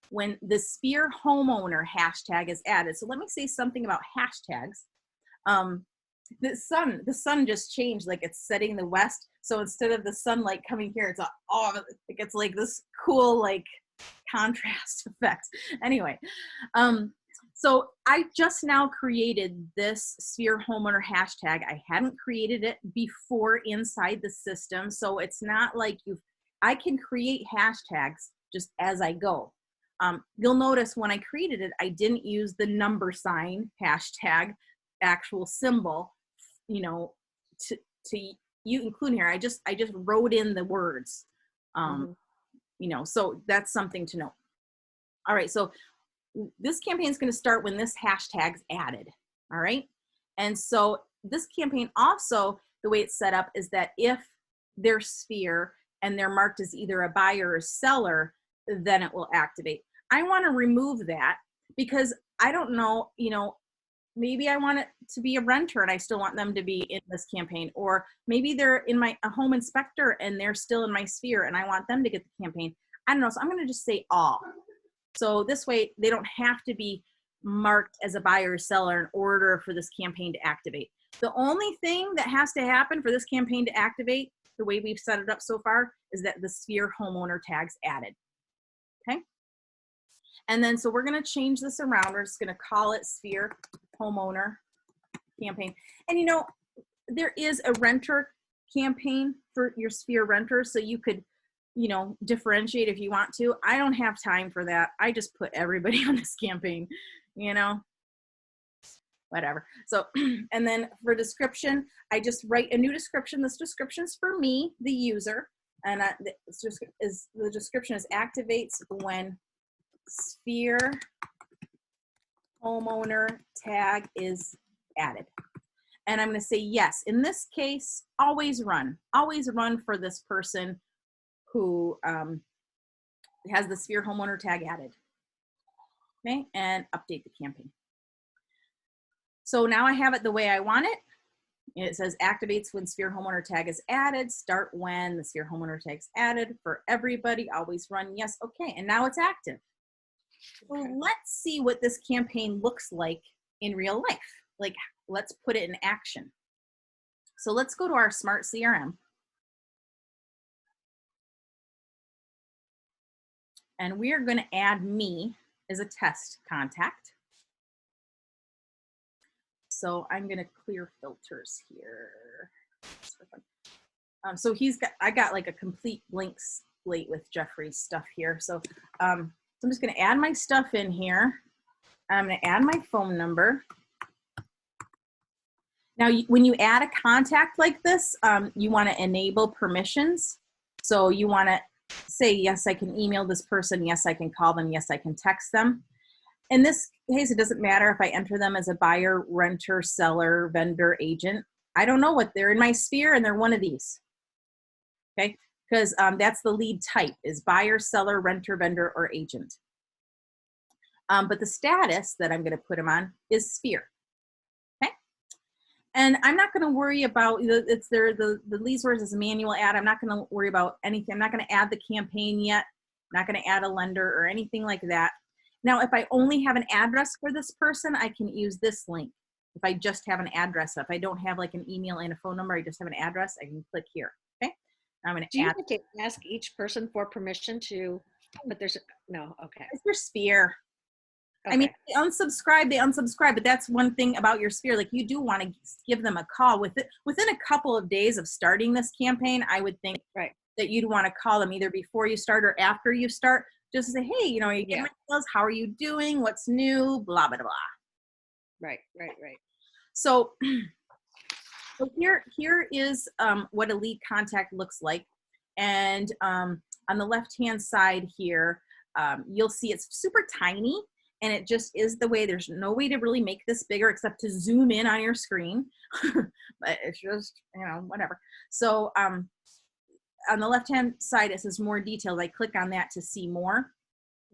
when the sphere homeowner hashtag is added. So let me say something about hashtags. The sun just changed, like it's setting the west. So instead of the sunlight coming here, it's like this cool like contrast effect. Anyway, so I just now created this sphere homeowner hashtag. I hadn't created it before inside the system, so it's not like I can create hashtags just as I go. You'll notice when I created it, I didn't use the number sign hashtag actual symbol, you know, to you include here. I just wrote in the words, you know, so that's something to know. All right, so this campaign is going to start when this hashtag's added. All right, and so this campaign also, the way it's set up is that if they're sphere and they're marked as either a buyer or seller, then it will activate. I want to remove that because I don't know, you know, maybe I want it to be a renter and I still want them to be in this campaign, or maybe they're in a home inspector and they're still in my sphere and I want them to get the campaign. I don't know, so I'm going to just say all. So this way they don't have to be marked as a buyer or seller in order for this campaign to activate. The only thing that has to happen for this campaign to activate, the way we've set it up so far, is that the sphere homeowner tag's added. Okay? And then so we're going to change this around. We're just going to call it sphere homeowner campaign. And you know, there is a renter campaign for your sphere renters, so you could, you know, differentiate if you want to. I don't have time for that. I just put everybody on this campaign, you know, whatever. So, and then for description, I just write a new description. This description's for me, the user, and the description is activates when sphere homeowner tag is added. And I'm going to say yes. In this case, always run for this person who has the sphere homeowner tag added. Okay, and update the campaign. So now I have it the way I want it. It says activates when sphere homeowner tag is added, start when the sphere homeowner tag is added for everybody, always run, yes, okay, and now it's active. So let's see what this campaign looks like in real life. Like, let's put it in action. So let's go to our Smart CRM. And we are going to add me as a test contact. So I'm going to clear filters here. So I got like a complete blank slate with Jeffrey's stuff here. So I'm just going to add my stuff in here. I'm going to add my phone number. Now, when you add a contact like this, you want to enable permissions. So you want to say, yes, I can email this person. Yes, I can call them. Yes, I can text them. In this case, it doesn't matter if I enter them as a buyer, renter, seller, vendor, agent. I don't know what they're in my sphere, and they're one of these. Okay, because that's the lead type is buyer, seller, renter, vendor, or agent. But the status that I'm going to put them on is sphere. Okay, and I'm not going to worry about the lead source is a manual add. I'm not going to worry about anything. I'm not going to add the campaign yet. I'm not going to add a lender or anything like that. Now, if I only have an address for this person, I can use this link. If I just have an address, if I don't have like an email and a phone number, I just have an address, I can click here. Okay, I'm going to add. Do you have to ask each person for permission to? But there's no. Okay. It's your sphere. Okay. I mean, they unsubscribe, but that's one thing about your sphere. Like, you do want to give them a call within a couple of days of starting this campaign. I would think that you'd want to call them either before you start or after you start. Just to say, hey, you know, you get my emails, how are you doing? What's new? Blah, blah, blah. Right. So here is what a lead contact looks like. And on the left-hand side here, you'll see it's super tiny. and it just is the way. There's no way to really make this bigger except to zoom in on your screen. But it's just, you know, whatever. So on the left-hand side, it says more details. I click on that to see more.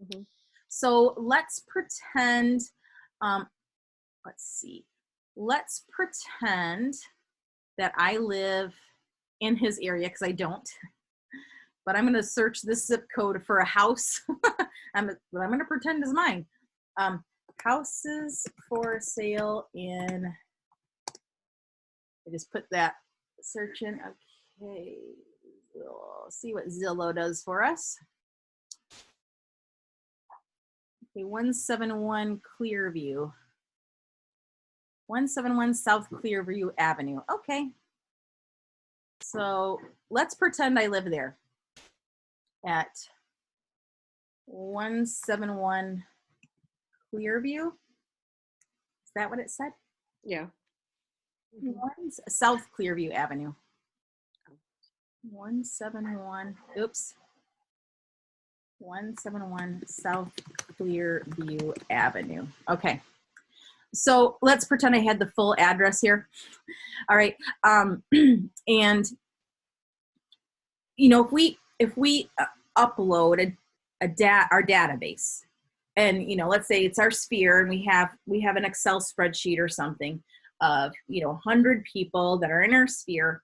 Mhm. So let's pretend, let's see. Let's pretend that I live in his area, because I don't. But I'm going to search this zip code for a house. I'm going to pretend is mine. Houses for sale in, I just put that search in. Okay, Zillow. See what Zillow does for us. Okay, 171 Clearview. 171 South Clearview Avenue. Okay. So let's pretend I live there at 171 Clearview. Is that what it said? Yeah. South Clearview Avenue. 171, oops. 171 South Clearview Avenue. Okay. So let's pretend I had the full address here. All right. And you know, if we upload our database, and you know, let's say it's our sphere, and we have an Excel spreadsheet or something of, you know, 100 people that are in our sphere.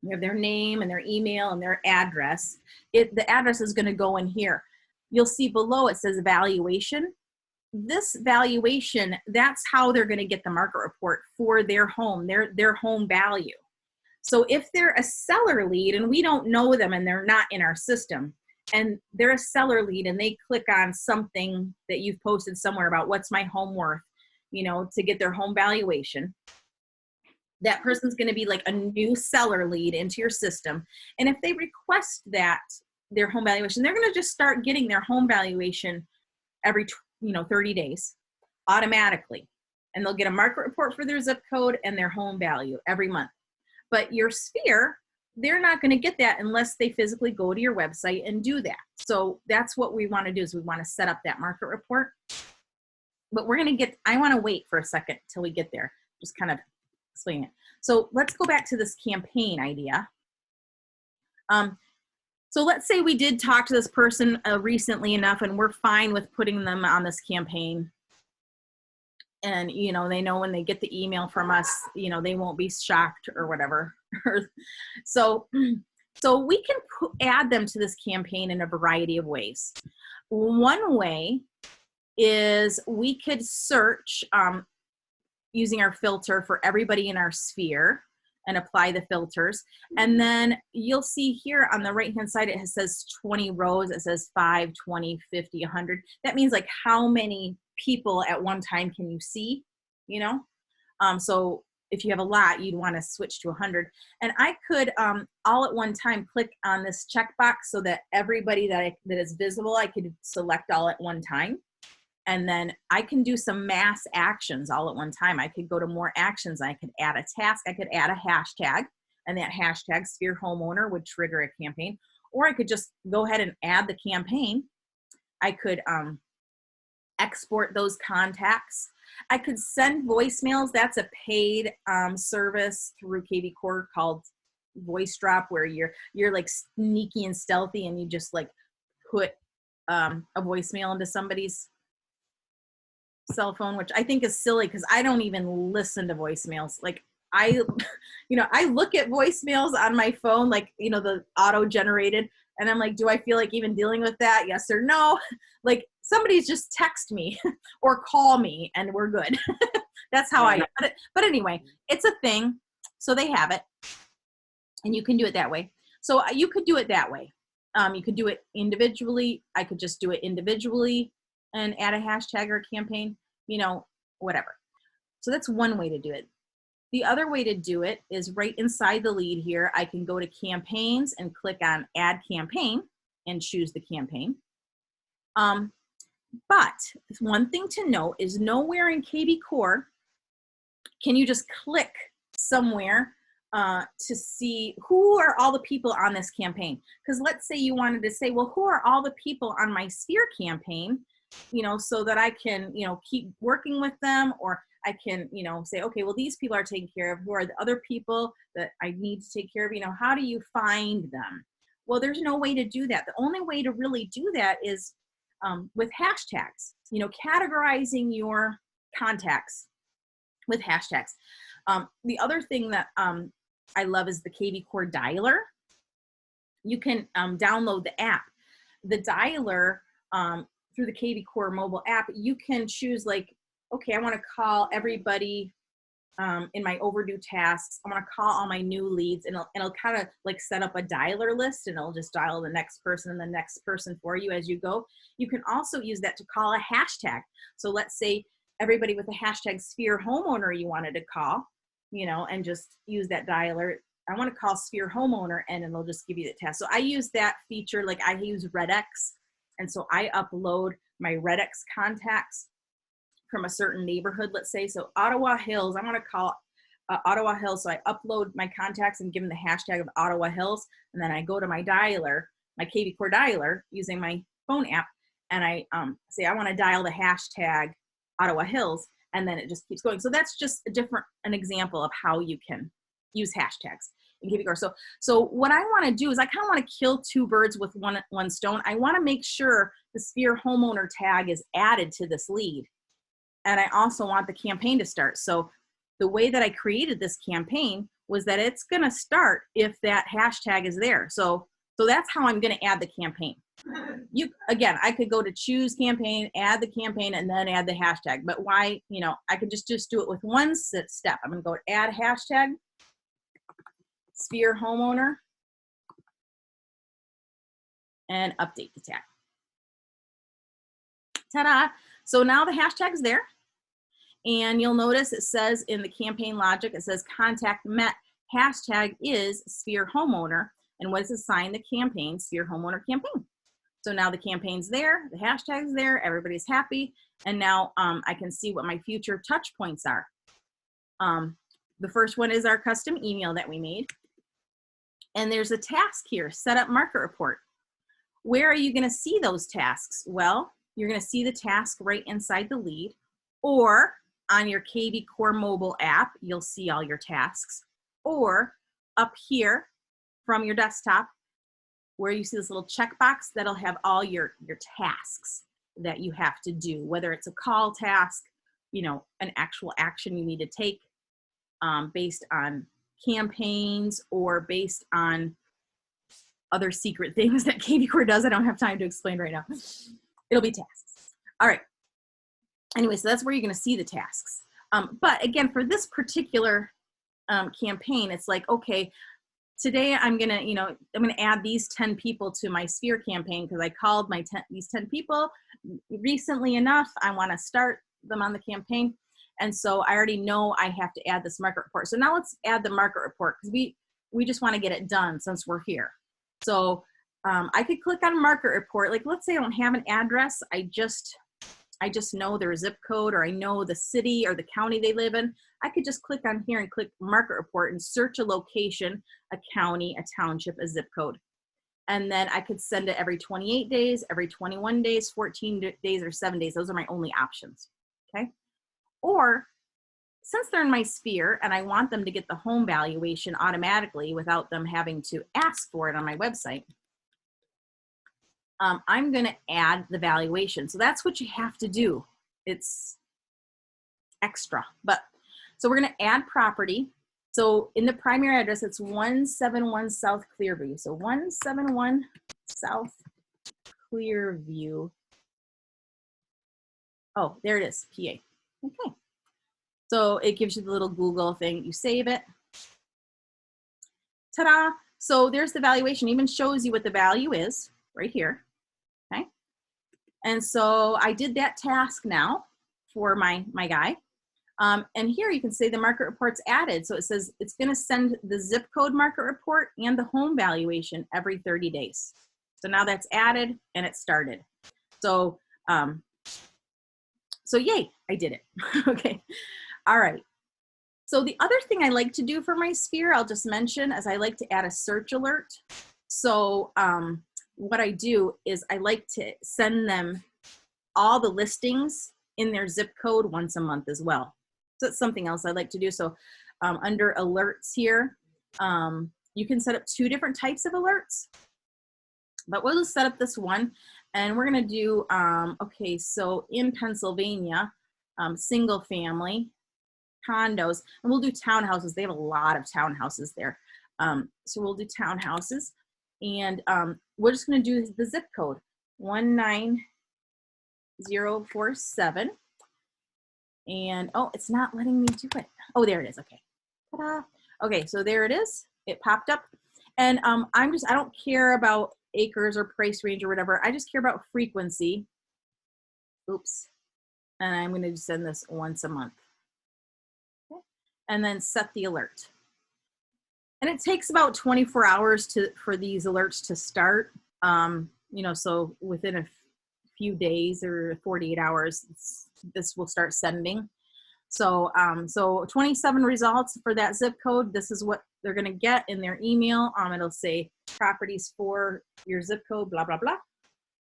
We have their name and their email and their address. The address is going to go in here. You'll see below it says valuation. This valuation, that's how they're going to get the market report for their home, their home value. So if they're a seller lead and we don't know them and they're not in our system, and they're a seller lead and they click on something that you've posted somewhere about what's my home worth, you know, to get their home valuation, that person's going to be like a new seller lead into your system. And if they request that, their home valuation, they're going to just start getting their home valuation every 30 days automatically. And they'll get a market report for their zip code and their home value every month. But your sphere, they're not going to get that unless they physically go to your website and do that. So that's what we want to do, is we want to set up that market report. But I want to wait for a second till we get there. Just kind of explain it. So let's go back to this campaign idea. So let's say we did talk to this person recently enough and we're fine with putting them on this campaign. And, you know, they know when they get the email from us, you know, they won't be shocked or whatever. So we can add them to this campaign in a variety of ways. One way is we could search using our filter for everybody in our sphere and apply the filters. And then you'll see here on the right hand side, it says 20 rows. It says 5, 20, 50, 100. That means like how many people at one time can you see, you know? So if you have a lot, you'd want to switch to 100. And I could all at one time click on this checkbox so that everybody that is visible, I could select all at one time. And then I can do some mass actions all at one time. I could go to more actions. I could add a task. I could add a hashtag, and that hashtag Sphere Homeowner would trigger a campaign. Or I could just go ahead and add the campaign. I could export those contacts. I could send voicemails. That's a paid service through kvCore called Voice Drop, where you're like sneaky and stealthy, and you just like put a voicemail into somebody's cell phone, which I think is silly because I don't even listen to voicemails. Like I look at voicemails on my phone, like, you know, the auto generated, and I'm like, do I feel like even dealing with that? Yes or no? Like somebody's just text me or call me and we're good. That's how I, but anyway, it's a thing. So they have it and you can do it that way. So you could do it that way. You could do it individually. I could just do it individually and add a hashtag or a campaign, you know, whatever. So that's one way to do it. The other way to do it is right inside the lead here. I can go to campaigns and click on add campaign and choose the campaign. But one thing to note is nowhere in kvCore can you just click somewhere to see who are all the people on this campaign. Because let's say you wanted to say, well, who are all the people on my sphere campaign you know, so that I can, you know, keep working with them, or I can, you know, say, okay, well, these people are taken care of. Who are the other people that I need to take care of? You know, how do you find them? Well, there's no way to do that. The only way to really do that is with hashtags, you know, categorizing your contacts with hashtags. The other thing that I love is the kvCore dialer. You can download the app. The dialer through the kvCore mobile app, you can choose like, okay, I want to call everybody in my overdue tasks. I want to call all my new leads, and it'll kind of like set up a dialer list, and it'll just dial the next person and the next person for you as you go. You can also use that to call a hashtag. So let's say everybody with the hashtag Sphere Homeowner you wanted to call, you know, and just use that dialer. I want to call Sphere Homeowner, and it'll just give you the task. So I use that feature, like I use Redx, and so I upload my Redx contacts from a certain neighborhood, let's say. So Ottawa Hills, I want to call Ottawa Hills. So I upload my contacts and give them the hashtag of Ottawa Hills. And then I go to my dialer, my kvCore dialer using my phone app. And I say, I want to dial the hashtag Ottawa Hills. And then it just keeps going. So that's just an example of how you can use hashtags in kvCore. So what I want to do is I kind of want to kill two birds with one stone. I want to make sure the Sphere Homeowner tag is added to this lead. And I also want the campaign to start. So the way that I created this campaign was that it's going to start if that hashtag is there. So that's how I'm going to add the campaign. Again, I could go to choose campaign, add the campaign, and then add the hashtag. But why, you know, I could just do it with one step. I'm going to go to add hashtag, Sphere Homeowner, and update the tag. Ta-da! So now the hashtag's there, and you'll notice it says in the campaign logic, it says contact met, hashtag is Sphere Homeowner, and what is assigned the campaign, Sphere Homeowner campaign. So now the campaign's there, the hashtag's there, everybody's happy, and now I can see what my future touch points are. The first one is our custom email that we made, and there's a task here, set up market report. Where are you going to see those tasks? Well, you're going to see the task right inside the lead, or on your kvCore mobile app, you'll see all your tasks, or up here from your desktop where you see this little checkbox that'll have all your tasks that you have to do, whether it's a call task, you know, an actual action you need to take based on campaigns or based on other secret things that kvCore does. I don't have time to explain right now. It'll be tasks. All right. Anyway, so that's where you're going to see the tasks. But again, for this particular campaign, it's like, okay, today I'm going to, you know, I'm going to add these 10 people to my Sphere campaign because I called these 10 people recently enough. I want to start them on the campaign. And so I already know I have to add this market report. So now let's add the market report because we just want to get it done since we're here. So I could click on market report. Like, let's say I don't have an address. I just know their zip code, or I know the city or the county they live in. I could just click on here and click market report and search a location, a county, a township, a zip code. And then I could send it every 28 days, every 21 days, 14 days, or 7 days. Those are my only options, okay? Or since they're in my Sphere and I want them to get the home valuation automatically without them having to ask for it on my website, I'm going to add the valuation. So that's what you have to do. It's extra. So we're going to add property. So in the primary address, it's 171 South Clearview. So 171 South Clearview. Oh, there it is, PA. Okay. So it gives you the little Google thing. You save it. Ta-da. So there's the valuation. Even shows you what the value is right here. Okay. And so I did that task now for my guy. And here you can say the market report's added. So it says it's going to send the zip code market report and the home valuation every 30 days. So now that's added and it started. So, so yay, I did it. Okay. All right. So the other thing I like to do for my Sphere, I'll just mention, is I like to add a search alert. So what I do is I like to send them all the listings in their zip code once a month as well. So it's something else I like to do. So under alerts here, you can set up 2 different types of alerts, but we'll just set up this one, and we're gonna do, okay, so in Pennsylvania, single family, condos, and we'll do townhouses. They have a lot of townhouses there. So we'll do townhouses, and we're just going to do the zip code 19047. And oh, it's not letting me do it. Oh, there it is. Okay. Ta-da. Okay, so there it is. It popped up, and I don't care about acres or price range or whatever. I just care about frequency. Oops. And I'm going to send this once a month. And then set the alert. And it takes about 24 hours for these alerts to start. You know, so within a few days or 48 hours, this will start sending. So, so 27 results for that zip code. This is what they're going to get in their email. It'll say properties for your zip code, blah, blah, blah.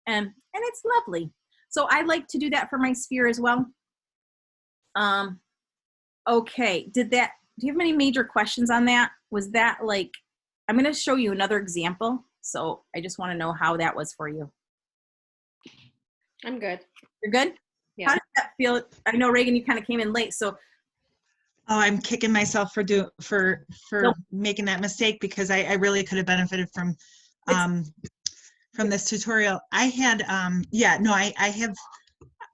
And it's lovely. So I like to do that for my sphere as well. Okay, do you have any major questions on that? Was that like, I'm going to show you another example. So I just want to know how that was for you. I'm good. You're good? Yeah. How does that feel? I know, Reagan, you kind of came in late, so. Oh, I'm kicking myself for Nope. making that mistake, because I really could have benefited from this tutorial. I had I have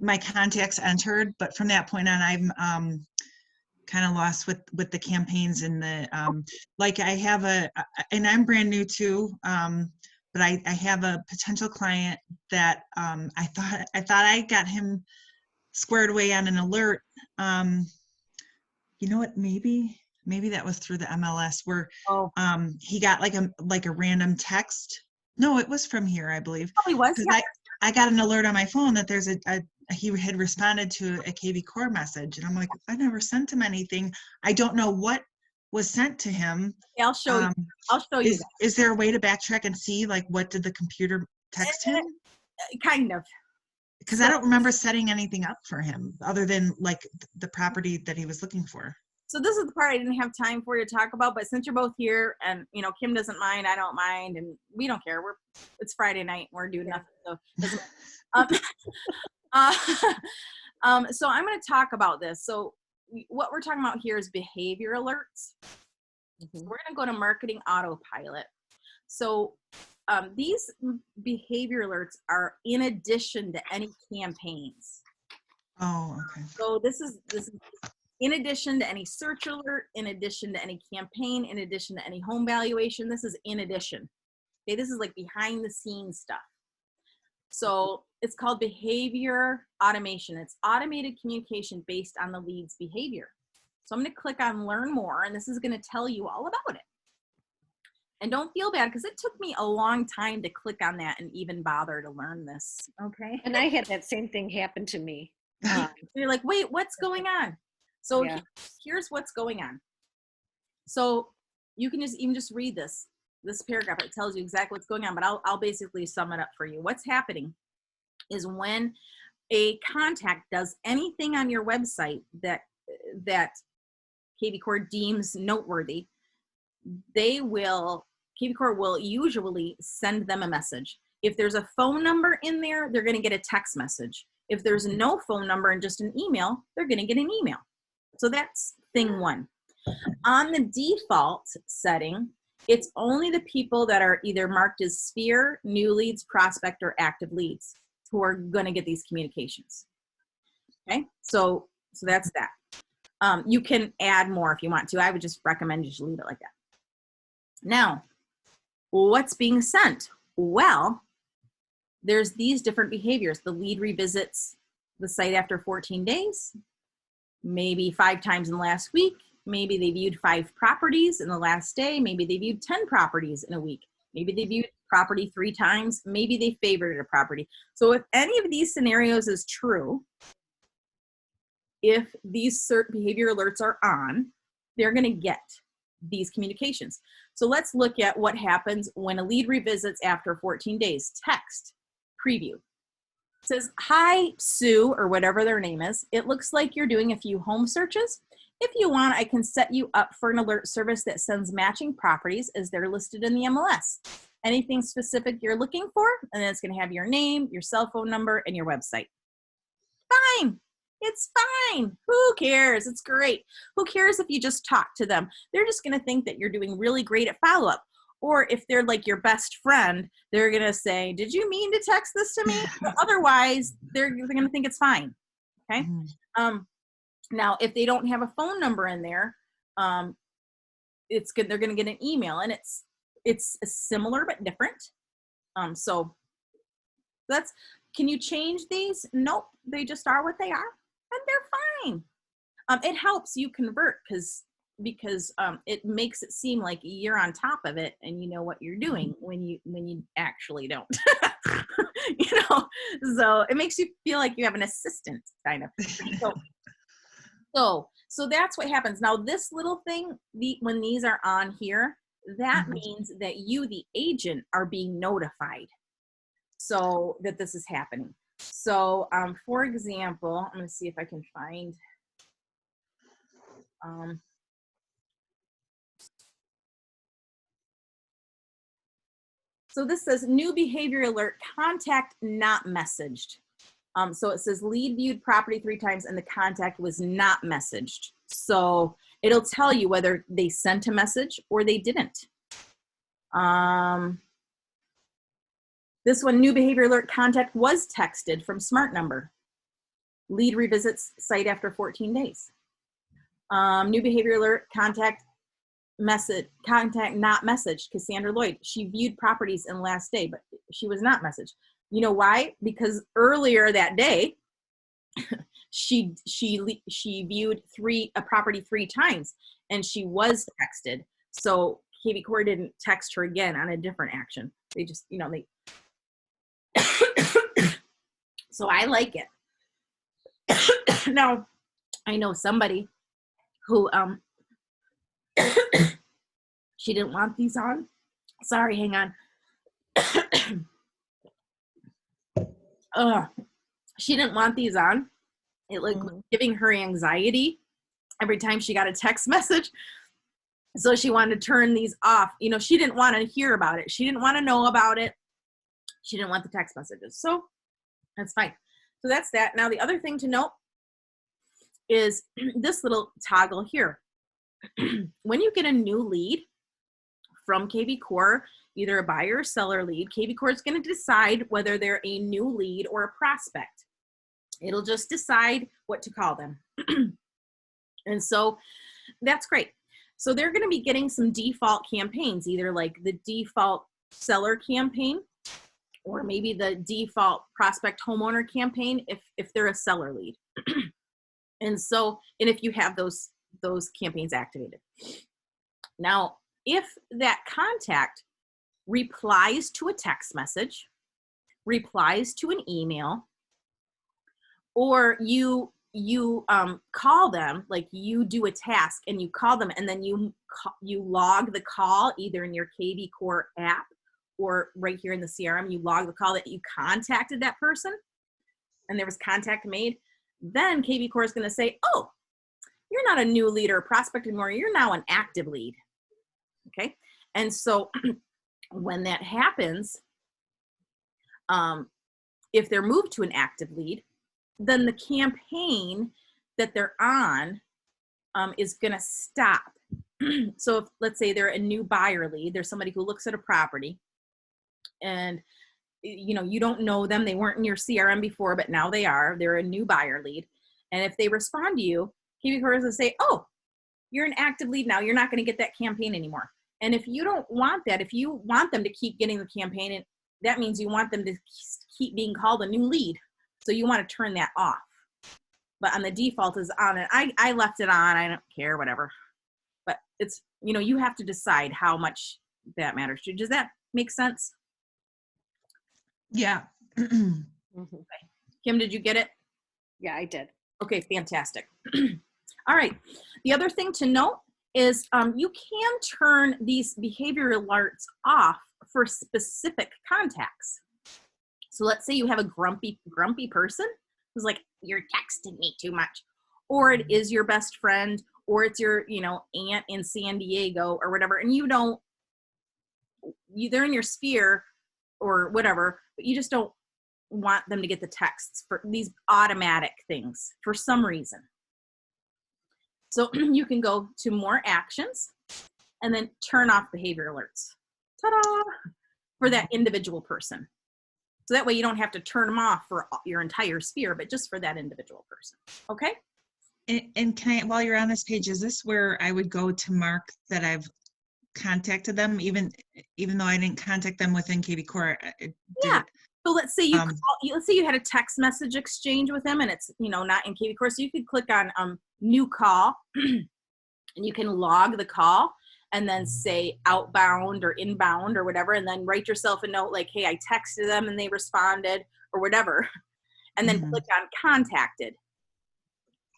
my contacts entered, but from that point on, I'm kind of lost with the campaigns and the like. I have and I'm brand new too, but I have a potential client that I thought I got him squared away on an alert. You know what? Maybe that was through the MLS, where he got like a random text. No, it was from here, I believe. Probably was. Because Yeah. I got an alert on my phone that there's he had responded to a kvCore message, and I'm like, I never sent him anything. I don't know what was sent to him. Yeah, I'll show you. I'll show you. Is there a way to backtrack and see, like, what did the computer text him? Kind of. Because I don't remember setting anything up for him other than like the property that he was looking for. So this is the part I didn't have time for you to talk about, but since you're both here, and you know, Kim doesn't mind, I don't mind, and we don't care. It's Friday night, we're doing nothing. So, so I'm going to talk about this. So what we're talking about here is behavior alerts. So we're going to go to marketing autopilot. So these behavior alerts are in addition to any campaigns. Oh, okay. So this is in addition to any search alert, in addition to any campaign, in addition to any home valuation. This is in addition. Okay, this is like behind the scenes stuff. So it's called behavior automation. It's automated communication based on the lead's behavior. So I'm going to click on learn more, and this is going to tell you all about it. And don't feel bad, because it took me a long time to click on that and even bother to learn this. Okay. And I had that same thing happen to me. You're like, wait, what's going on? So Yeah. here's what's going on. So you can even just read this paragraph. It tells you exactly what's going on, but I'll basically sum it up for you. What's happening is when a contact does anything on your website that kvCore deems noteworthy, kvCore will usually send them a message. If there's a phone number in there, they're going to get a text message. If there's no phone number and just an email, they're going to get an email. So that's thing one. On the default setting, it's only the people that are either marked as sphere, new leads, prospect, or active leads who are going to get these communications. Okay, so that's that. You can add more if you want to. I would just recommend you just leave it like that. Now, what's being sent? Well, there's these different behaviors. The lead revisits the site after 14 days, maybe 5 times in the last week. Maybe they viewed 5 properties in the last day. Maybe they viewed 10 properties in a week. Maybe they viewed property 3 times. Maybe they favorited a property. So if any of these scenarios is true, if these certain behavior alerts are on, they're going to get these communications. So let's look at what happens when a lead revisits after 14 days. Text, preview. It says, hi, Sue, or whatever their name is. It looks like you're doing a few home searches. If you want, I can set you up for an alert service that sends matching properties as they're listed in the MLS. Anything specific you're looking for, and then it's going to have your name, your cell phone number, and your website. Fine. It's fine. Who cares? It's great. Who cares if you just talk to them? They're just going to think that you're doing really great at follow-up. Or if they're like your best friend, they're going to say, did you mean to text this to me? But otherwise, they're going to think it's fine. Okay. Now, if they don't have a phone number in there, it's good. They're going to get an email, and it's similar but different. So that's, can you change these? Nope. They just are what they are, and they're fine. It helps you convert because it makes it seem like you're on top of it and you know what you're doing when you actually don't. So it makes you feel like you have an assistant kind of. So that's what happens. Now this little thing, when these are on here, that means that you, the agent, are being notified so that this is happening. So for example, I'm going to see if I can find so this says new behavior alert, contact not messaged. So it says lead viewed property 3 times and the contact was not messaged. So it'll tell you whether they sent a message or they didn't. This one, new behavior alert, contact was texted from smart number. Lead revisits site after 14 days. New behavior alert, contact not messaged, Cassandra Lloyd. She viewed properties in last day, but she was not messaged. You know why? Because earlier that day, she viewed a property 3 times and she was texted. So kvCore didn't text her again on a different action. They just, they. So I like it. Now, I know somebody who, she didn't want these on. Sorry, hang on. She didn't want these on. It was giving her anxiety every time she got a text message. So she wanted to turn these off. She didn't want to hear about it. She didn't want to know about it. She didn't want the text messages. So that's fine. So that's that. Now the other thing to note is this little toggle here. When you get a new lead from kvCore, either a buyer or seller lead, kvCore is going to decide whether they're a new lead or a prospect. It'll just decide what to call them. And so that's great. So they're going to be getting some default campaigns, either like the default seller campaign or maybe the default prospect homeowner campaign if they're a seller lead. And if you have those campaigns activated. Now, if that contact replies to a text message, replies to an email, or you call them, like you do a task and you call them and then you log the call either in your kvCore app or right here in the CRM, you log the call that you contacted that person and there was contact made, then kvCore is going to say, oh, you're not a new lead or a prospect anymore. You're now an active lead. Okay. And so when that happens, if they're moved to an active lead, then the campaign that they're on is going to stop. So if, let's say they're a new buyer lead, there's somebody who looks at a property and you don't know them. They weren't in your CRM before, but now they are. They're a new buyer lead. And if they respond to you, kvCore is going to say, oh, you're an active lead now. You're not going to get that campaign anymore. And if you don't want that, if you want them to keep getting the campaign, that means you want them to keep being called a new lead. So you want to turn that off. But on the default is on, and I left it on. I don't care, whatever. But it's, you have to decide how much that matters to you. Does that make sense? Yeah. Okay. Kim, did you get it? Yeah, I did. Okay, fantastic. All right. The other thing to note is you can turn these behavior alerts off for specific contacts. So let's say you have a grumpy person who's like, you're texting me too much, or it is your best friend, or it's your, aunt in San Diego or whatever, and they're in your sphere or whatever, but you just don't want them to get the texts for these automatic things for some reason. So you can go to more actions and then turn off behavior alerts. Ta-da! For that individual person. So that way you don't have to turn them off for your entire sphere, but just for that individual person. Okay? And can I, while you're on this page, is this where I would go to mark that I've contacted them, even though I didn't contact them within kvCore? Yeah. So let's say let's say you had a text message exchange with them, and it's not in kvCore. So you could click on new call, and you can log the call, and then say outbound or inbound or whatever, and then write yourself a note like, hey, I texted them and they responded or whatever, and then click on contacted.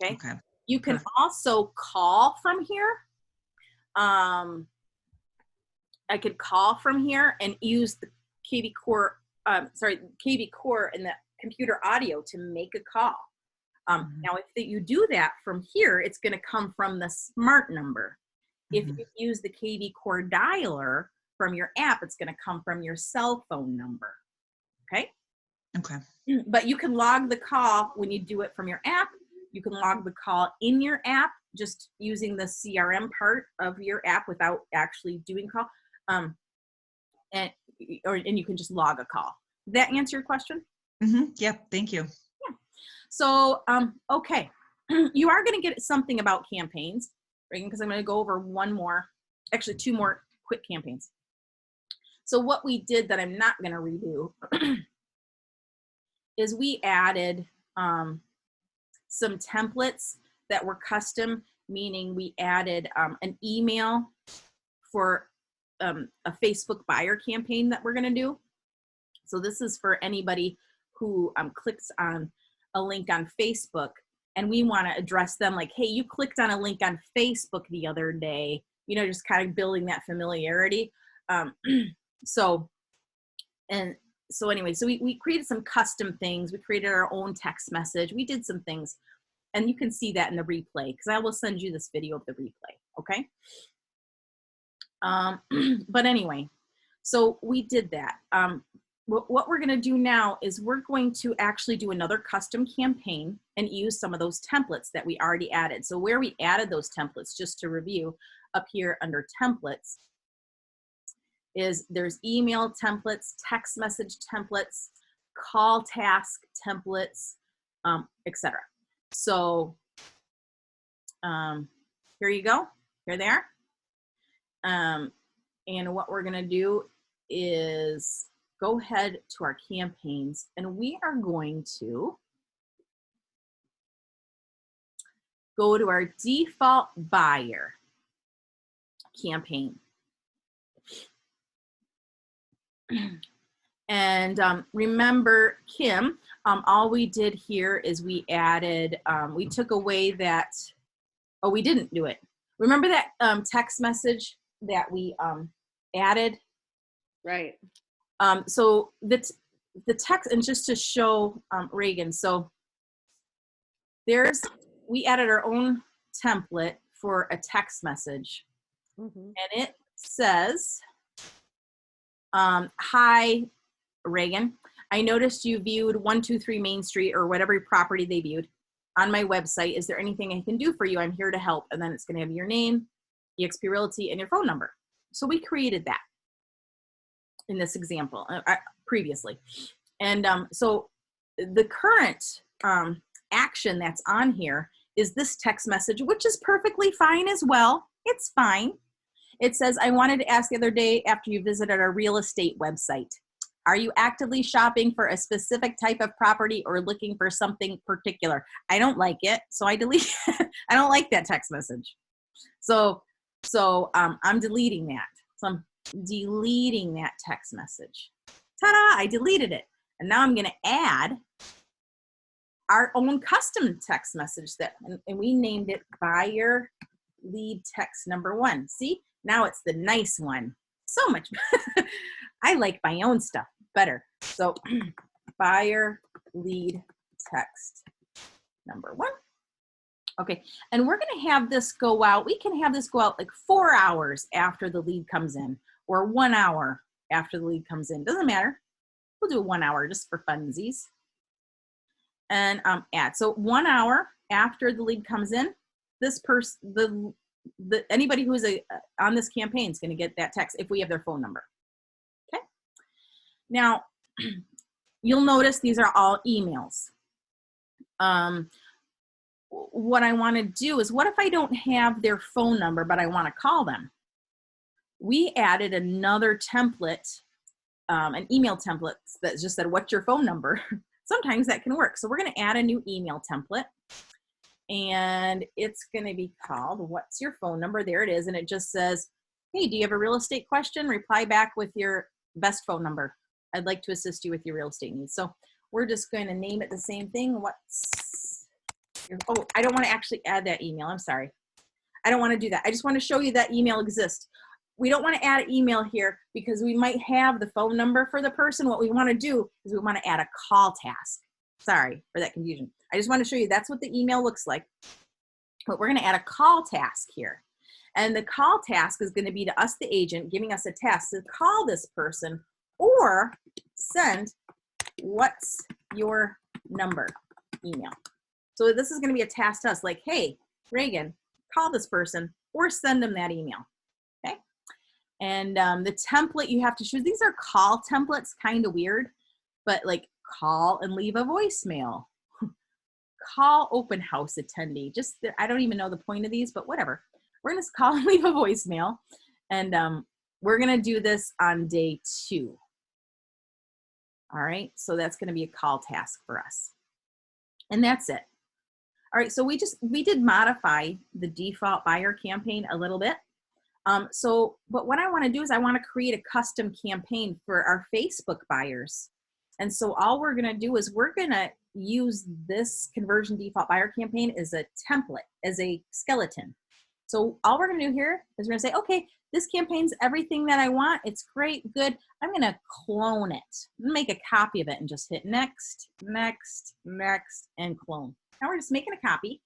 Okay. You can also call from here. I could call from here and use the kvCore and the computer audio to make a call. Now, if you do that from here, it's going to come from the smart number. If you use the kvCore dialer from your app, it's going to come from your cell phone number. Okay? Okay. But you can log the call when you do it from your app. You can log the call in your app just using the CRM part of your app without actually doing call. And you can just log a call. Did that answer your question? Yep. Thank you. Yeah. So, okay. You are going to get something about campaigns, right? Because I'm going to go over two more quick campaigns. So what we did that I'm not going to redo is we added some templates that were custom, meaning we added an email for a Facebook buyer campaign that we're going to do. So this is for anybody who clicks on a link on Facebook, and we want to address them like, hey, you clicked on a link on Facebook the other day, just kind of building that familiarity. So anyway, we created some custom things. We created our own text message. We did some things, and you can see that in the replay, because I will send you this video of the replay. Okay. But anyway, so we did that. What we're going to do now is we're going to actually do another custom campaign and use some of those templates that we already added. So where we added those templates, just to review, up here under templates, is there's email templates, text message templates, call task templates, etc. So here you go. Here they are. And what we're going to do is go ahead to our campaigns, and we are going to go to our default buyer campaign. And remember, Kim, all we did here is we added, we took away that, we didn't do it. Remember that text message that we added? Right. So the text, and just to show Reagan, so we added our own template for a text message, and it says, hi, Reagan, I noticed you viewed 123 Main Street, or whatever property they viewed, on my website. Is there anything I can do for you? I'm here to help. And then it's going to have your name, eXp Realty, and your phone number. So we created that in this example previously. And so the current action that's on here is this text message, which is perfectly fine as well. It's fine. It says, I wanted to ask the other day after you visited our real estate website, are you actively shopping for a specific type of property or looking for something particular? I don't like it, so I delete it. I don't like that text message. So I'm deleting that. So I'm deleting that text message. Ta-da, I deleted it. And now I'm going to add our own custom text message and we named it buyer lead text number 1. See, now it's the nice one. So much. I like my own stuff better. So buyer lead text number 1. Okay, and we're gonna have this go out. We can have this go out like 4 hours after the lead comes in, or 1 hour after the lead comes in. Doesn't matter. We'll do 1 hour just for funsies. And add. So 1 hour after the lead comes in, this person, anybody who's on this campaign is going to get that text if we have their phone number. Okay. Now, you'll notice these are all emails. What I want to do is, what if I don't have their phone number, but I want to call them? We added another template, an email template that just said, what's your phone number? Sometimes that can work. So we're going to add a new email template, and it's going to be called, what's your phone number? There it is. And it just says, hey, do you have a real estate question? Reply back with your best phone number. I'd like to assist you with your real estate needs. So we're just going to name it the same thing. Oh, I don't want to actually add that email. I'm sorry. I don't want to do that. I just want to show you that email exists. We don't want to add an email here because we might have the phone number for the person. What we want to do is we want to add a call task. Sorry for that confusion. I just want to show you that's what the email looks like. But we're going to add a call task here. And the call task is going to be to us, the agent, giving us a task to call this person or send what's your number email. So this is going to be a task to us like, hey, Reagan, call this person or send them that email. Okay. And the template you have to choose, these are call templates, kind of weird, but like call and leave a voicemail, call open house attendee. Just, I don't even know the point of these, but whatever. We're going to call and leave a voicemail. And we're going to do this on day 2. All right. So that's going to be a call task for us. And that's it. All right. So we did modify the default buyer campaign a little bit. But what I want to do is I want to create a custom campaign for our Facebook buyers. And so all we're going to do is we're going to use this conversion default buyer campaign as a template, as a skeleton. So all we're going to do here is we're going to say, okay, this campaign's everything that I want. It's great, good. I'm going to clone it. I'm going to make a copy of it and just hit next, next, next, and clone. Now we're just making a copy.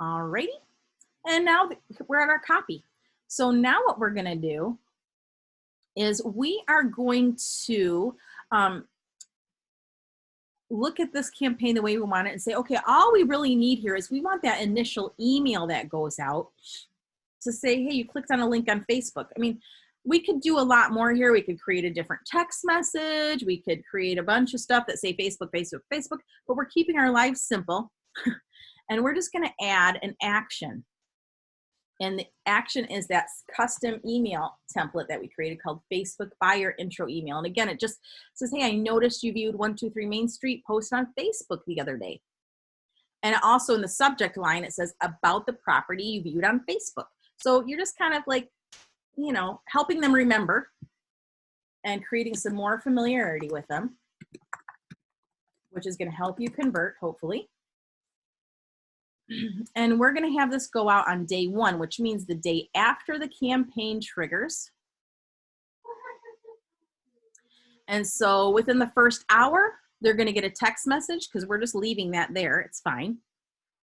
Alrighty, and now we're at our copy. So now what we're gonna do is we are going to look at this campaign the way we want it and say, okay, all we really need here is we want that initial email that goes out to say, hey, you clicked on a link on Facebook. I mean, we could do a lot more here. We could create a different text message. We could create a bunch of stuff that say Facebook, Facebook, Facebook, but we're keeping our lives simple. And we're just going to add an action. And the action is that custom email template that we created called Facebook Buyer Intro Email. And again, it just says, hey, I noticed you viewed 123 Main Street post on Facebook the other day. And also in the subject line, it says about the property you viewed on Facebook. So you're just kind of like, you know, helping them remember and creating some more familiarity with them, which is going to help you convert, hopefully. And we're going to have this go out on day 1, which means the day after the campaign triggers. And so within the first hour, they're going to get a text message because we're just leaving that there. It's fine.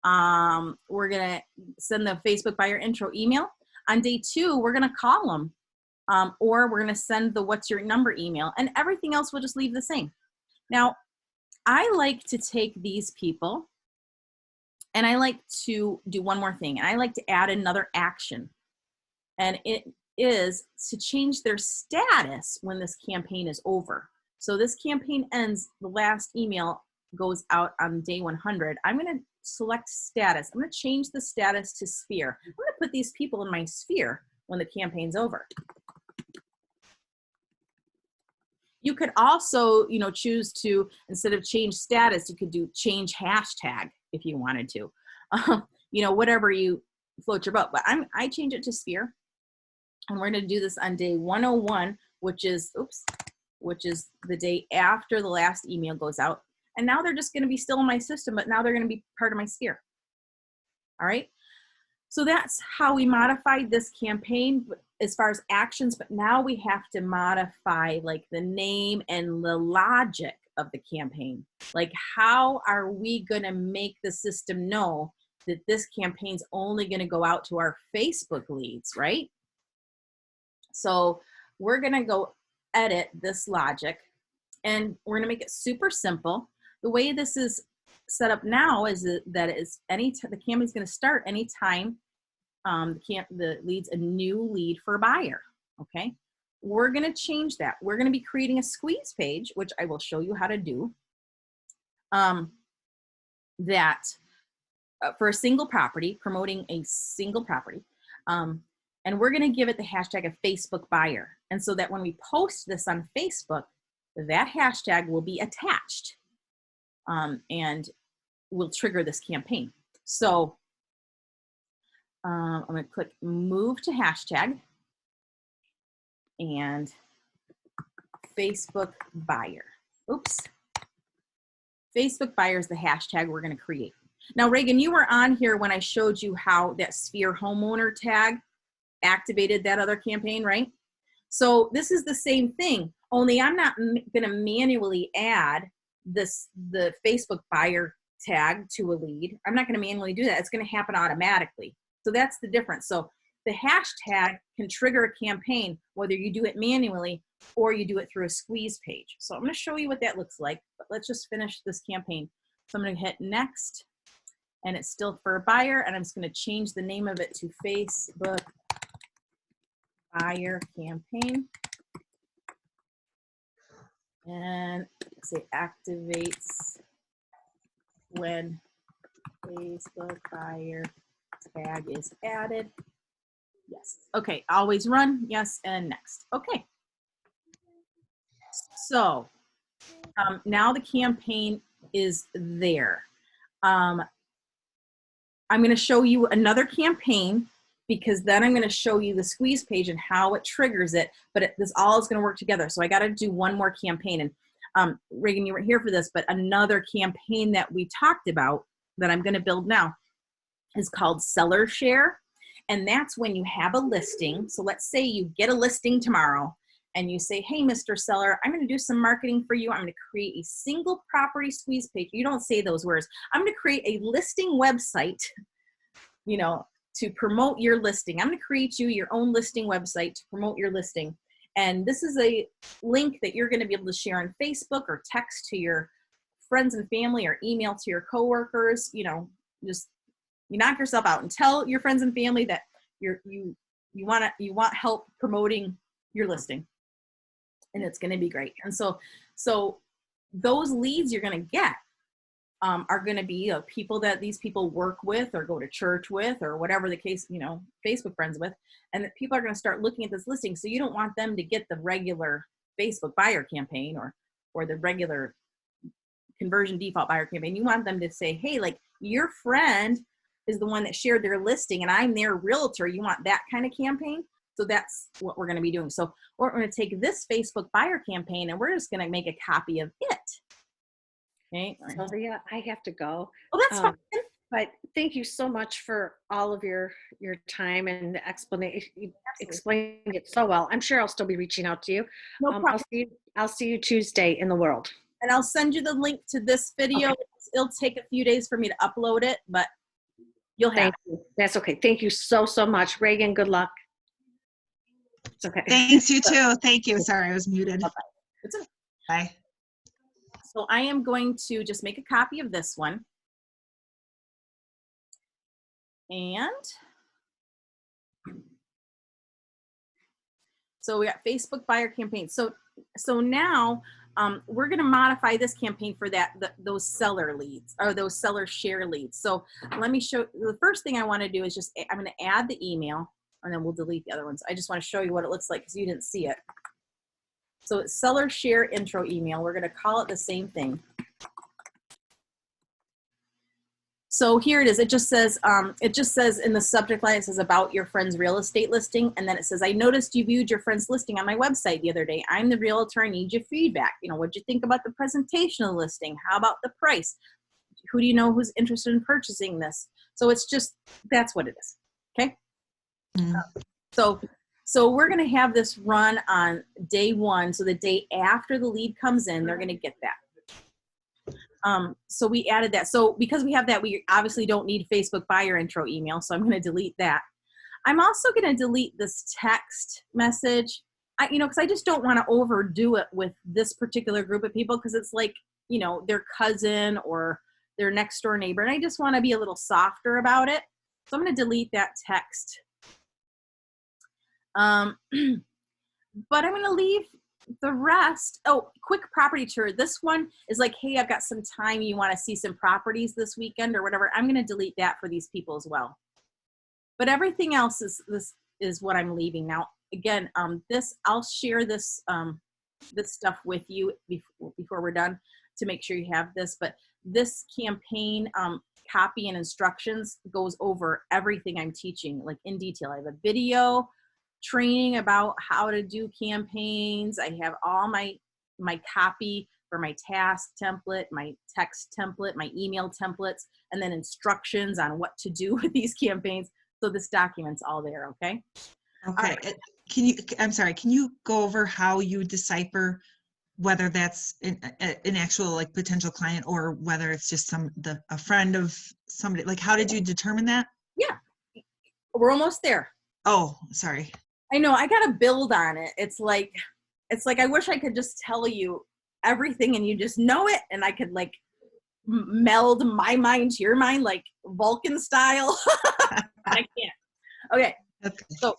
We're going to send the Facebook Buyer Intro email. On day 2, we're going to call them or we're going to send the what's your number email, and everything else will just leave the same. Now, I like to take these people and I like to do one more thing. And I like to add another action. And it is to change their status when this campaign is over. So this campaign ends, the last email goes out on day 100. I'm going to select status. I'm going to change the status to sphere. I'm going to put these people in my sphere when the campaign's over. You could also, you know, choose to, instead of change status, you could do change hashtag if you wanted to, you know, whatever you float your boat. But I change it to sphere, and we're going to do this on day 101, which is the day after the last email goes out. And now they're just going to be still in my system, but now they're going to be part of my sphere. All right. So that's how we modified this campaign. as far as actions, but now we have to modify like the name and the logic of the campaign. Like, how are we going to make the system know that this campaign's only going to go out to our Facebook leads, right? So we're going to go edit this logic, and we're going to make it super simple. The way this is set up now is that is the campaign's going to start anytime the lead's a new lead for a buyer. Okay, we're going to change that. We're going to be creating a squeeze page, which I will show you how to do. For a single property, promoting a single property. And we're going to give it the hashtag of Facebook buyer. And so that when we post this on Facebook, that hashtag will be attached and will trigger this campaign. So I'm going to click move to hashtag and Facebook buyer. Oops. Facebook buyer is the hashtag we're going to create. Now, Reagan, you were on here when I showed you how that Sphere homeowner tag activated that other campaign, right? So this is the same thing, only I'm not going to manually add the Facebook buyer tag to a lead. I'm not going to manually do that. It's going to happen automatically. So that's the difference. So the hashtag can trigger a campaign, whether you do it manually or you do it through a squeeze page. So I'm going to show you what that looks like, but let's just finish this campaign. So I'm going to hit next, and it's still for a buyer, and I'm just going to change the name of it to Facebook buyer campaign. And say activates when Facebook buyer tag is added. Yes. Okay. Always run. Yes. And next. Okay. So now the campaign is there. I'm going to show you another campaign, because then I'm going to show you the squeeze page and how it triggers it, but this all is going to work together. So I got to do one more campaign. And Reagan, you weren't here for this, but another campaign that we talked about that I'm going to build now is called Seller Share. And that's when you have a listing. So let's say you get a listing tomorrow and you say, hey, Mr. Seller, I'm going to do some marketing for you. I'm going to create a single property squeeze page. You don't say those words. I'm going to create a listing website, you know, to promote your listing. I'm going to create you your own listing website to promote your listing. And this is a link that you're going to be able to share on Facebook or text to your friends and family or email to your coworkers. You know, just you knock yourself out and tell your friends and family that you want help promoting your listing, and it's going to be great. And so those leads you're going to get are going to be people that these people work with or go to church with or whatever the case, you know, Facebook friends with, and that people are going to start looking at this listing. So you don't want them to get the regular Facebook buyer campaign or the regular conversion default buyer campaign. You want them to say, hey, like your friend is the one that shared their listing and I'm their realtor. You want that kind of campaign? So that's what we're going to be doing. So we're going to take this Facebook buyer campaign and we're just going to make a copy of it. Okay. Sylvia, I have to go. Oh, that's fine. But thank you so much for all of your time and explanation. You explained it so well. I'm sure I'll still be reaching out to you. No problem. I'll see you Tuesday in the world. And I'll send you the link to this video. Okay. It'll take a few days for me to upload it, but you'll have it. That's okay. Thank you so much. Reagan, good luck. It's okay. Thanks, you too. Thank you. Sorry, I was muted. Bye-bye. It's okay. Bye. So I am going to just make a copy of this one. And so we got Facebook buyer campaign. So now we're going to modify this campaign for those seller leads or those seller share leads. So let me show. The first thing I want to do is just I'm going to add the email, and then we'll delete the other ones. I just want to show you what it looks like because you didn't see it. So it's seller share intro email. We're going to call it the same thing. So here it is. It just says in the subject line, it says about your friend's real estate listing. And then it says, I noticed you viewed your friend's listing on my website the other day. I'm the realtor. I need your feedback. You know, what'd you think about the presentation of the listing? How about the price? Who do you know who's interested in purchasing this? So it's just, that's what it is. Okay. So So we're going to have this run on day 1. So the day after the lead comes in, they're going to get that. So we added that. So because we have that, we obviously don't need Facebook buyer intro email. So I'm going to delete that. I'm also going to delete this text message, because I just don't want to overdo it with this particular group of people, because it's like, their cousin or their next door neighbor. And I just want to be a little softer about it. So I'm going to delete that text. But I'm going to leave the rest. Oh, quick property tour. This one is like, hey, I've got some time. You want to see some properties this weekend or whatever. I'm going to delete that for these people as well. But everything else is what I'm leaving. Now, again, I'll share this stuff with you before we're done to make sure you have this. But this campaign copy and instructions goes over everything I'm teaching, like in detail. I have a video training about how to do campaigns. I have all my copy for my task template, my text template, my email templates, and then instructions on what to do with these campaigns. So this document's all there, okay? Okay. I'm sorry, can you go over how you decipher whether that's an actual like potential client or whether it's just a friend of somebody? Like, how did you determine that? Yeah, we're almost there. Oh, sorry. I know, I gotta build on it. It's like I wish I could just tell you everything and you just know it, and I could like meld my mind to your mind like Vulcan style. I can't. Okay. So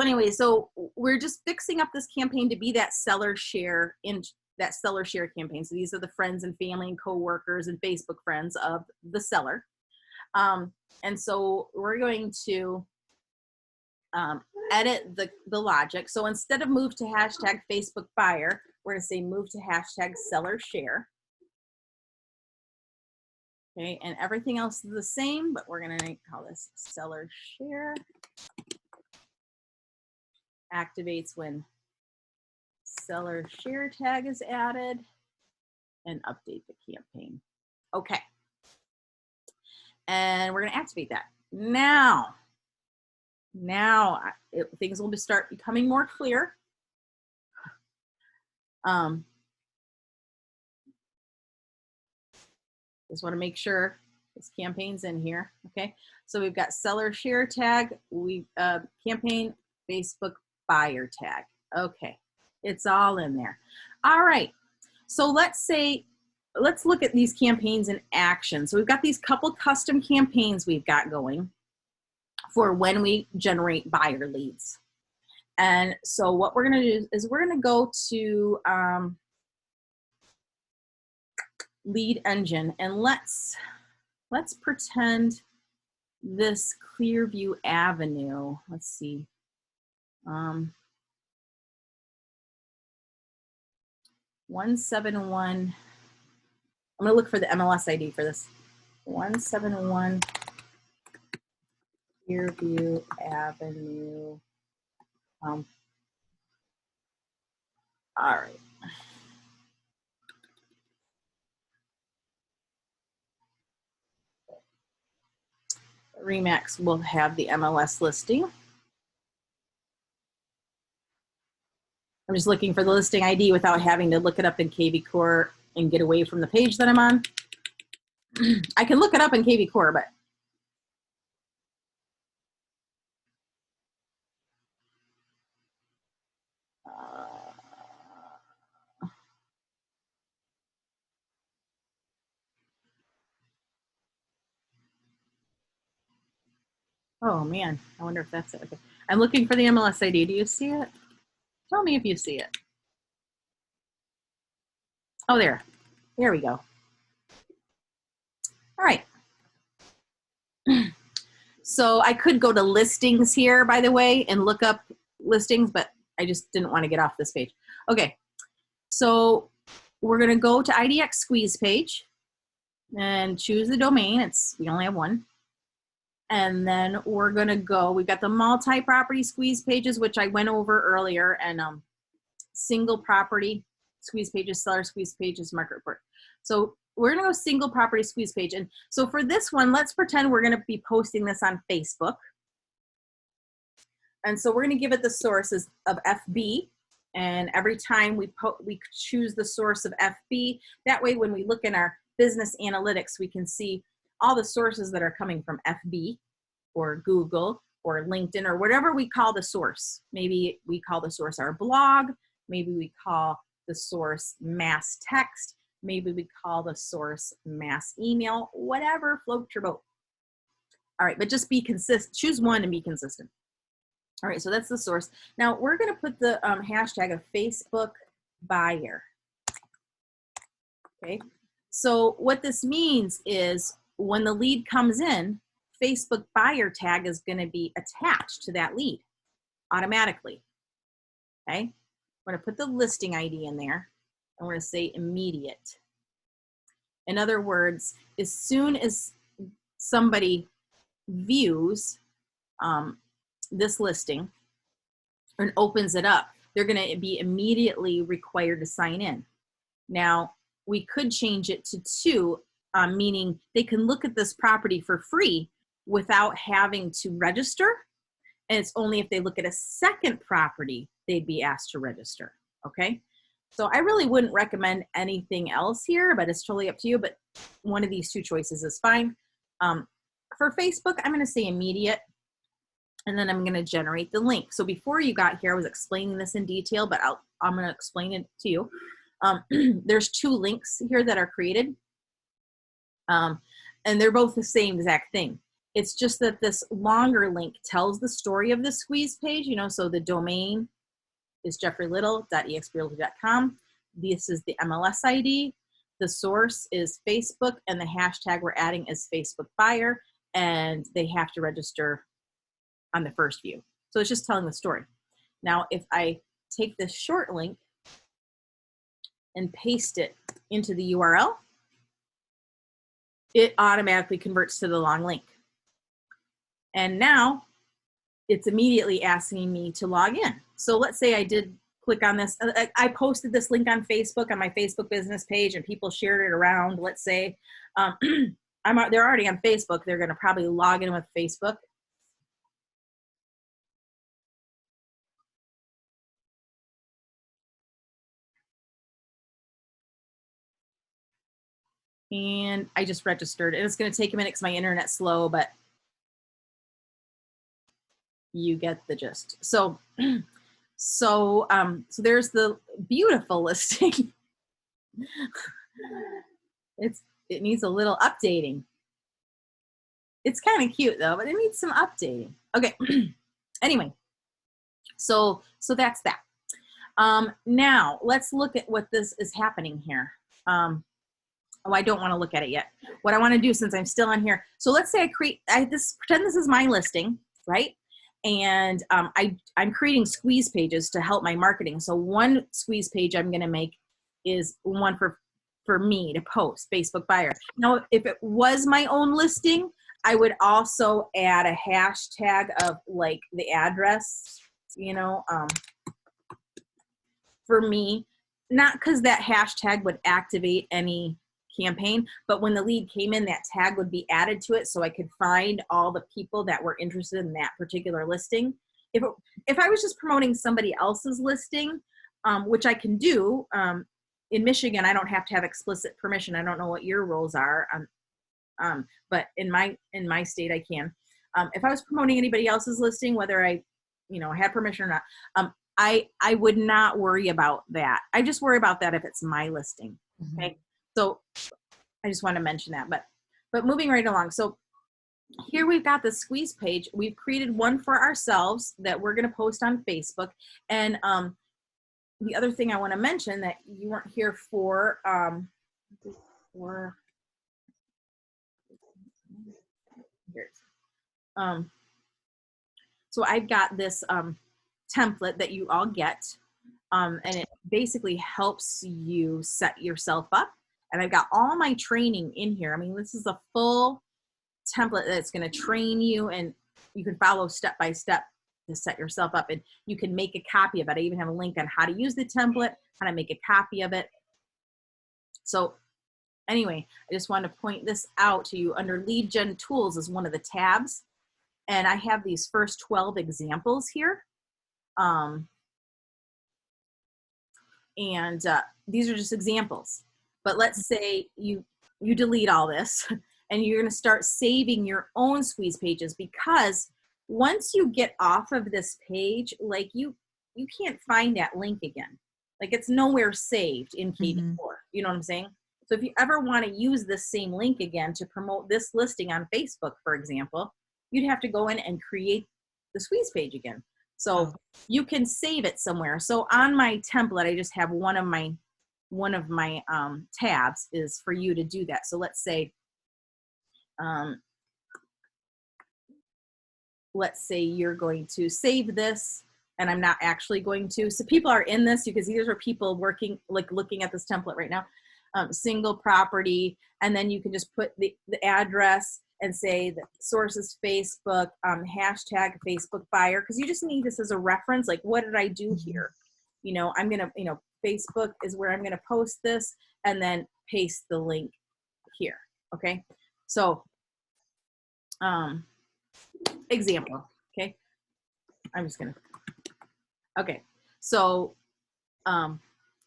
anyway, so we're just fixing up this campaign to be that seller share campaign. So these are the friends and family and coworkers and Facebook friends of the seller. And so we're going to edit the logic. So instead of move to hashtag Facebook buyer, we're going to say move to hashtag seller share. Okay, and everything else is the same, but we're going to call this seller share. Activates when seller share tag is added, and update the campaign. Okay. And we're going to activate that. Now things will start becoming more clear. Just want to make sure this campaign's in here. Okay. So we've got seller share tag, campaign, Facebook buyer tag. Okay. It's all in there. All right. So let's look at these campaigns in action. So we've got these couple custom campaigns we've got going for when we generate buyer leads. And so what we're going to do is we're going to go to lead engine, and let's pretend this Clearview Avenue. Let's see. 171. I'm going to look for the MLS ID for this. 171 Clearview Avenue. All right. Remax will have the MLS listing. I'm just looking for the listing ID without having to look it up in kvCore and get away from the page that I'm on. I can look it up in kvCore, but oh man, I wonder if that's it. Okay. I'm looking for the MLS ID. Do you see it? Tell me if you see it. Oh, there we go. All right. So I could go to listings here, by the way, and look up listings, but I just didn't want to get off this page. Okay. So we're going to go to IDX squeeze page and choose the domain. We only have one. And then we're going to go, we've got the multi-property squeeze pages, which I went over earlier, and single property squeeze pages, seller squeeze pages, market report. So we're going to go single property squeeze page. And so for this one, let's pretend we're going to be posting this on Facebook. And so we're going to give it the sources of FB. And every time we choose the source of FB, that way when we look in our business analytics, we can see all the sources that are coming from FB or Google or LinkedIn or whatever we call the source. Maybe we call the source our blog. Maybe we call the source mass text. Maybe we call the source mass email, whatever floats your boat. All right, but just be consistent. Choose one and be consistent. All right, so that's the source. Now we're going to put the hashtag of Facebook buyer. Okay, so what this means is when the lead comes in, Facebook buyer tag is going to be attached to that lead automatically. Okay, I'm going to put the listing ID in there, and we're going to say immediate. In other words, as soon as somebody views this listing and opens it up, they're going to be immediately required to sign in. Now, we could change it to 2, meaning they can look at this property for free without having to register. And it's only if they look at a second property, they'd be asked to register. Okay. So I really wouldn't recommend anything else here, but it's totally up to you. But one of these 2 choices is fine. For Facebook, I'm going to say immediate, and then I'm going to generate the link. So before you got here, I was explaining this in detail, but I'm going to explain it to you. There's 2 links here that are created, and they're both the same exact thing. It's just that this longer link tells the story of the squeeze page, you know, so the domain is jeffreylittle.exprealty.com. This is the MLS ID. The source is Facebook, and the hashtag we're adding is Facebook buyer, and they have to register on the first view. So it's just telling the story. Now, if I take this short link and paste it into the URL, it automatically converts to the long link. And now it's immediately asking me to log in. So let's say I did click on this. I posted this link on Facebook, on my Facebook business page, and people shared it around. Let's say they're already on Facebook. They're going to probably log in with Facebook. And I just registered, and it's going to take a minute because my internet's slow, but you get the gist. So there's the beautiful listing. It needs a little updating. It's kind of cute though, but it needs some updating. Okay. Anyway, so that's that. Now let's look at what this is happening here. Oh, I don't want to look at it yet. What I want to do, since I'm still on here, so let's say pretend this is my listing, right? And I'm creating squeeze pages to help my marketing. So one squeeze page I'm going to make is one for me to post, Facebook buyer. Now, if it was my own listing, I would also add a hashtag of like the address, you know, for me, not because that hashtag would activate any campaign, but when the lead came in, that tag would be added to it so I could find all the people that were interested in that particular listing. If I was just promoting somebody else's listing, which I can do, in Michigan, I don't have to have explicit permission. I don't know what your rules are, but in my state, I can. If I was promoting anybody else's listing, whether I, had permission or not, I would not worry about that. I just worry about that if it's my listing. Okay. So I just want to mention that, but moving right along. So here we've got the squeeze page. We've created one for ourselves that we're going to post on Facebook. And the other thing I want to mention that you weren't here for, so I've got this template that you all get, and it basically helps you set yourself up. And I've got all my training in here. I mean, this is a full template that's going to train you, and you can follow step by step to set yourself up. And you can make a copy of it. I even have a link on how to use the template, how to make a copy of it. So anyway, I just want to point this out to you. Under Lead Gen Tools is one of the tabs. And I have these first 12 examples here. These are just examples. But let's say you delete all this and you're going to start saving your own squeeze pages, because once you get off of this page, like you can't find that link again. Like it's nowhere saved in kvCore. You know what I'm saying? So if you ever want to use this same link again to promote this listing on Facebook, for example, you'd have to go in and create the squeeze page again. So you can save it somewhere. So on my template, I just have one of my tabs is for you to do that. So let's say you're going to save this, and I'm not actually going to. So people are in this because these are people working, like looking at this template right now. Single property, and then you can just put the address and say the source is Facebook, hashtag Facebook buyer, because you just need this as a reference. Like, what did I do here? You know, I'm gonna, Facebook is where I'm gonna post this, and then paste the link here. Okay, so example. Okay, I'm just gonna. Okay, so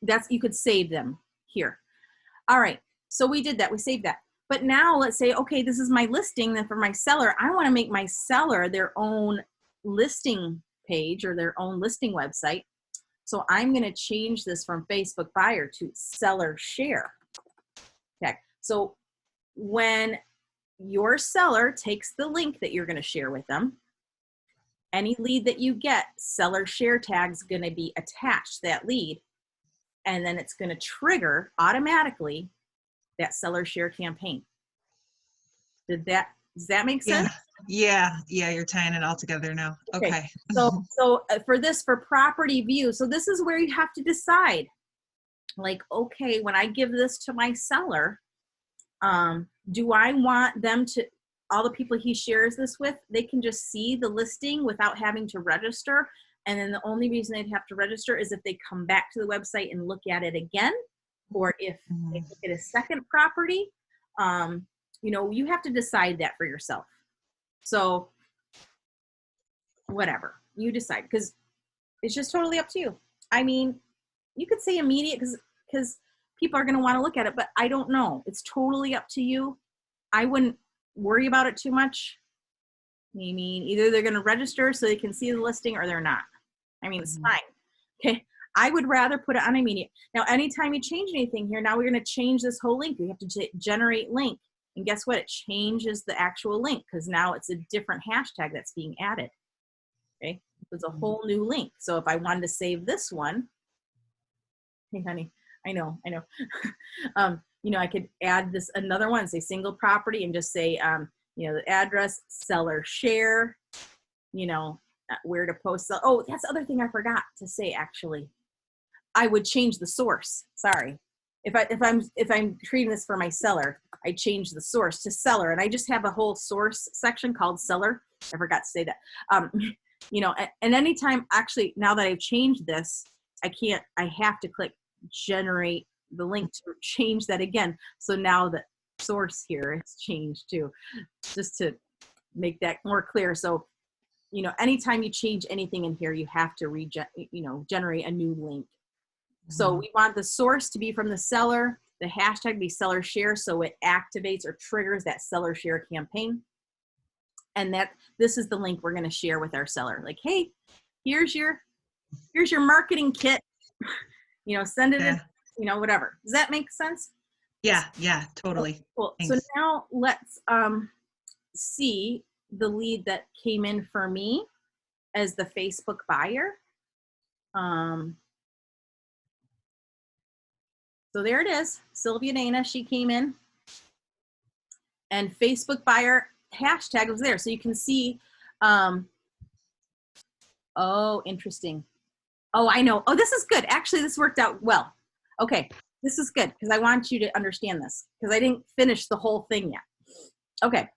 that's, you could save them here. All right, so we did that, we saved that. But now let's say, okay, this is my listing. Then for my seller, I want to make my seller their own listing page or their own listing website. So I'm going to change this from Facebook buyer to seller share. Okay, so when your seller takes the link that you're going to share with them, any lead that you get, seller share tag's going to be attached to that lead. And then it's going to trigger automatically that seller share campaign. Does that make sense? Yeah, you're tying it all together now. Okay. So for property view, so this is where you have to decide, like, okay, when I give this to my seller, do I want them to, all the people he shares this with, they can just see the listing without having to register? And then the only reason they'd have to register is if they come back to the website and look at it again, or if they look at a second property. You have to decide that for yourself. So whatever, you decide, because it's just totally up to you. I mean, you could say immediate because people are going to want to look at it, but I don't know. It's totally up to you. I wouldn't worry about it too much. I mean, either they're going to register so they can see the listing or they're not. I mean, it's fine. Okay. I would rather put it on immediate. Now, anytime you change anything here, now we're going to change this whole link. We have to generate link. And guess what? It changes the actual link because now it's a different hashtag that's being added. Okay. It's a whole new link. So if I wanted to save this one, hey, honey, I know. I could add this another one, say single property, and just say, the address, seller share, where to post. Oh, that's the other thing I forgot to say, actually. I would change the source. Sorry. If I'm creating this for my seller, I change the source to seller, and I just have a whole source section called seller. I forgot to say that. And anytime, actually, now that I've changed this, I have to click generate the link to change that again. So now the source here is changed too, just to make that more clear. So, anytime you change anything in here, you have to generate a new link. So we want the source to be from the seller, the hashtag be seller share, so it activates or triggers that seller share campaign. And this is the link we're going to share with our seller. Like, hey, here's your marketing kit. Send it in, whatever. Does that make sense? Yeah, totally. Cool. Thanks. So now let's see the lead that came in for me as the Facebook buyer. So there it is, Sylvia Dana, she came in, and Facebook buyer hashtag was there. So you can see, oh, interesting. Oh, I know. Oh, this is good. Actually, this worked out well. Okay, this is good because I want you to understand this because I didn't finish the whole thing yet. Okay,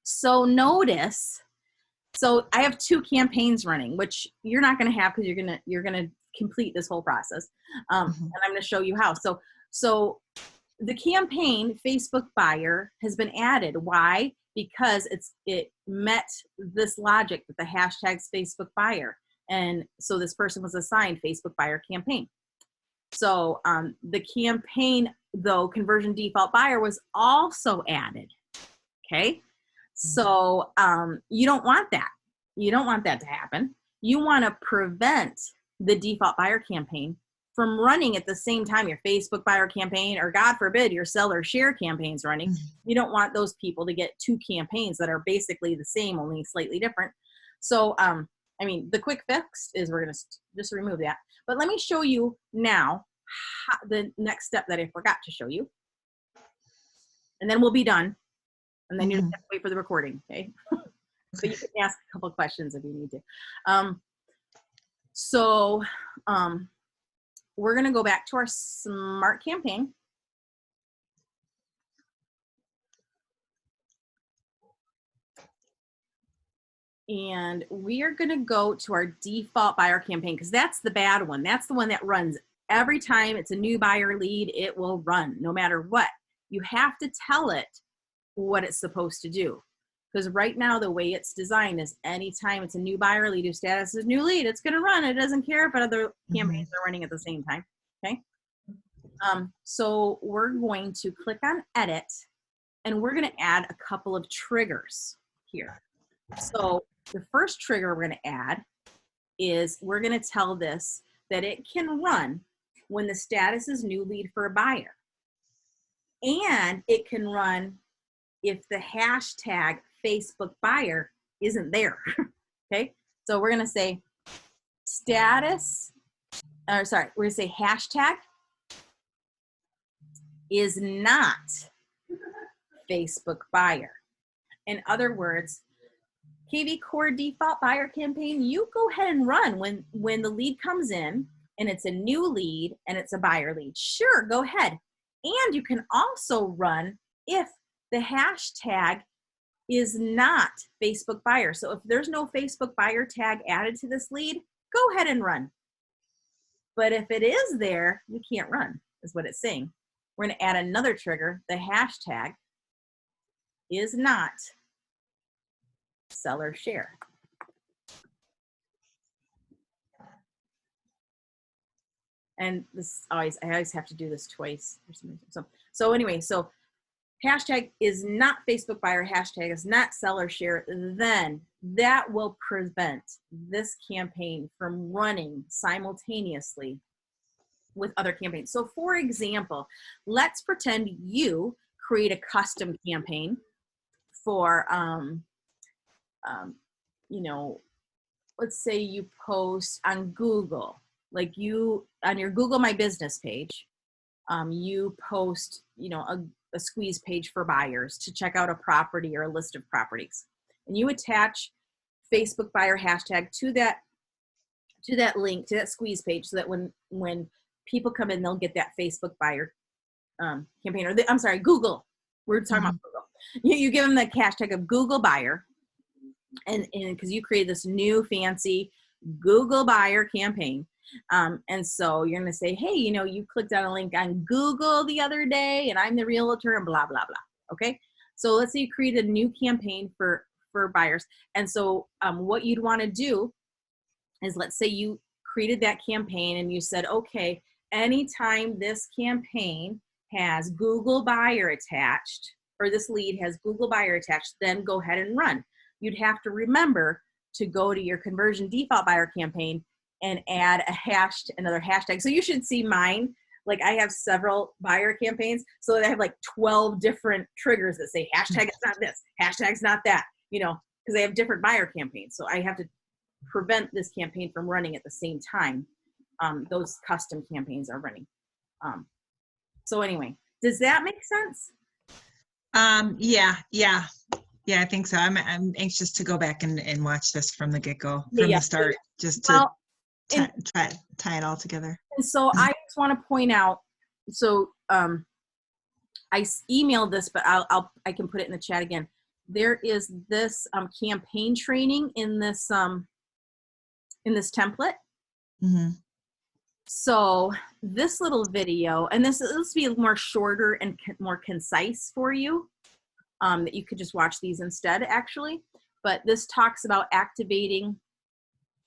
so notice, so I have 2 campaigns running, which you're not going to have because you're gonna complete this whole process. And I'm going to show you how. So the campaign Facebook buyer has been added. Why? Because it met this logic that the hashtag's Facebook buyer. And so this person was assigned Facebook buyer campaign. So the campaign, though, conversion default buyer was also added. Okay. So you don't want that. You don't want that to happen. You want to prevent the default buyer campaign from running at the same time your Facebook buyer campaign, or God forbid, your seller share campaign's running. You don't want those people to get two campaigns that are basically the same, only slightly different. So, I mean, the quick fix is we're going to just remove that. But let me show you now the next step that I forgot to show you. And then we'll be done. And then you don't have to wait for the recording, okay? So you can ask a couple questions if you need to. We're going to go back to our smart campaign. And we are going to go to our default buyer campaign, because that's the bad one. That's the one that runs every time it's a new buyer lead. It will run no matter what. You have to tell it what it's supposed to do. Because right now, the way it's designed is anytime it's a new buyer lead whose status is new lead, it's going to run. It doesn't care if other campaigns are running at the same time. Okay. So we're going to click on edit, and we're going to add a couple of triggers here. So the first trigger we're going to add is we're going to tell this that it can run when the status is new lead for a buyer. And it can run if the hashtag Facebook buyer isn't there. Okay. So we're going to say we're going to say hashtag is not Facebook buyer. In other words, kvCore default buyer campaign, you go ahead and run when the lead comes in and it's a new lead and it's a buyer lead. Sure, go ahead. And you can also run if the hashtag is not Facebook buyer. So if there's no Facebook buyer tag added to this lead, go ahead and run. But if it is there, you can't run, is what it's saying. We're going to add another trigger. The hashtag is not seller share. And this I always have to do this twice. So anyway, so hashtag is not Facebook buyer, hashtag is not seller share, then that will prevent this campaign from running simultaneously with other campaigns. So for example, let's pretend you create a custom campaign for, you know, let's say you post on Google, like on your Google My Business page, you post, you know, a squeeze page for buyers to check out a property or a list of properties. And you attach Facebook buyer hashtag to that link, to that squeeze page, so that when people come in, they'll get that Facebook buyer campaign, or I'm sorry, Google. We're talking about Google. You give them the hashtag of Google buyer, and because you create this new fancy Google buyer campaign. And so you're going to say, hey, you know, you clicked on a link on Google the other day and I'm the realtor and blah, blah, blah. Okay. So let's say you create a new campaign for buyers. And so what you'd want to do is, let's say you created that campaign and you said, okay, anytime this campaign has Google buyer attached, or this lead has Google buyer attached, then go ahead and run. You'd have to remember to go to your conversion default buyer campaign and add another hashtag. So you should see mine. Like, I have several buyer campaigns, so I have like 12 different triggers that say hashtag is not this, hashtag's not that, you know, because I have different buyer campaigns. So I have to prevent this campaign from running at the same time those custom campaigns are running. So anyway, does that make sense? Yeah, I think so. I'm anxious to go back and watch this from the get-go, from the start, just to tie it all together. And so I just want to point out, so I emailed this, but I can put it in the chat again. There is this campaign training in this template. So this little video, and this will be more shorter and more concise for you, that you could just watch these instead, actually. But this talks about activating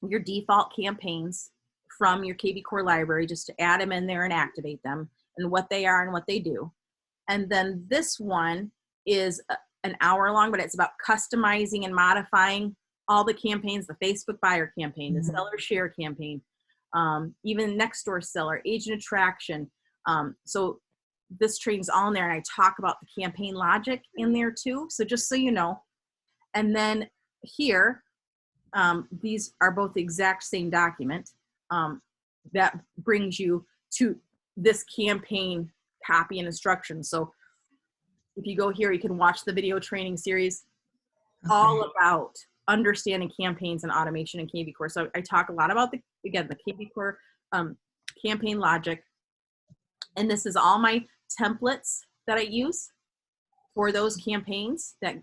your default campaigns from your kvCore library, just to add them in there and activate them, and what they are and what they do. And then this one is an hour long, but it's about customizing and modifying all the campaigns, the Facebook buyer campaign, the seller share campaign, even next door seller, agent attraction. So this training's all in there, and I talk about the campaign logic in there too. So just so you know. And then here, these are both the exact same document that brings you to this campaign copy and instructions. So if you go here, you can watch the video training series all about understanding campaigns and automation in kvCore. So I talk a lot about the kvCore campaign logic. And this is all my templates that I use for those campaigns that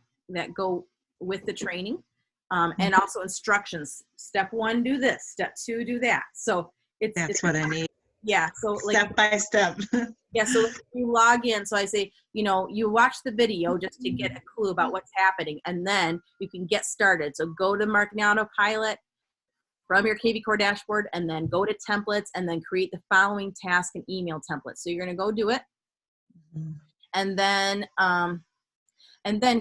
go with the training. And also instructions. Step 1, do this. Step 2, do that. So it's what I need. Yeah. So like Step by step. yeah. So you log in. So I say, you watch the video just to get a clue about what's happening, and then you can get started. So go to Marketing Autopilot from your kvCore dashboard, and then go to templates, and then create the following task and email templates. So you're going to go do it. And then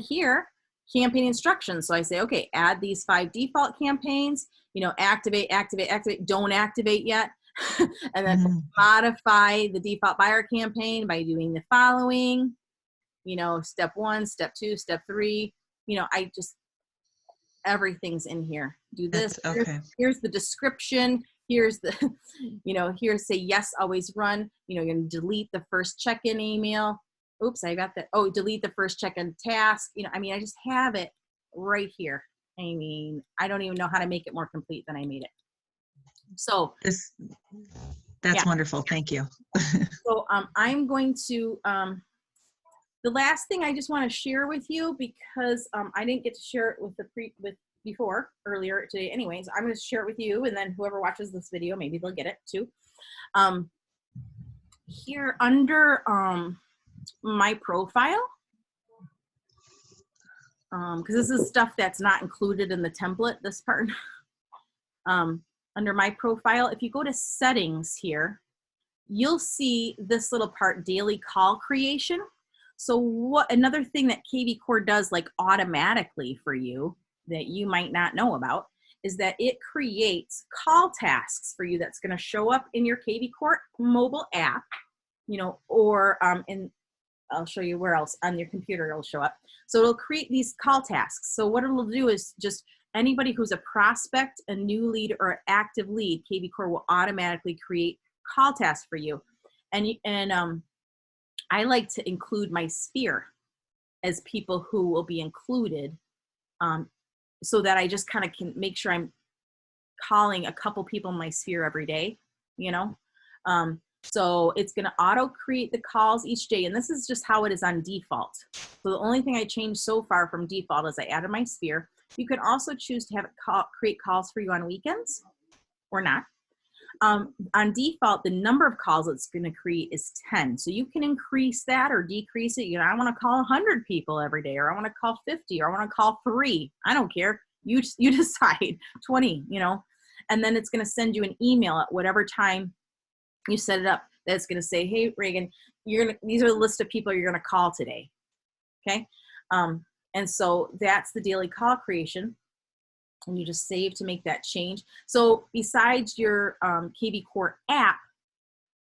here, campaign instructions. So I say, okay, add these 5 default campaigns, activate, don't activate yet. And then modify the default buyer campaign by doing the following, step 1, step 2, step 3, everything's in here. Do this. Here's the description. Here's the, here's say yes, always run. You're going to delete the first check-in email. Oops, I got that. Oh, delete the first check-in task. I just have it right here. I don't even know how to make it more complete than I made it. So that's wonderful. Thank you. So I'm going to, the last thing I just want to share with you, because I didn't get to share it with before earlier today anyways, I'm going to share it with you, and then whoever watches this video, maybe they'll get it too. Here under my profile, because this is stuff that's not included in the template, this part. Under my profile, if you go to settings here, you'll see this little part, daily call creation. So another thing that kvCore does like automatically for you that you might not know about is that it creates call tasks for you that's going to show up in your kvCore mobile app, or I'll show you where else on your computer it'll show up. So it'll create these call tasks. So what it'll do is just anybody who's a prospect, a new lead, or active lead, kvCore will automatically create call tasks for you. And I like to include my sphere as people who will be included, so that I just kind of can make sure I'm calling a couple people in my sphere every day, So it's going to auto create the calls each day. And this is just how it is on default. So the only thing I changed so far from default is I added my sphere. You can also choose to have it create calls for you on weekends or not. On default, the number of calls it's going to create is 10. So you can increase that or decrease it. I want to call 100 people every day, or I want to call 50, or I want to call 3. I don't care. You decide. 20, and then it's going to send you an email at whatever time you set it up. That's going to say, hey, Reagan, these are the list of people you're going to call today. Okay. And so that's the daily call creation. And you just save to make that change. So besides your kvCore app,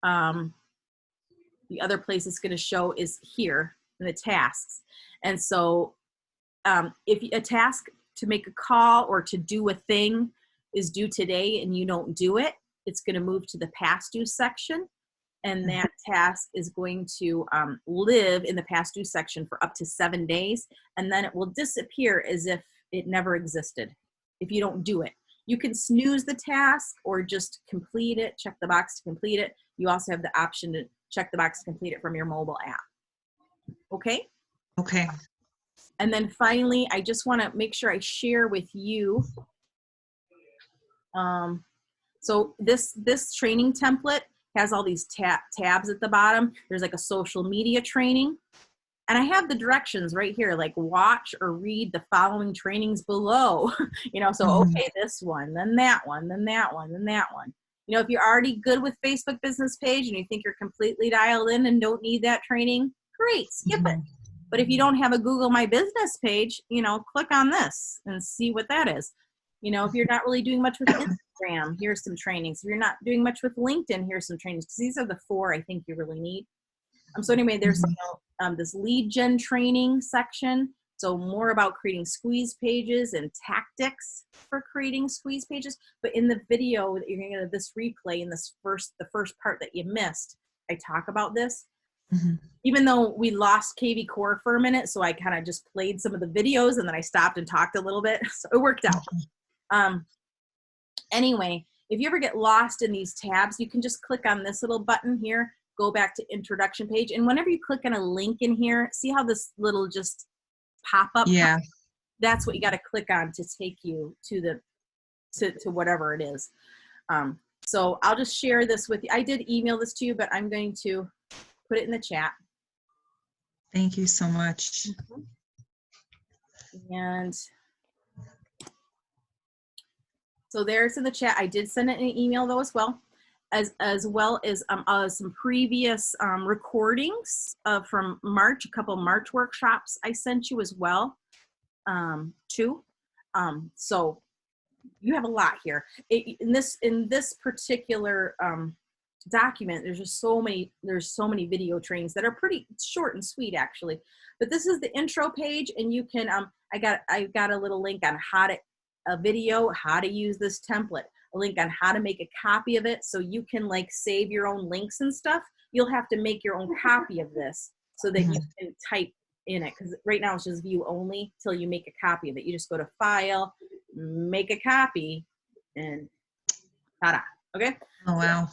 the other place it's going to show is here in the tasks. And so if a task to make a call or to do a thing is due today and you don't do it, it's going to move to the past due section. And that task is going to live in the past due section for up to 7 days. And then it will disappear as if it never existed if you don't do it. You can snooze the task or just complete it, check the box to complete it. You also have the option to check the box to complete it from your mobile app. Okay? Okay. And then finally, I just want to make sure I share with you So this training template has all these tabs at the bottom. There's like a social media training. And I have the directions right here, like watch or read the following trainings below. You know, so okay, this one, then that one, then that one, then that one. You know, if you're already good with Facebook business page and you think you're completely dialed in and don't need that training, great, skip it. But if you don't have a Google My Business page, you know, click on this and see what that is. You know, if you're not really doing much with Instagram, here's some trainings. If you're not doing much with LinkedIn, here's some trainings. Because these are the 4 I think you really need. So anyway, there's this lead gen training section. So more about creating squeeze pages and tactics for creating squeeze pages. But in the video that you're going to get this replay in the first part that you missed, I talk about this. Even though we lost kvCore for a minute, so I kind of just played some of the videos and then I stopped and talked a little bit. So it worked out. Anyway, if you ever get lost in these tabs, you can just click on this little button here, go back to introduction page. And whenever you click on a link in here, see how this little just pop up? Yeah. That's what you got to click on to take you to to whatever it is. So I'll just share this with you. I did email this to you, but I'm going to put it in the chat. Thank you so much. And so there's in the chat. I did send it in an email though as well as some previous recordings from March, a couple March workshops I sent you as well too. So you have a lot here. In this particular document, there's so many video trainings that are pretty short and sweet actually. But this is the intro page, and you can I got a little link on a video how to use this template, a link on how to make a copy of it so you can like save your own links and stuff. You'll have to make your own copy of this so that you can type in it, because right now it's just view only till you make a copy of it. You just go to file, make a copy, and ta-da. Okay. Oh, wow.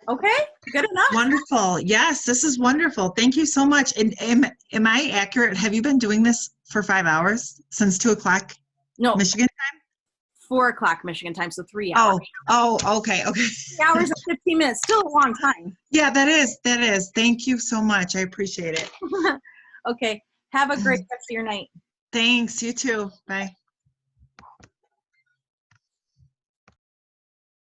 Okay, good enough. Wonderful. Yes, this is wonderful. Thank you so much. And am I accurate? Have you been doing this for 5 hours since 2 o'clock No, Michigan time? 4 o'clock Michigan time, so 3 hours. Oh, okay. 3 hours and 15 minutes, still a long time. Yeah, that is. Thank you so much. I appreciate it. Okay, have a great rest of your night. Thanks. You too. Bye.